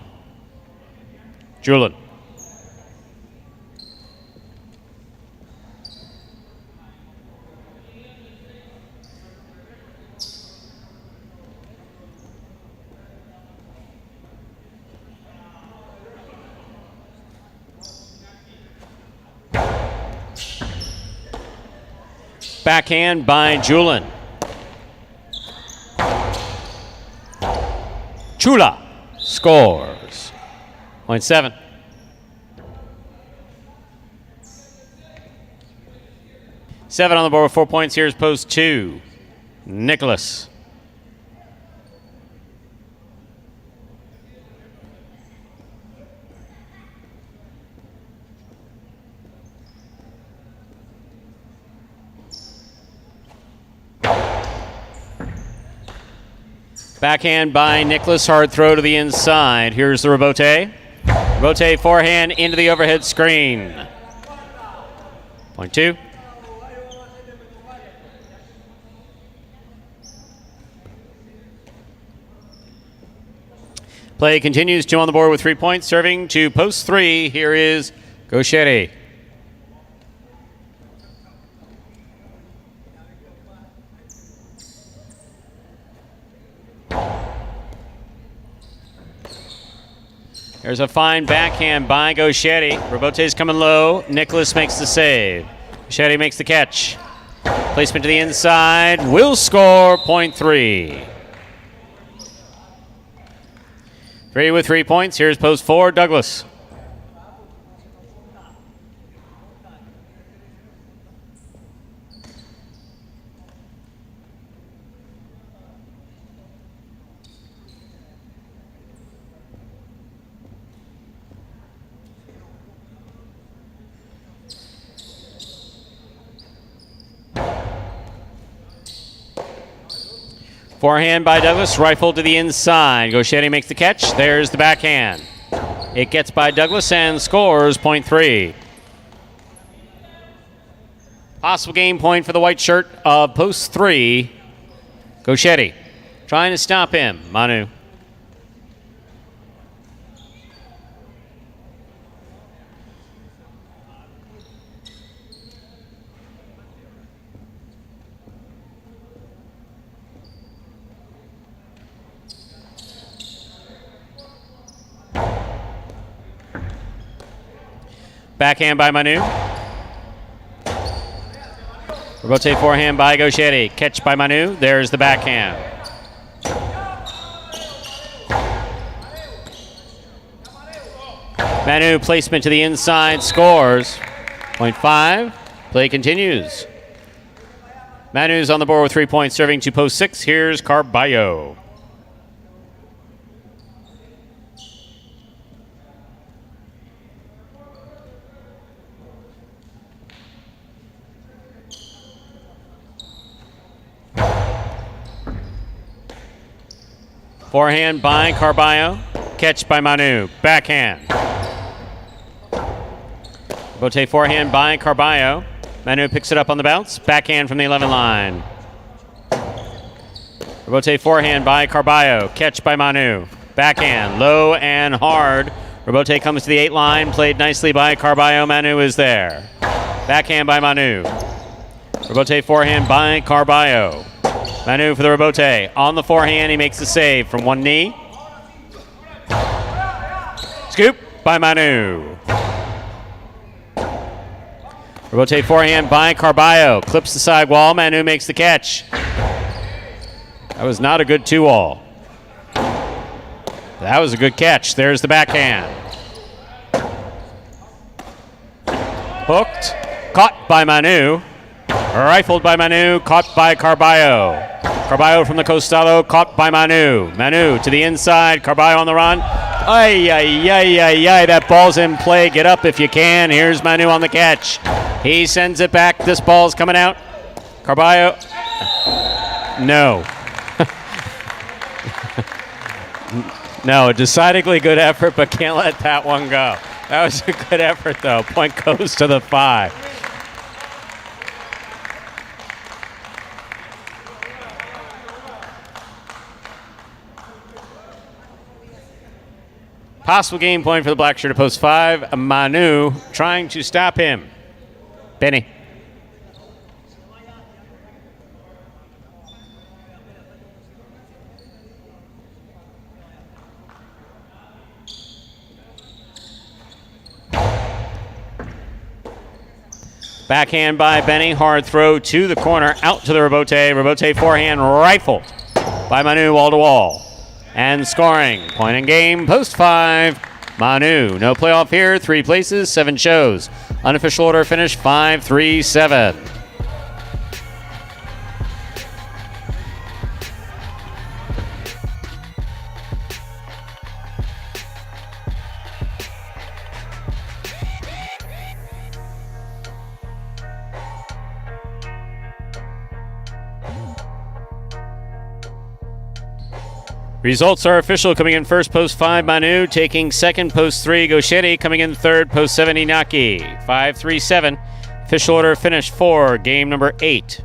Julin. Backhand by Julin. Chula scores. Point 7. Seven on the board with 4 points. Here's post 2. Nicholas. Backhand by Nicholas, hard throw to the inside. Here's the rebote. Rebote forehand into the overhead screen. Point 2. Play continues. 2 on the board with 3 points. Serving to post 3. Here is Gochetti. There's a fine backhand by Gauchetti. Robote's coming low. Nicholas makes the save. Gauchetti makes the catch. Placement to the inside. Will score, point 3. 3 with 3 points. Here's post 4, Douglas. Forehand by Douglas, rifled to the inside. Gauchetti makes the catch. There's the backhand. It gets by Douglas and scores, point 3. Possible game point for the white shirt of post 3. Gauchetti trying to stop him. Manu. Backhand by Manu. Robote forehand by Gauchetti. Catch by Manu. There's the backhand. Manu placement to the inside. Scores. Point 5. Play continues. Manu's on the board with 3 points, serving to post 6. Here's Carballo. Forehand by Carballo. Catch by Manu. Backhand. Bote forehand by Carballo. Manu picks it up on the bounce. Backhand from the 11 line. Robote forehand by Carballo. Catch by Manu. Backhand. Low and hard. Robote comes to the 8 line. Played nicely by Carballo. Manu is there. Backhand by Manu. Robote forehand by Carballo. Manu for the Robote. On the forehand, he makes the save from one knee. Scoop by Manu. Robote forehand by Carballo. Clips the sidewall. Manu makes the catch. That was not a good 2-all. That was a good catch. There's the backhand. Hooked. Caught by Manu. Rifled by Manu. Caught by Carballo. Carballo from the Costado, caught by Manu. Manu to the inside, Carballo on the run. Ay, ay, ay, ay, ay, that ball's in play. Get up if you can. Here's Manu on the catch. He sends it back. This ball's coming out. Carballo. No. No, a decidedly good effort, but can't let that one go. That was a good effort, though. Point goes to the 5. Possible game point for the black shirt at post 5. Manu trying to stop him. Benny. Backhand by Benny. Hard throw to the corner. Out to the Robote. Robote forehand rifled by Manu wall to wall. And scoring. Point in game, post 5. Manu. No playoff here. 3 places, 7 shows. Unofficial order finish 5-3-7. Results are official. Coming in first, post 5, Manu. Taking second, post 3, Gauchetti. Coming in third, post 7, Inaki. 5-3-7. Official order finish 4, game number 8.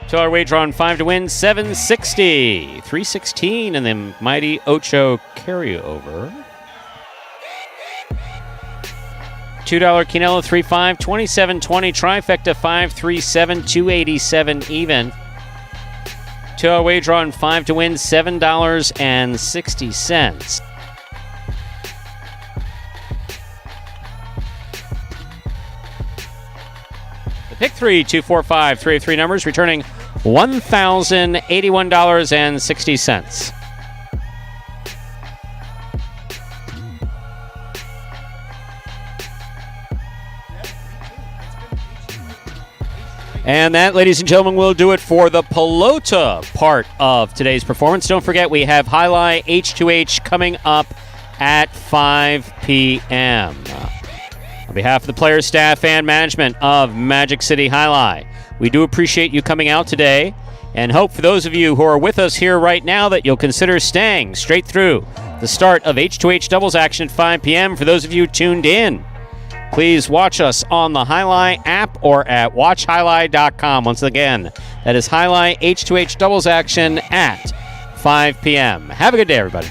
$2 wager on 5 to win, 760. 316 and the mighty Ocho carryover. $2 Quinello, 3-5, 27-20. Trifecta, 5-3-7, 287 even. $2 wager on 5 to win, $7.60. Pick 3, 245, 3 of 3 numbers, returning $1,081.60. And that, ladies and gentlemen, will do it for the Pelota part of today's performance. Don't forget, we have Highlight H2H coming up at 5 p.m. On behalf of the players, staff, and management of Magic City Highlight, we do appreciate you coming out today and hope for those of you who are with us here right now that you'll consider staying straight through the start of H2H doubles action at 5 p.m. For those of you tuned in, please watch us on the Highlight app or at watchhighlight.com. Once again, that is Highlight H2H doubles action at 5 p.m. Have a good day, everybody.